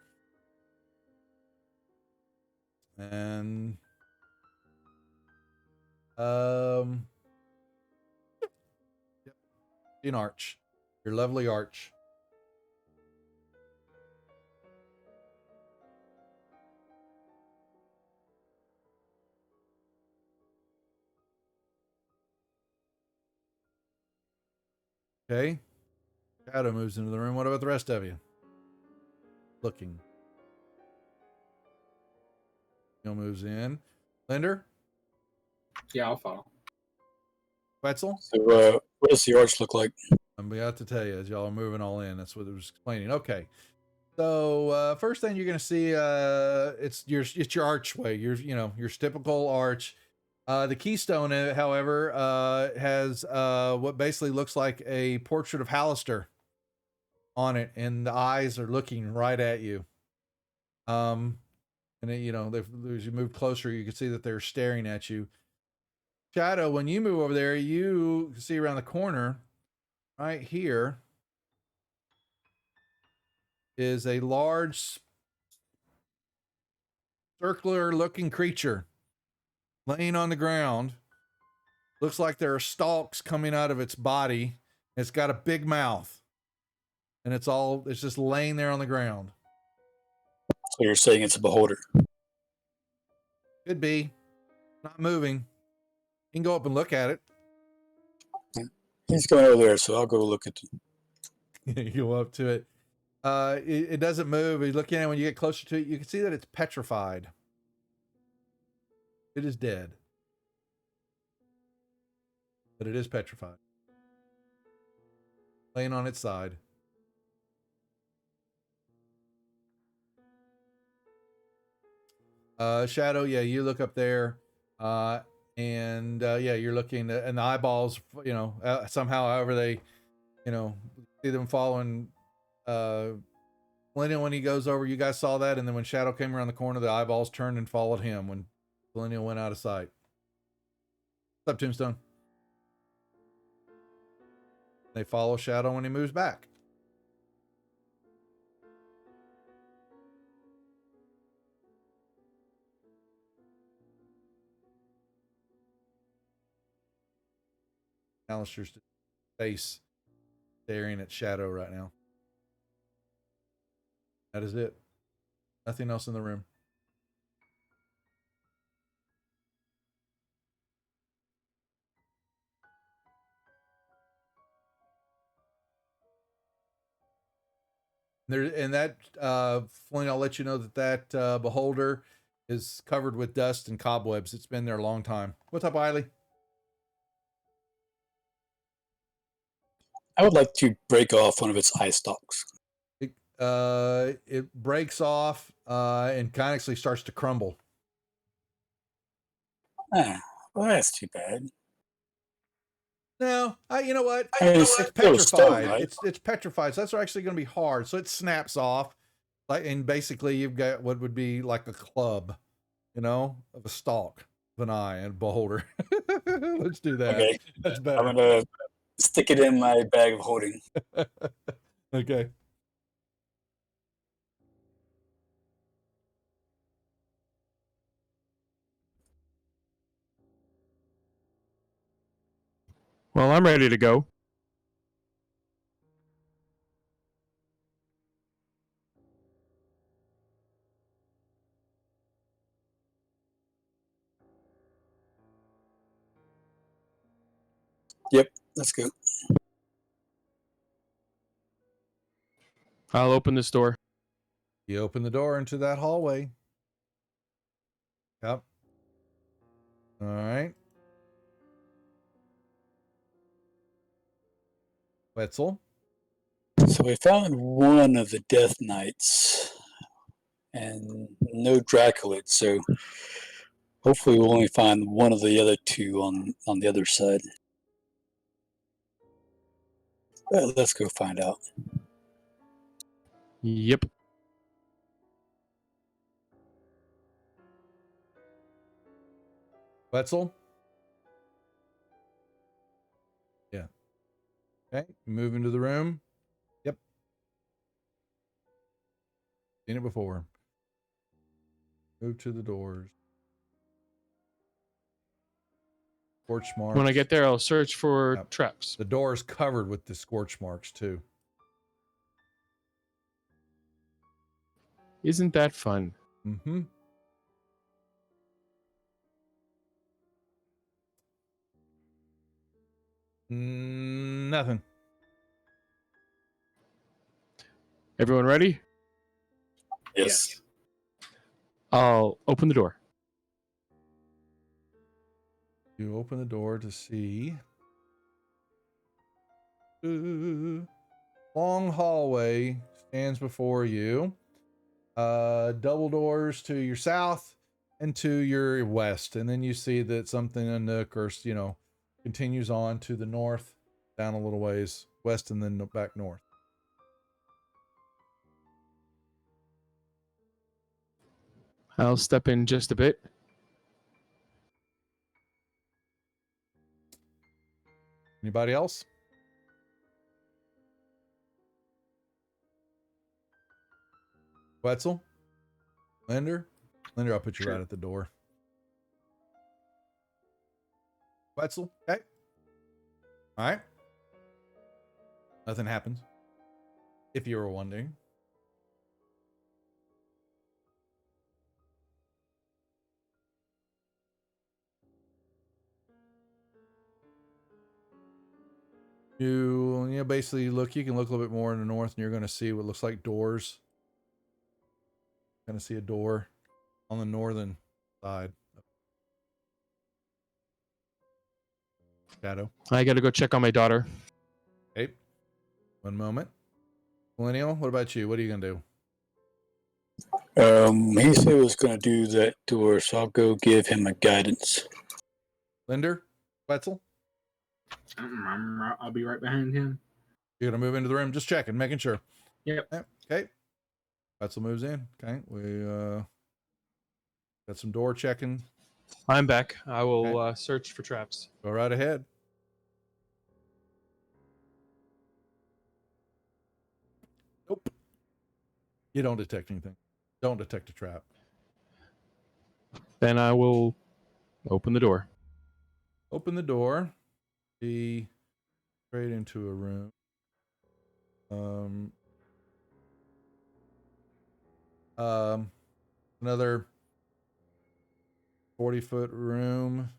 And an arch, your lovely arch. Okay. Shadow moves into the room. What about the rest of you? Looking. Neil moves in. Linder? Yeah, I'll follow. Quetzal? So, what does the arch look like? I'm about to tell you as y'all are moving all in. That's what it was explaining. Okay. So first thing you're gonna see, it's your archway. Your typical arch. The keystone, however, has what basically looks like a portrait of Hallister on it, and the eyes are looking right at you. And then, as you move closer, you can see that they're staring at you. Shadow, when you move over there, you can see around the corner, right here, is a large circular looking creature laying on the ground. Looks like there are stalks coming out of its body. It's got a big mouth, and it's just laying there on the ground. So you're saying it's a beholder? Could be. Not moving. You can go up and look at it. He's going over there, so I'll go look at it. You go up to it. It doesn't move. He's looking at it. When you get closer to it, you can see that it's petrified. It is dead. But it is petrified. Laying on its side. Shadow, yeah, you look up there. You're looking at, and the eyeballs, somehow, however they, see them following. Millennial, when he goes over, you guys saw that, and then when Shadow came around the corner, the eyeballs turned and followed him when Millennial went out of sight. What's up, Tombstone? They follow Shadow when he moves back. Alistair's face staring at Shadow right now. That is it. Nothing else in the room. There and that Flynn, I'll let you know that beholder is covered with dust and cobwebs. It's been there a long time. What's up, Eiley? I would like to break off one of its eye stalks. It breaks off and kind of actually starts to crumble. Ah, well, that's too bad. No, you know what? I mean, It's it's petrified. stone, right? It's petrified. So that's actually going to be hard. So it snaps off, like, and basically you've got what would be like a club, of a stalk of an eye and beholder. Let's do that. Okay, That's I'm better. gonna stick it in my bag of holding. Okay. Well, I'm ready to go. Yep, let's go. I'll open this door. You open the door into that hallway. Yep. All right. Wetzel. So we found one of the Death Knights and no Dracolids, so hopefully we'll only find one of the other two on the other side. Well, let's go find out. Yep. Wetzel. Yeah. Okay. Move into the room. Yep. Seen it before. Move to the doors. Scorch marks. When I get there, I'll search for Yep. traps. The door is covered with the scorch marks too. Isn't that fun? Mm-hmm. Nothing. Everyone ready? Yes. I'll open the door. You open the door to see long hallway stands before you. Double doors to your south and to your west, and then you see that something a nook or continues on to the north, down a little ways west, and then back north. I'll step in just a bit. Anybody else? Wetzel? Linder, I'll put you Sure. right at the door. Wetzel, okay. All right. Nothing happens. If you were wondering. You basically you can look a little bit more in the north and you're going to see what looks like doors. Going to see a door on the northern side. Shadow. I gotta go check on my daughter. Okay. One moment. Millennial, what about you? What are you going to do? He said he was going to do that door, so I'll go give him a guidance. Linder? Wetzel? I'll be right behind him. You're going to move into the room? Just checking, making sure. Yep. Okay. Wetzel moves in. Okay. We got some door checking. I'm back. I will search for traps. Go right ahead. You don't detect anything. Don't detect a trap. Then I will open the door. Open the door. Be straight into a room. Another 40-foot room.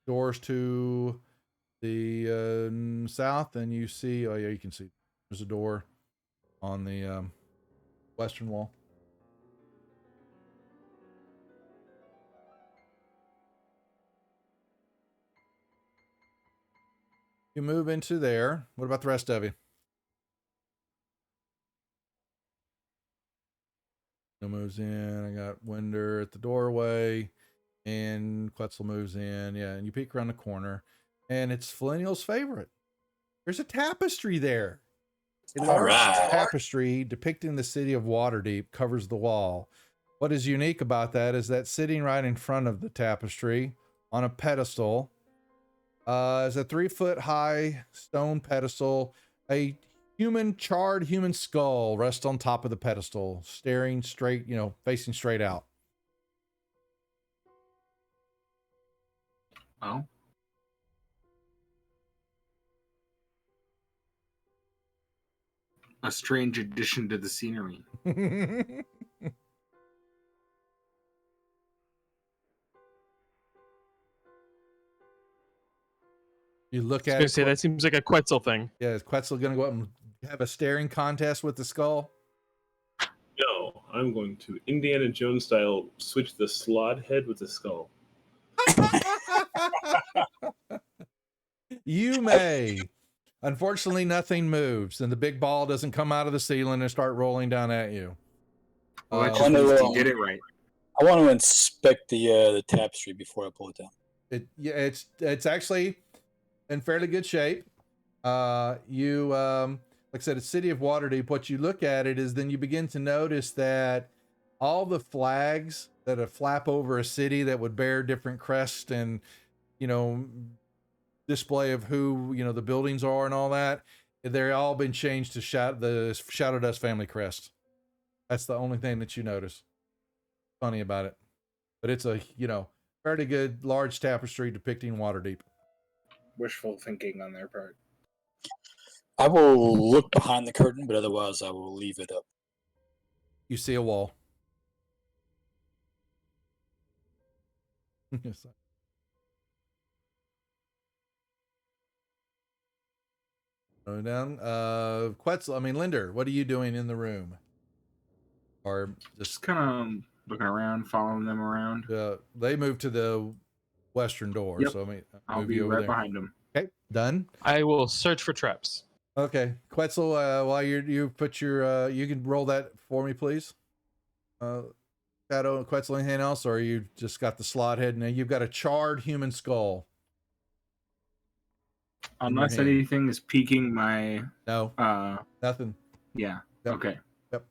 Doors to the south, and you see. Oh yeah, you can see. There's a door on the western wall. You move into there. What about the rest of you? Moves in. I got Winder at the doorway, and Quetzal moves in. Yeah, and you peek around the corner, and it's Flennial's favorite. There's a tapestry there. A large tapestry depicting the city of Waterdeep covers the wall. What is unique about that is that sitting right in front of the tapestry on a pedestal is a 3-foot high stone pedestal. A charred human skull rests on top of the pedestal, staring straight, facing straight out. Oh. A strange addition to the scenery. You look I at was it. gonna say that seems like a Quetzal thing. Yeah, is Quetzal going to go up and have a staring contest with the skull? No, I'm going to Indiana Jones style switch the slot head with the skull. You may. Unfortunately, nothing moves, and the big ball doesn't come out of the ceiling and start rolling down at you. Well, that just means you did it right. I want to inspect the tapestry before I pull it down. It's actually in fairly good shape. Like I said, it's City of Waterdeep. What you look at it is then you begin to notice that all the flags that flap over a city that would bear different crests and display of who the buildings are and all that, they're all been changed to the Shadow Dust family crest. That's the only thing that you notice funny about it, but it's a fairly good large tapestry depicting Waterdeep. Wishful thinking on their part. I will look behind the curtain, but otherwise I will leave it up. You see a wall. Going down. Quetzal, Linder, what are you doing in the room? Or just kind of looking around, following them around. They moved to the western door, yep. so I'll be right behind them. Okay, done. I will search for traps. Okay, Quetzal, while you put your you can roll that for me, please. Shadow and Quetzal, anything else, or you just got the slot head? Now you've got a charred human skull. Unless anything is piquing my nothing. Yeah. Yep. Okay. Yep.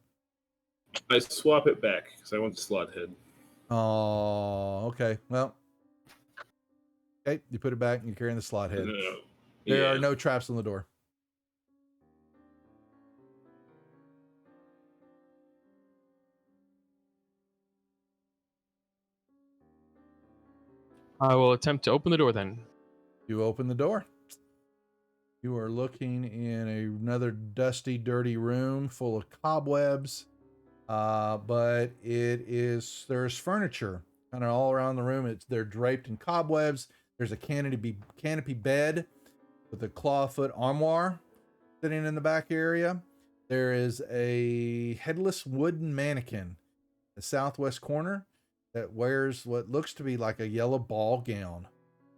I swap it back because I want the slot head. Oh, okay. Well, okay. You put it back and you're carrying the slot head. No. There are no traps on the door. I will attempt to open the door then. You open the door. You are looking in another dusty, dirty room full of cobwebs. But there's furniture kind of all around the room. They're draped in cobwebs. There's a canopy bed with a clawfoot armoire sitting in the back area. There is a headless wooden mannequin in the southwest corner that wears what looks to be like a yellow ball gown.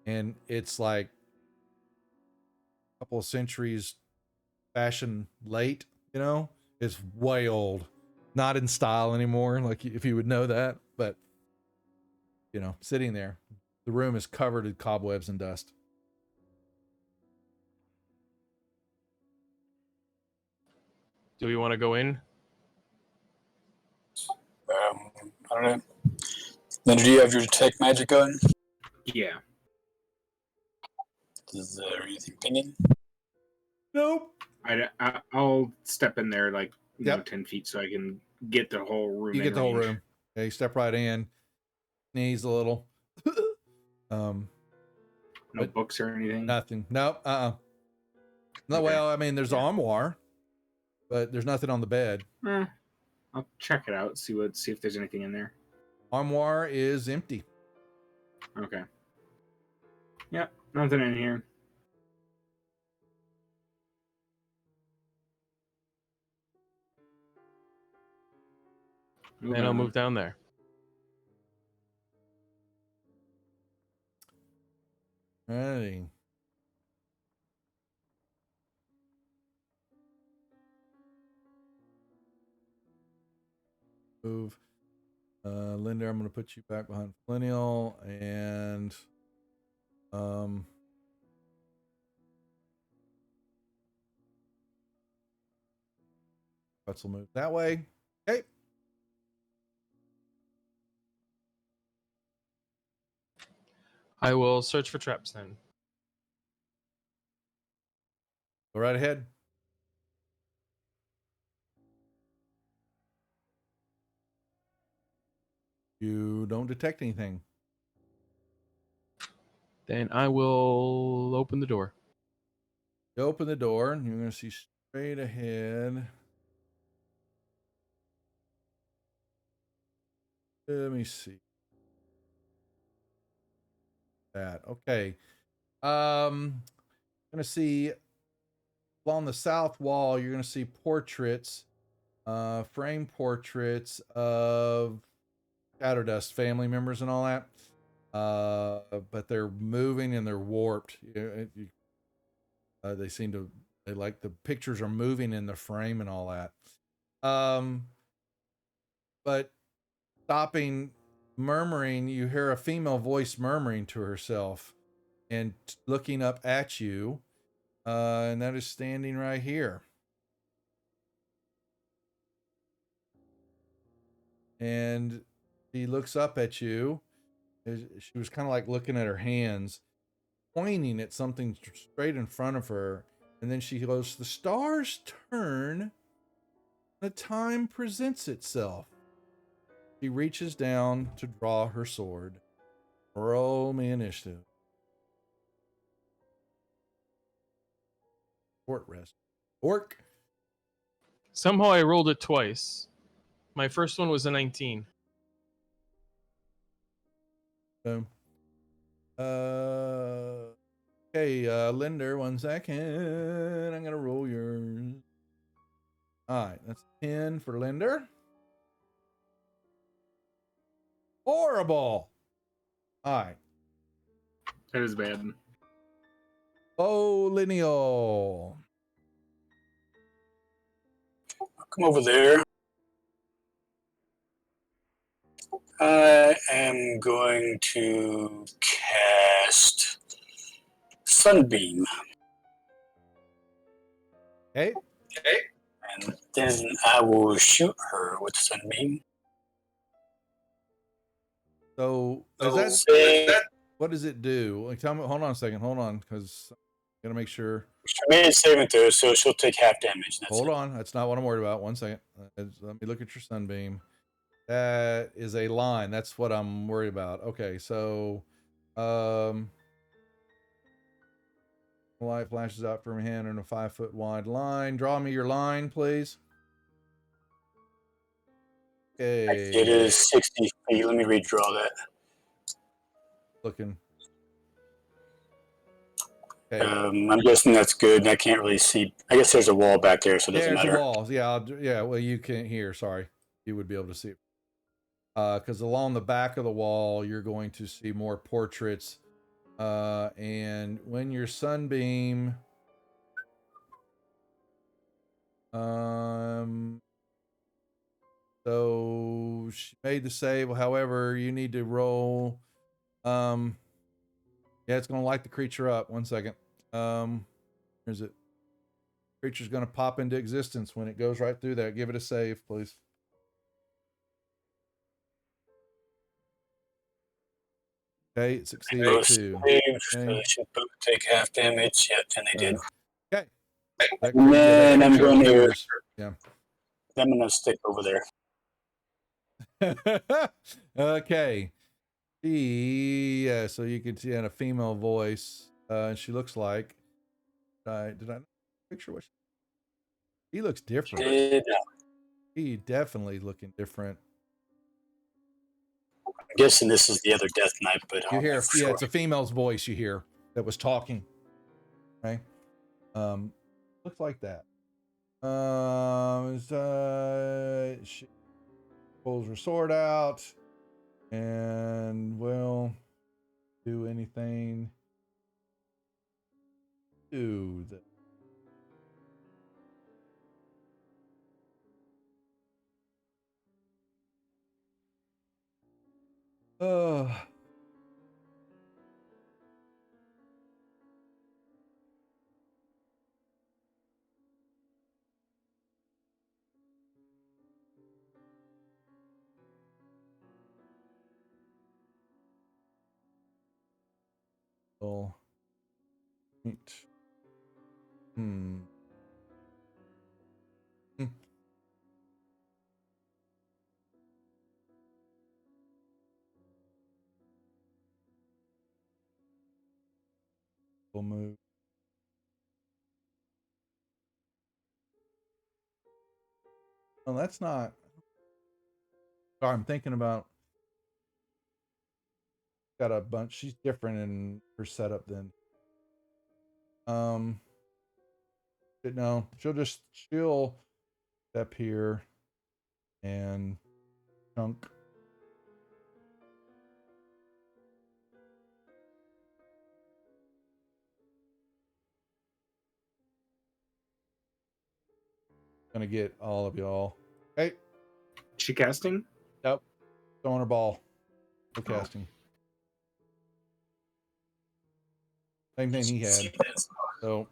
And it's like a couple of centuries fashion late, it's way old. Not in style anymore, like if you would know that, but sitting there. The room is covered in cobwebs and dust. Do we want to go in? I don't know. Linda, do you have your detect magic on? Yeah. Is there anything pinging? Nope. I'll step in there like you know Yep. 10 feet so I can get the whole room. You in get the whole range. room. Okay, you step right in. Sneeze a little. No But books or anything. nothing. No. No. Okay. Well, I mean, there's Yeah. an armoire, but there's nothing on the bed. I'll check it out. See if there's anything in there. Armoire is empty. Okay. Yep. Nothing in here. And I'll move down there. Alrighty. Move. Linda, I'm going to put you back behind Millennial, and Let's move that way. Okay. I will search for traps then. Go right ahead. You don't detect anything. Then I will open the door. You open the door, and you're going to see straight ahead. Let me see. That. Okay. Going to see along the south wall, you're going to see portraits, frame portraits of Shadow Dust family members and all that. But they're moving and they're warped. They seem to, they like the pictures are moving in the frame and all that. But stopping, murmuring, you hear a female voice murmuring to herself and looking up at you. And that is standing right here. And she looks up at you. She was kind of like looking at her hands, pointing at something straight in front of her. And then she goes, "The stars turn. The time presents itself." She reaches down to draw her sword. Roll me initiative. Short rest. Orc. Somehow I rolled it twice. My first one was a 19. Boom. Okay, Linder, 1 second. I'm gonna roll yours. All right, that's 10 for Linder. Horrible. All right. That is bad. Oh, Lineal. Come over there. I am going to cast Sunbeam. Okay. And then I will shoot her with Sunbeam. So is that what does it do? Like, tell me. Hold on a second. Hold on, because I gotta make sure. She made a saving throw, so she'll take half damage. Hold on. That's not what I'm worried about. 1 second. Let me look at your Sunbeam. That is a line. That's what I'm worried about. Okay, so light flashes out from your hand in a 5-foot wide line. Draw me your line, please. Okay. It is 60 feet. Let me redraw that. Looking. Okay. I'm guessing that's good. I can't really see. I guess there's a wall back there, so it doesn't There's matter. a wall. Yeah. Well, you can't hear. Sorry, you would be able to see it. Because along the back of the wall, you're going to see more portraits. And when your Sunbeam, so she made the save. However, you need to roll. Yeah, it's going to light the creature up. 1 second. Where's it? Creature's going to pop into existence when it goes right through there. Give it a save, please. Okay, it succeeded too. Okay. Should both take half damage. Yep, and they did. Okay. That, And then I'm takes going to. years. Yeah. I'm going to stick over there. Okay. So you can see in a female voice, and she looks like. Did I picture what he looks different? He definitely looking different. I'm guessing this is the other Death Knight, but You hear, for yeah, sure. it's a female's voice you hear that was talking. Okay. Looks like that. She pulls her sword out and will do anything to the. Oh. Hmm. We'll move. Well, that's not. Sorry, I'm thinking about. Got a bunch. She's different in her setup than. No, she'll step here and chunk. Gonna get all of y'all. Hey, She casting? nope. Throwing her ball. No casting. Same thing he had. So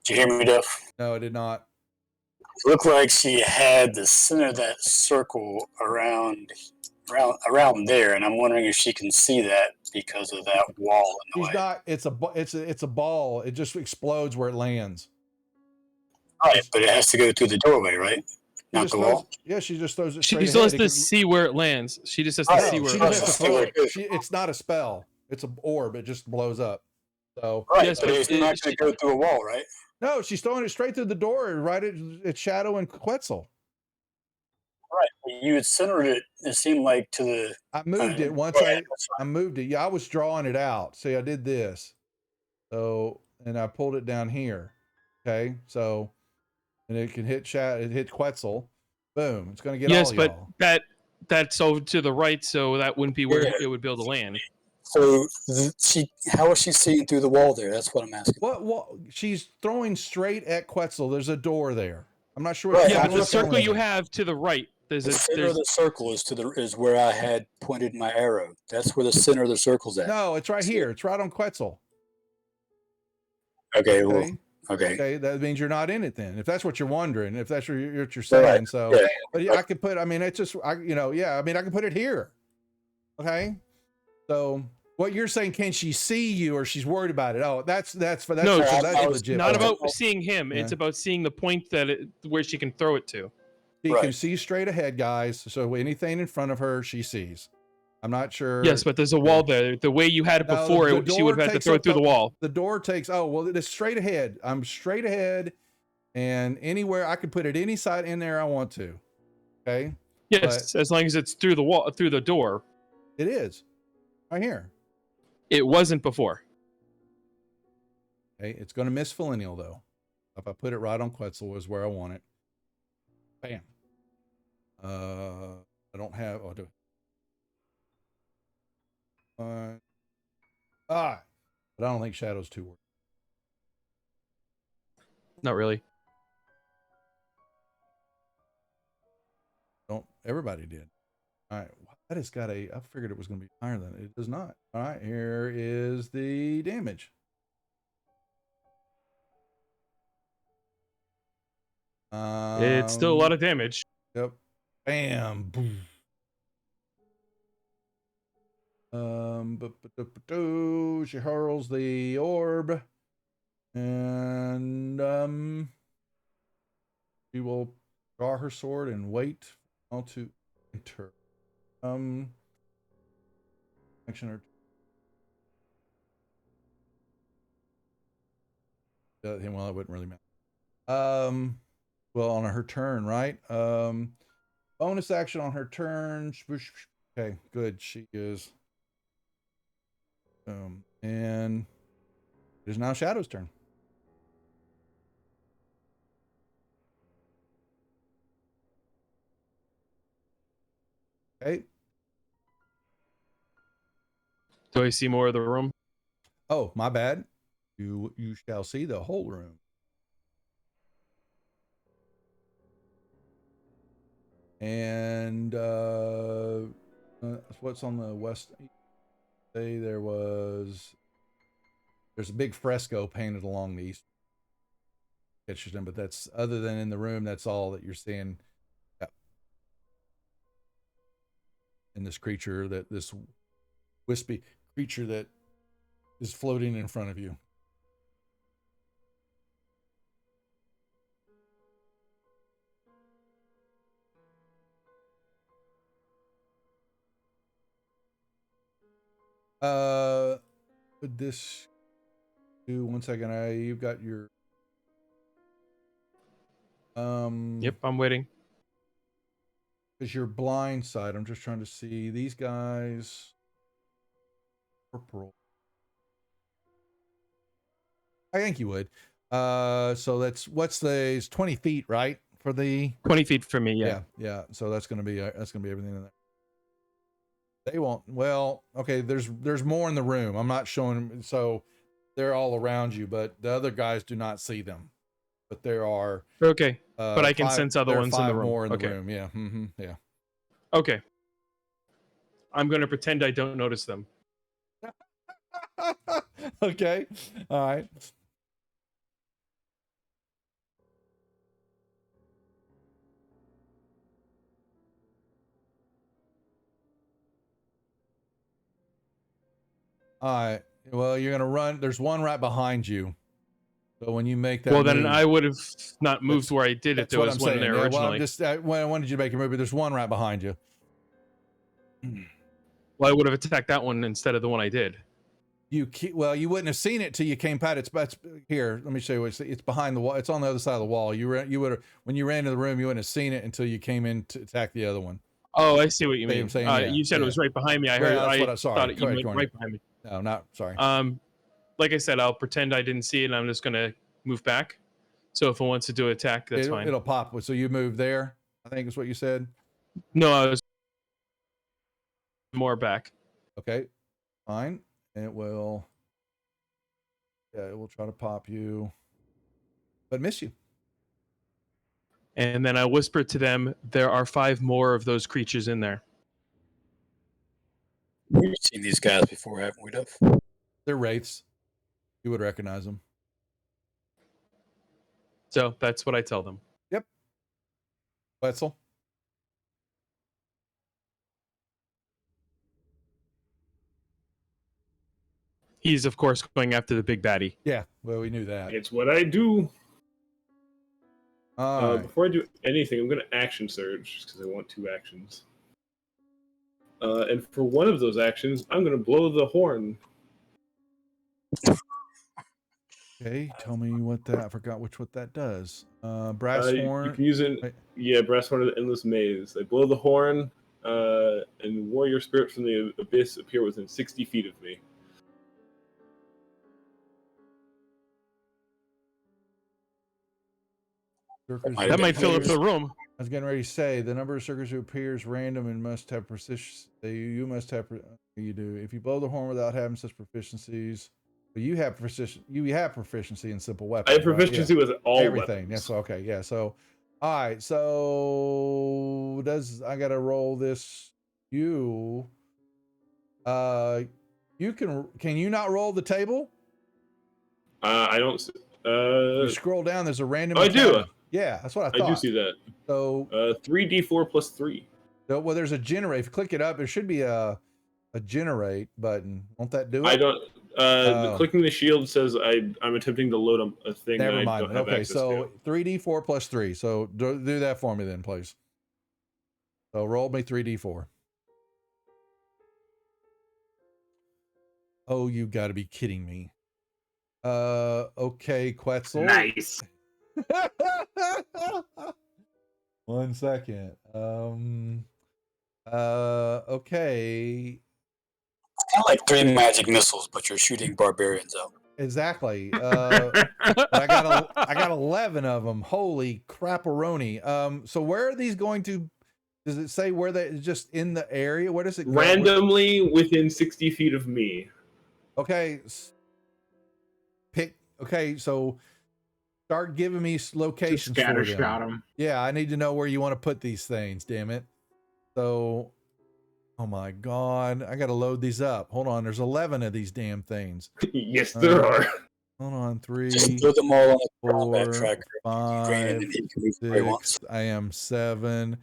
Did you hear me, Duff? no, I did not. It looked like she had the center of that circle around there, and I'm wondering if she can see that because of that wall in the She's way. not. It's a ball. It just explodes where it lands. Right, but it has to go through the doorway, right? Not the wall. Yeah, she just throws it She straight still has ahead. to see where it lands. She just has to see where She it just has lands. to throw it. It's not a spell. It's an orb. It just blows up. So Right, Yes, but but it's not going to go through a wall, right? no, she's throwing it straight through the door, right at Shadow and Quetzal. Right, you had centered it. It seemed like to the. I moved it once. I moved it. Yeah, I was drawing it out. See, I did this. So and I pulled it down here. Okay, so and it can hit Shadow. It hit Quetzal. Boom! It's going to get yes, all but y'all. that's over to the right, so that wouldn't be where it would be able to land. So how is she seeing through the wall there? That's what I'm asking. What? She's throwing straight at Quetzal. There's a door there. I'm not sure. Right. Yeah, but the she's circle throwing you at. have to the right, The center of the circle is where I had pointed my arrow. That's where the center of the circle's at. No, it's right here. It's right on Quetzal. Okay. Well, Okay. okay. Okay, that means you're not in it then. If that's what you're wondering, if that's what you're saying, Right. so. Yeah. But yeah, I could put. I mean, it's just. I mean, I can put it here. Okay. So what you're saying? Can she see you, or she's worried about it? Oh, that's no, that's legit. not about seeing him. Yeah. It's about seeing the point where she can throw it to. She can see straight ahead, guys. So anything in front of her, she sees. I'm not sure. Yes, but there's a wall there. The way you had it before, she would have had to throw it through the wall. The door takes. Oh well, it's straight ahead. I'm straight ahead, and anywhere I can put it any side in there I want to. Okay. Yes, but as long as it's through the wall, through the door. It is right here. It wasn't before. Okay, it's going to miss Millennial though. If I put it right on Quetzal is where I want it. Bam. I don't have. Oh, do. But I don't think Shadow's too worth. Not really. Don't everybody did. All right, that has got a. I figured it was going to be higher than it does not. All right, here is the damage. It's still a lot of damage. Yep. Bam. Boom. She hurls the orb, and she will draw her sword and wait for all to enter. Action or well, it wouldn't really matter. Well, on her turn, right? Bonus action on her turn. Okay, good. She is. And it is now Shadow's turn. Okay. Do I see more of the room? Oh, my bad. You shall see the whole room. And what's on the west? Say there's a big fresco painted along the east. But that's other than in the room. That's all that you're seeing. Yeah. And this creature this wispy creature that is floating in front of you. Would this do 1 second? You've got your Yep, I'm waiting. because your blind side. I'm just trying to see these guys. Corporal. I think you would. So it's 20 feet, right? For the 20 feet from me, yeah. Yeah. So that's gonna be everything in there. They won't. Well, okay. There's more in the room. I'm not showing them. So they're all around you, but the other guys do not see them. But there are. Okay. But I can sense other ones in the room. More in okay. the room. Yeah. Mm-hmm. Yeah. Okay. I'm going to pretend I don't notice them. Okay. All right. All right. Well, you're gonna run. There's one right behind you. So when you make that, well, then move, I would have not moved where I did if there was one there originally. Well, I'm just when did you make your move? There's one right behind you. Well, I would have attacked that one instead of the one I did. You wouldn't have seen it till you came past it. It's here. Let me show you. It's behind the wall. It's on the other side of the wall. You would have when you ran into the room. You wouldn't have seen it until you came in to attack the other one. Oh, I see what you mean. I'm saying, you said it was right behind me. I heard. I thought it went right behind me. No, not sorry. Like I said, I'll pretend I didn't see it, and I'm just gonna move back. So if it wants to do an attack, that's fine. It'll pop. So you move there. I think is what you said. No, I was more back. Okay, fine. It will. Yeah, it will try to pop you, but miss you. And then I whispered to them, there are 5 more of those creatures in there. We've seen these guys before, haven't we, Duff? They're wraiths. You would recognize them. So that's what I tell them. Yep. Wetzel. He's, of course, going after the big baddie. Yeah, well, we knew that. It's what I do. Right. Before I do anything, I'm going to action surge, just because I want 2 actions. And for one of those actions, I'm going to blow the horn. Okay, tell me what that. I forgot what that does. Brass horn. You can use it. Yeah, brass horn of the endless maze. I blow the horn, and warrior spirits from the abyss appear within 60 feet of me. That might fill up the room. I was getting ready to say the number of circles who appears random and must have precision. You must have. You do. If you blow the horn without having such proficiencies, but you have proficiency in simple weapons. I have proficiency with all everything. weapons. That's okay. Yeah. So, all right. So I got to roll this? You can you not roll the table? I don't. You scroll down. There's a random. Oh, I do. Yeah, that's what I thought. I do see that. So 3d4 plus 3. Well, there's a generator. If you click it up, there should be a a generate button. Won't that do it? I don't. Clicking the shield says I'm attempting to load a thing Never that I mind. don't have Okay, access so to. 3d4 plus 3. So do that for me then, please. So roll me 3d4. Oh, you got to be kidding me. Okay, Quetzal. Nice. 1 second. Okay. Kind of like 3 magic missiles, but you're shooting barbarians out. Exactly. But I got 11 of them. Holy crap-a-roni. So where are these going to? Does it say where they just in the area? Where does it go? Randomly within 60 feet of me. Okay. Pick. Okay, so start giving me locations for them. Scattershot them. Yeah, I need to know where you want to put these things. Damn it. So, oh my god, I got to load these up. Hold on. There's 11 of these damn things. Yes, there are. Hold on. 3, Just throw them all on the 4, combat tracker. 5, He can move where he wants. 6. I am 7,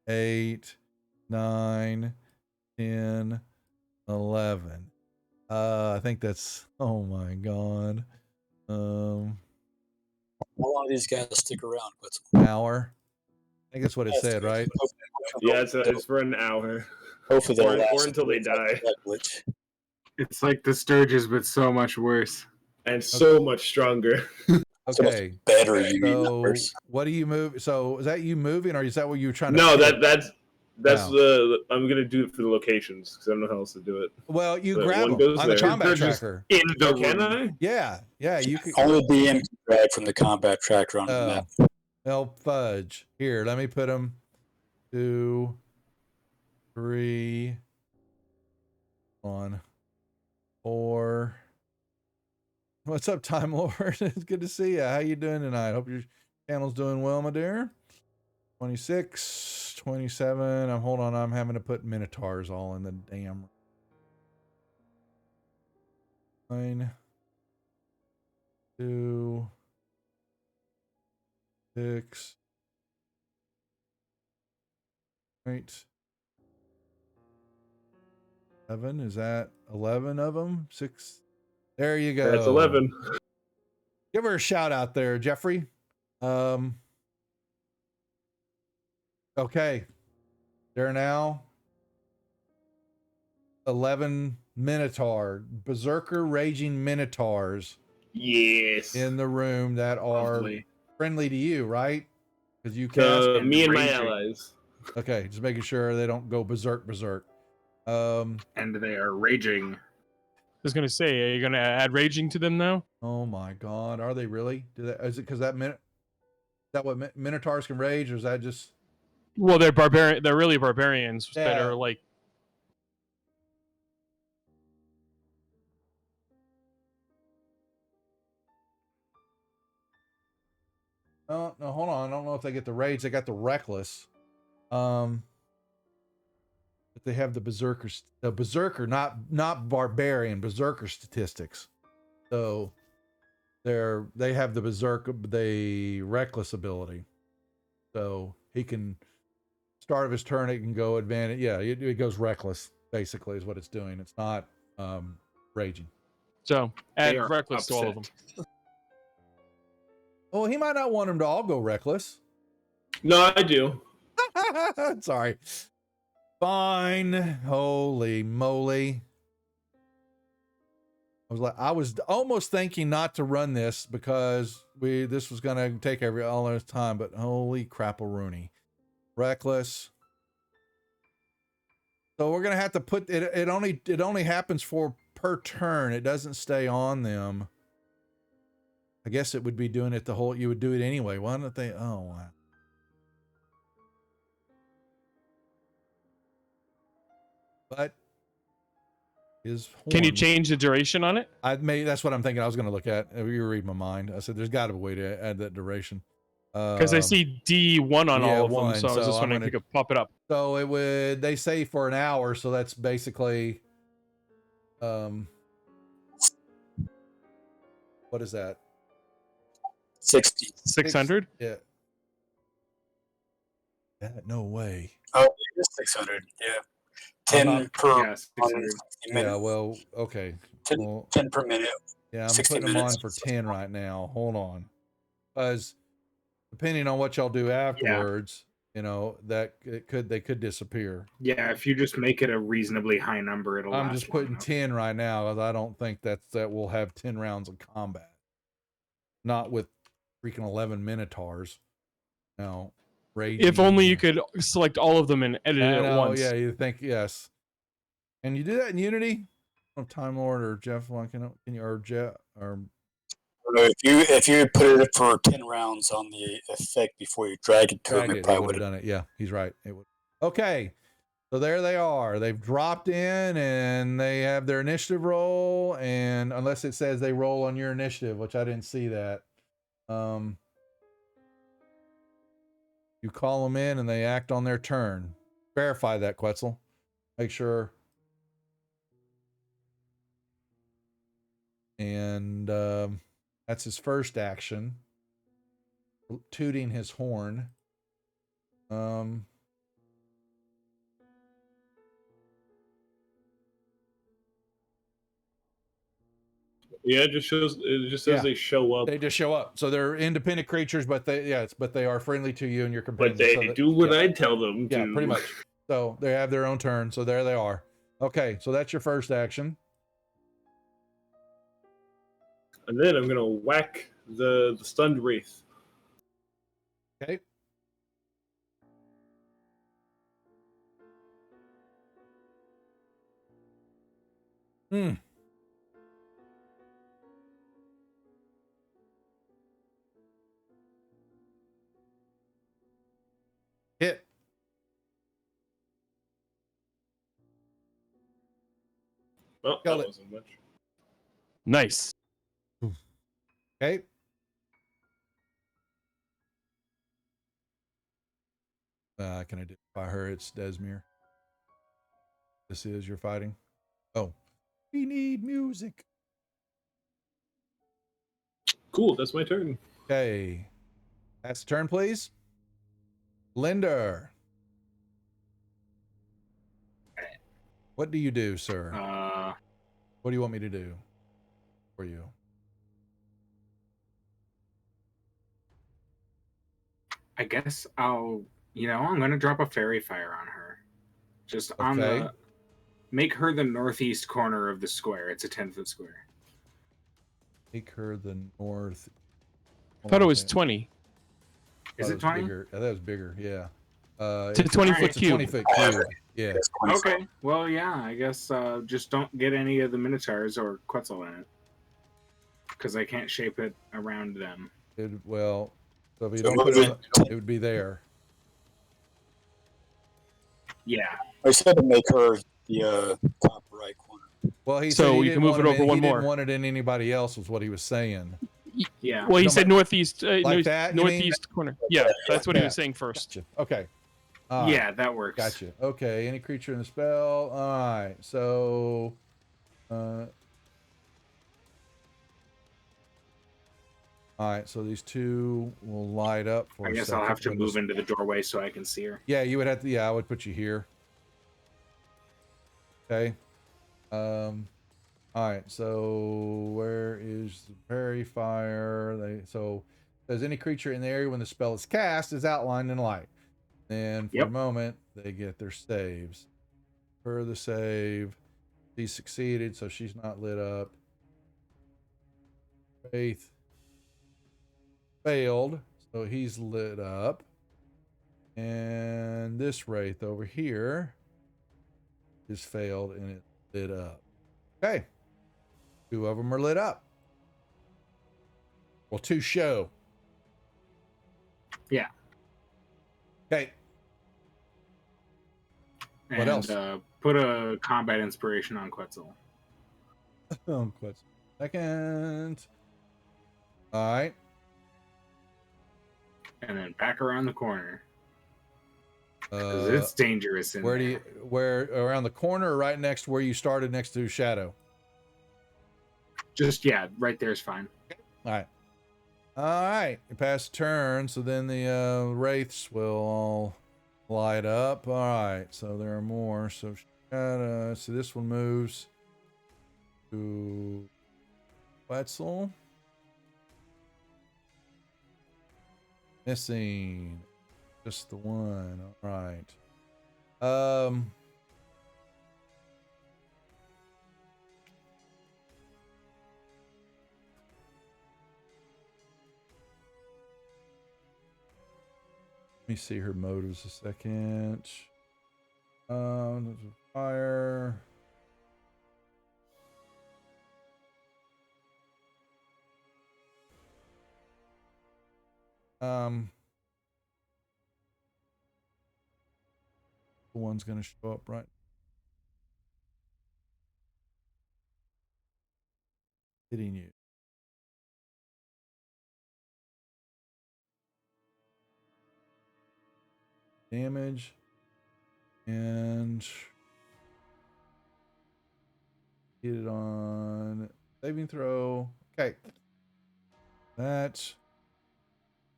8, 9, 10, 11. I think that's. Oh my god. How long do these guys stick around? Hour. I think that's what it said, right? Yeah, it's for an hour. Hopefully they'll last Or until they die. It's like the Sturges, but so much worse. And so much stronger. Okay. Better, you mean So numbers. what do you move? So is that you moving, or is that what you were trying to? No, pick? that's Wow. the I'm gonna do it for the locations because I don't know how else to do it. Well, you But grab one them goes on the there. combat They're just tracker. in the Oh, can room. I? Yeah, you could. Only DM can drag from the combat tracker on the Oh, map. well, fudge. Here, let me put them. 2, 3, 1, 4. What's up, Time Lord? It's good to see you. How you doing tonight? Hope your channel's doing well, my dear. 26, 27. I'm having to put minotaurs all in the damn. 9, 2, 6, 8, 7. Is that 11 of them? 6. There you go. That's 11. Give her a shout out there, Jeffrey. Okay. There are now 11 Minotaur, Berserker Raging Minotaurs Yes. in the room that are Lovely. friendly to you, right? Because you cast. Me and my raging. allies. Okay, just making sure they don't go berserk. And they are raging. I was gonna say, are you gonna add raging to them now? Oh my God, are they really? Is it because that what Minotaurs can rage, or is that just? Well, they're barbarian. They're really barbarians that Yeah. are like. Oh no, hold on. I don't know if they get the rage. They got the reckless. But they have the berserker, not barbarian, berserker statistics. So they have the reckless ability. So he can start of his turn, it can go advantage. Yeah, it goes reckless, basically, is what it's doing. It's not raging. So add They are reckless to all of them. upset. Well, he might not want them to all go reckless. No, I do. Sorry. Fine. Holy moly. I was almost thinking not to run this because this was gonna take all this time, but holy crap-a-rooney. Reckless. So we're gonna have to put it. It only happens per turn. It doesn't stay on them. I guess it would be doing it you would do it anyway. Why don't they? Oh wow. But Can you change the duration on it? That's what I'm thinking. I was going to look at. You read my mind. I said, "There's got to be a way to add that duration." Because I see D1 on all of them, so I was just wondering if you could pop it up. So it would. They say for an hour, so that's basically, what is that? 60. 600. Yeah. No way. Oh, it is 600. Yeah. 10 not- per Yeah, on 600. 60 Yeah, minutes. well, okay. 10, Well, 10 per minute. yeah, I'm 60 putting them on minutes. for 10 right now. Hold on. Because depending on what y'all do afterwards, you know, that they could disappear. Yeah, if you just make it a reasonably high number, it'll I'm last just long putting enough. 10 right now because I don't think that will have 10 rounds of combat. Not with freaking 11 Minotaurs. No. Raging. If only you could select all of them and edit it I at know, once. yeah, you think, yes. And you do that in Unity? Oh, Time Lord or Jeff, can you, or Jeff, or If you put it for 10 rounds on the effect before you drag it to him, dragged it it, it probably would have would have. done it. Yeah, he's right. It would. Okay. So there they are. They've dropped in and they have their initiative roll. And unless it says they roll on your initiative, which I didn't see that. You call them in and they act on their turn. Verify that, Quetzal. Make sure. And that's his first action. Tooting his horn. Yeah, it just shows. It just says Yeah. they show up, They just show up. So they're independent creatures, but they are friendly to you and your companions. but they So that, do what yeah. I tell them to. Yeah, pretty much. So they have their own turn. So there they are. Okay, so that's your first action. And then I'm gonna whack the stunned wraith. Okay. Hit. Oh, Kill that it. wasn't much. Nice. Okay. Can I identify her? It's Desmere. This is you're fighting. Oh, we need music. Cool, that's my turn. Okay. That's the turn, please. Linder. What do you do, sir? What do you want me to do for you? I guess I'm gonna drop a fairy fire on her. Just on Okay. the make her the northeast corner of the square. It's a 10-foot square. Make her the north. I thought it was 20. Is it 20? Bigger. I thought it was bigger. Yeah. It's a 20-foot It's a cube. 20-foot cube. Yeah. That's 25. Okay. Well, yeah. I guess just don't get any of the Minotaurs or Quetzal in it, because I can't shape it around them. So if you So don't put move it on, it would be there. Yeah. I said to make her the top right corner. Well, he So said he you didn't can move want it over one he more. didn't want it in anybody else, was what he was saying. Yeah. Well, he No, said but- northeast, Like that, you mean? northeast corner. Yeah, that's what he Yeah. was saying first. Gotcha. Okay. All right. Yeah, that works. Gotcha. Okay. Any creature in the spell. All right. So, all right. So these two will light up for I a guess second. I'll have to when move the- into the doorway so I can see her. Yeah, you would have to. Yeah, I would put you here. Okay. All right. So where is the fairy fire? Says any creature in the area when the spell is cast is outlined in light. And for a Yep. moment, they get their saves. For the save, she succeeded, so she's not lit up. Faith failed, so he's lit up. And this wraith over here is failed and it's lit up. Okay. 2 of them are lit up. Well, 2 show. Yeah. Okay. And, What else? Put a combat inspiration on Quetzal. Quit. Second. All right. And then back around the corner. Because Uh, it's dangerous in where there. where around the corner or right next where you started next to Shadow? Just, yeah, right there is fine. All right. All right. You pass turn, so then the wraiths will all light up. All right. So there are more. So So this one moves to Wetzel. Missing. Just the one. All right. Let me see her motives a second. Fire. The one's gonna show up right. Hitting you. Damage. And get it on saving throw. Okay. That's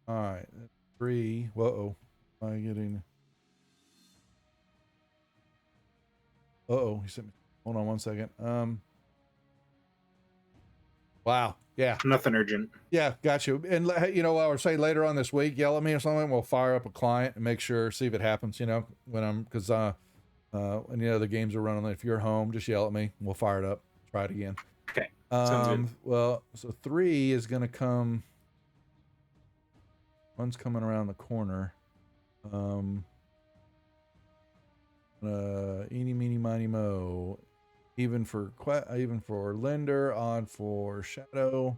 all right. 3. Whoa. Am I getting? He sent me. Hold on 1 second. Wow. Yeah. Nothing urgent. Yeah. Got you. And you know, I would say later on this week, yell at me or something. We'll fire up a client and make sure, see if it happens. You know, when I'm because when the other games are running, if you're home, just yell at me. We'll fire it up. Try it again. Okay. Sounds good. Well, so 3 is gonna come. One's coming around the corner. Eeny, meeny, miny, mo. Even for Linder, odd for Shadow.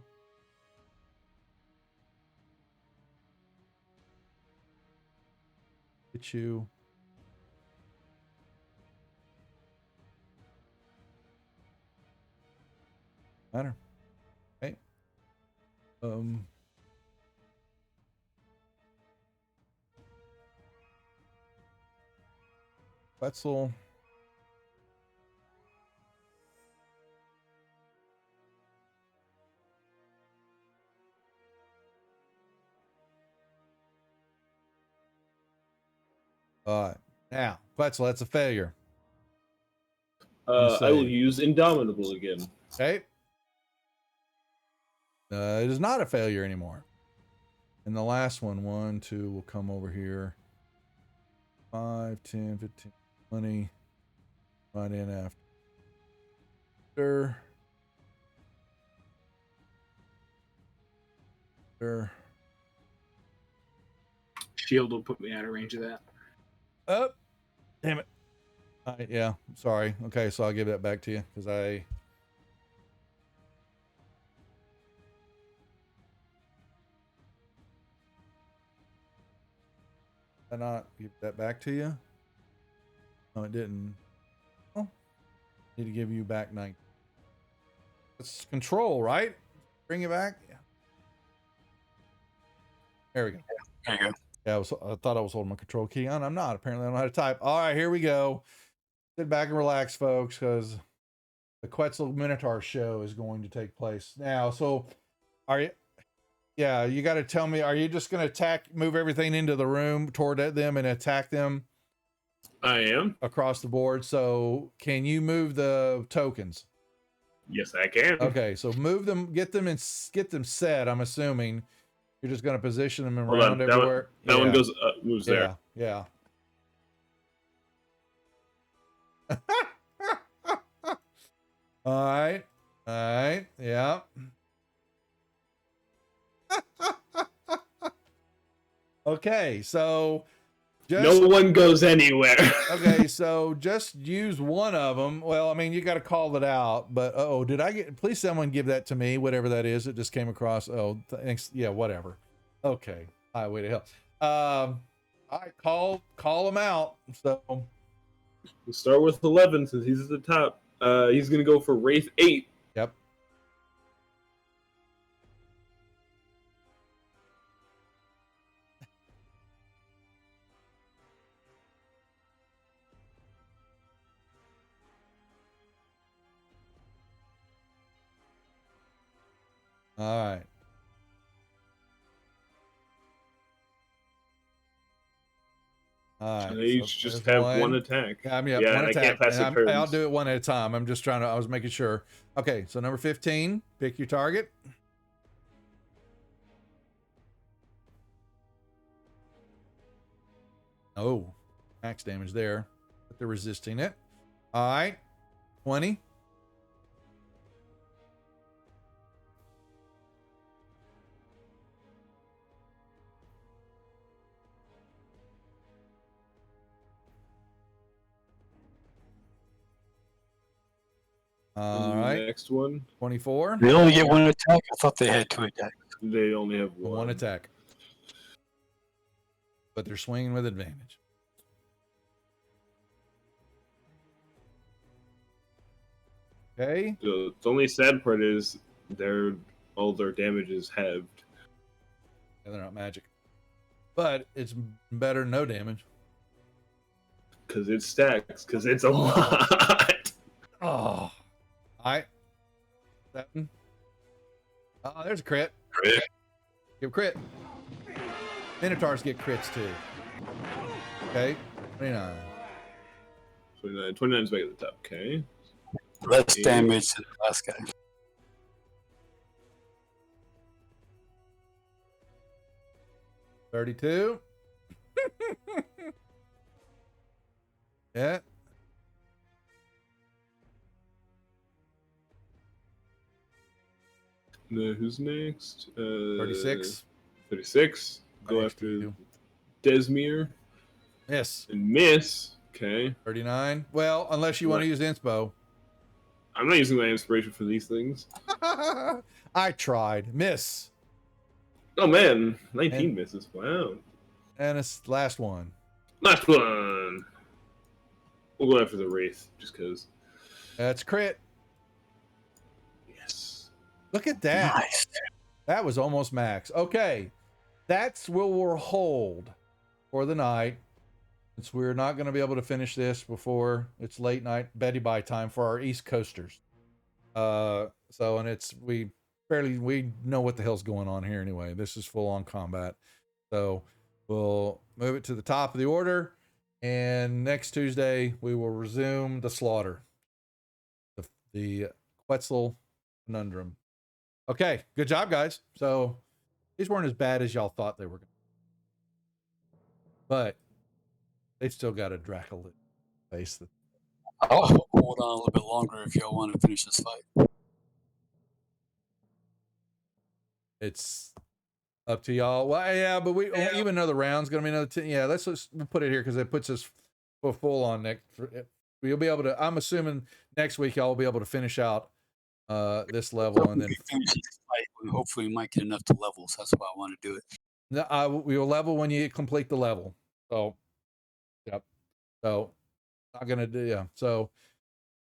Hit you. Matter. Okay. Wetzel. Now, Wetzel, that's a failure. I will use Indomitable again. Okay. It is not a failure anymore. And the last one, 1, 2, will come over here. 5, 10, 15, 20. Right in after. Shield will put me out of range of that. Oh, damn it. Yeah, sorry. Okay, so I'll give that back to you because I not give that back to you? No, it didn't. Oh, need to give you back 9. It's control, right? Bring it back. Yeah. There we go. There you go. Yeah, I thought I was holding my control key on. I'm not. Apparently, I don't know how to type. All right, here we go. Sit back and relax, folks, because the Quetzal Minotaur show is going to take place now. So, are you? Yeah, you got to tell me. Are you just going to move everything into the room toward them and attack them? I am. Across the board. So, can you move the tokens? Yes, I can. Okay, so move them, get them set. I'm assuming you're just going to position them around everywhere. That one goes moves there. Yeah. All right. Yeah. Okay, so no one goes anywhere. Okay, so just use one of them. Well, I mean, you got to call it out. But did I get? Please, someone give that to me. Whatever that is, it just came across. Oh, thanks. Yeah, whatever. Okay, highway to hell. All right, call them out. So we'll start with 11 since he's at the top. He's gonna go for Wraith 8. Yep. All right. All right. They each just have one attack. Yeah, I mean, yeah, one and attack. I can't pass And the turns. I'll do it one at a time. I'm just trying to, I was making sure. Okay, so number 15, pick your target. Oh, max damage there, but they're resisting it. All right, 20. All right, Next one. 24. They only get one attack. I thought they had 2 attacks. They only have one. One attack, but they're swinging with advantage. Okay. The only sad part is all their damage is halved. Yeah, they're not magic, but it's better than no damage. Because it stacks. Because it's a lot. Oh, all right. 7. Oh, there's a crit. Crit. Give crit. Minotaurs get crits too. Okay. 29. 29 is back at the top. Okay. Less damage than the last guy. 32. Yeah. Who's next? 36. 36. Go Right, after you. Desmere. Miss. And miss. Okay. 39. Well, unless you want to use inspo. I'm not using my inspiration for these things. I tried. Miss. Oh man, 19 And- misses. Wow. And it's last one. Last one. We'll go after the Wraith, just because. That's crit. Yes. Look at that. Nice. That was almost max. Okay. That's where we'll hold for the night. Since we're not going to be able to finish this before it's late night Betty Bye time for our East Coasters. And we know what the hell's going on here anyway. This is full on combat. So we'll move it to the top of the order. And next Tuesday, we will resume the slaughter. The Quetzal conundrum. Okay, good job, guys. So these weren't as bad as y'all thought they were going to. But they still got a Dracula face. I'll hold on a little bit longer if y'all want to finish this fight. It's up to y'all. Well, yeah, but even another round's going to be another 10. Yeah, we'll put it here because it puts us full on next. We'll be able to, I'm assuming next week y'all will be able to finish out this level. And then finish this fight. Hopefully we might get enough to level. So that's why I want to do it. we will level when you complete the level. So, yep. So, not going to do, yeah. So,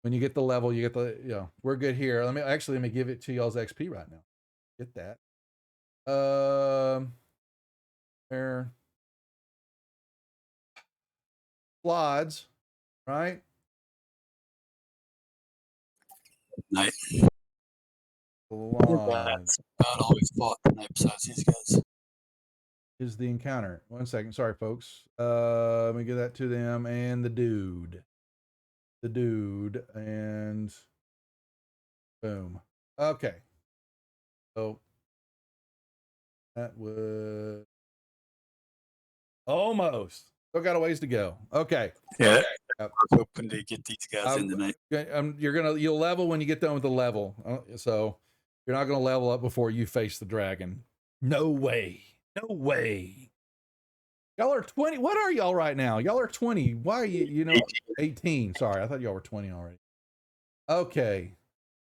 when you get the level, you get the, we're good here. Let me give it to y'all's XP right now. Get that. There. Slides, right? Night. Slides That's about all we've fought tonight besides these guys. is the encounter. 1 second. Sorry, folks. Let me give that to them and the dude. And boom. Okay. So that was almost. Still got a ways to go. Okay. Yeah. Yep. I was hoping to get these guys in tonight. You'll level when you get done with the level. So you're not gonna level up before you face the dragon. No way. No way. Y'all are 20. What are y'all right now? Y'all are 20. Why are you 18? Sorry, I thought y'all were 20 already. Okay.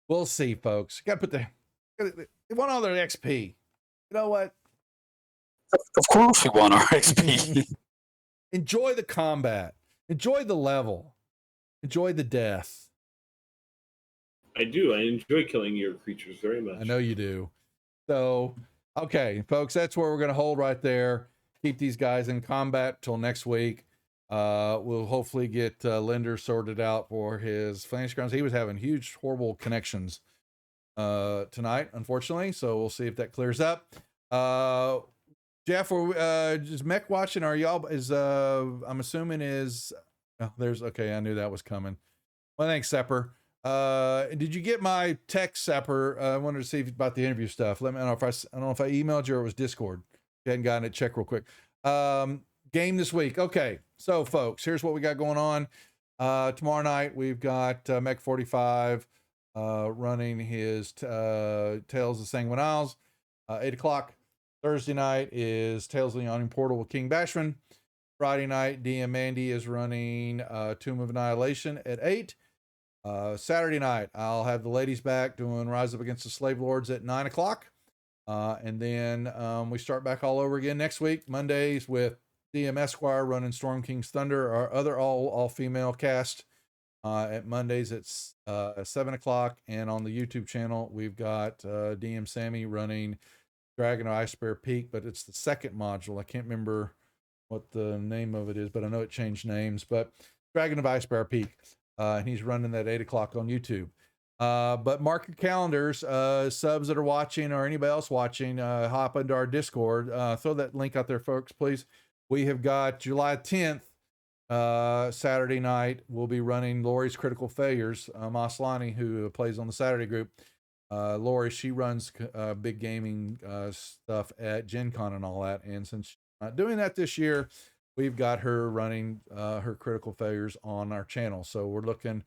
We'll see, folks. Gotta put they want all their XP. You know what? Of course we want our XP. Enjoy the combat. Enjoy the level. Enjoy the death. I do. I enjoy killing your creatures very much. I know you do. So, okay, folks, that's where we're going to hold right there. Keep these guys in combat till next week. We'll hopefully get Linder sorted out for his flange grounds. He was having huge, horrible connections tonight, unfortunately. So we'll see if that clears up. Jeff, is Mech watching? Are y'all, I'm assuming is, oh, okay, I knew that was coming. Well, thanks, Sepper. Did you get my text, Sepper? I wanted to see about the interview stuff. Let me know if I don't know if I emailed you or it was Discord. If you hadn't gotten it, check real quick. Game this week. Okay, so folks, here's what we got going on. Tomorrow night we've got Mech 45 running his Tales of the Sanguine Isles, 8 o'clock. Thursday night is Tales of the Yawning Portal with King Bashman. Friday night, DM Mandy is running Tomb of Annihilation at 8. Saturday night, I'll have the ladies back doing Rise Up Against the Slave Lords at 9 o'clock. And then we start back all over again next week, Mondays, with DM Esquire running Storm King's Thunder, our other all-female cast. At Mondays, it's 7 o'clock. And on the YouTube channel, we've got DM Sammy running Dragon of Ice Bear Peak, but it's the second module. I can't remember what the name of it is, but I know it changed names. But Dragon of Ice Bear Peak, and he's running that 8 o'clock on YouTube. But mark your calendars, subs that are watching or anybody else watching, hop into our Discord. Throw that link out there, folks, please. We have got July 10th, Saturday night. We'll be running Lori's Critical Failures. Maslani, who plays on the Saturday group. Lori, she runs big gaming stuff at Gen Con and all that. And since she's not doing that this year, we've got her running her Critical Failures on our channel. So we're looking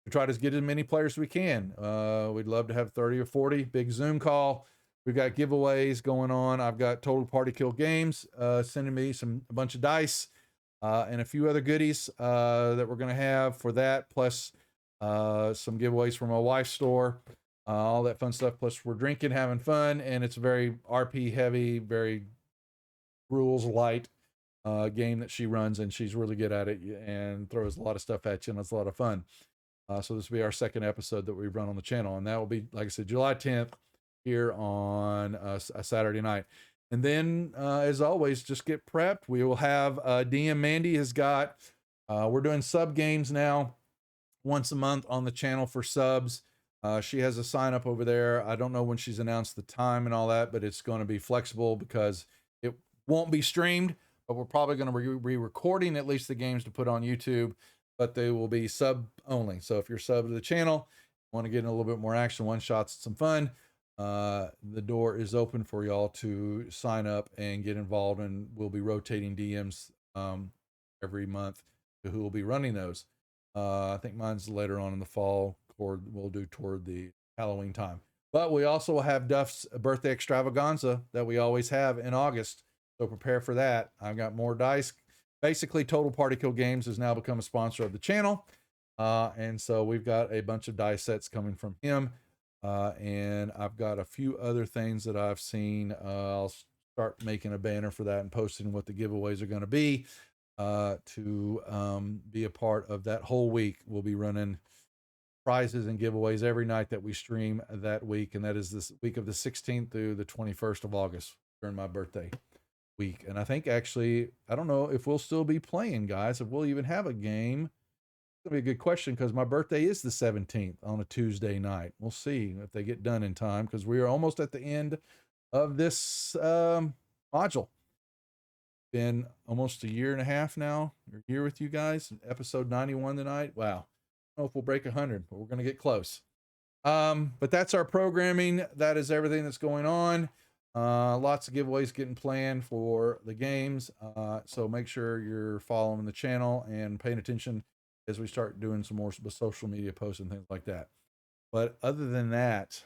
to try to get as many players as we can. We'd love to have 30 or 40. Big Zoom call. We've got giveaways going on. I've got Total Party Kill Games sending me a bunch of dice and a few other goodies that we're going to have for that, plus some giveaways from my wife's store. All that fun stuff. Plus, we're drinking, having fun, and it's a very RP heavy, very rules light game that she runs, and she's really good at it and throws a lot of stuff at you, and it's a lot of fun. So this will be our second episode that we've run on the channel, and that will be, like I said, July 10th here on a Saturday night. And then, as always, just get prepped. We will have DM Mandy has got, we're doing sub games now once a month on the channel for subs. She has a sign up over there. I don't know when she's announced the time and all that, but it's going to be flexible because it won't be streamed, but we're probably going to be recording at least the games to put on YouTube, but they will be sub only. So if you're sub to the channel, want to get in a little bit more action, one shots, some fun, the door is open for y'all to sign up and get involved, and we'll be rotating DMs every month who will be running those. I think mine's later on in the fall, or we'll do toward the Halloween time. But we also have Duff's birthday extravaganza that we always have in August, so prepare for that. I've got more dice. Basically, Total Party Kill Games has now become a sponsor of the channel, and so we've got a bunch of dice sets coming from him, and I've got a few other things that I've seen. I'll start making a banner for that and posting what the giveaways are going to be to be a part of that whole week. We'll be running prizes and giveaways every night that we stream that week, and that is this week of the 16th through the 21st of August during my birthday week. And I think actually, I don't know if we'll still be playing, guys, if we'll even have a game. It's gonna be a good question because my birthday is the 17th on a Tuesday night. We'll see if they get done in time because we are almost at the end of this module. Been almost a year and a half now, or year with you guys. Episode 91 tonight. Wow. I don't know if we'll break 100, but we're going to get close. But that's our programming. That is everything that's going on. Lots of giveaways getting planned for the games. So make sure you're following the channel and paying attention as we start doing some more social media posts and things like that. But other than that,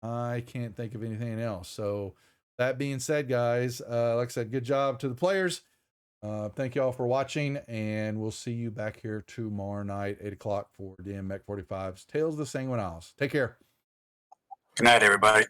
I can't think of anything else. So that being said, guys, like I said, good job to the players. Thank you all for watching, and we'll see you back here tomorrow night, 8 o'clock for DM Mech 45's Tales of the Sanguine Isles. Take care. Good night, everybody.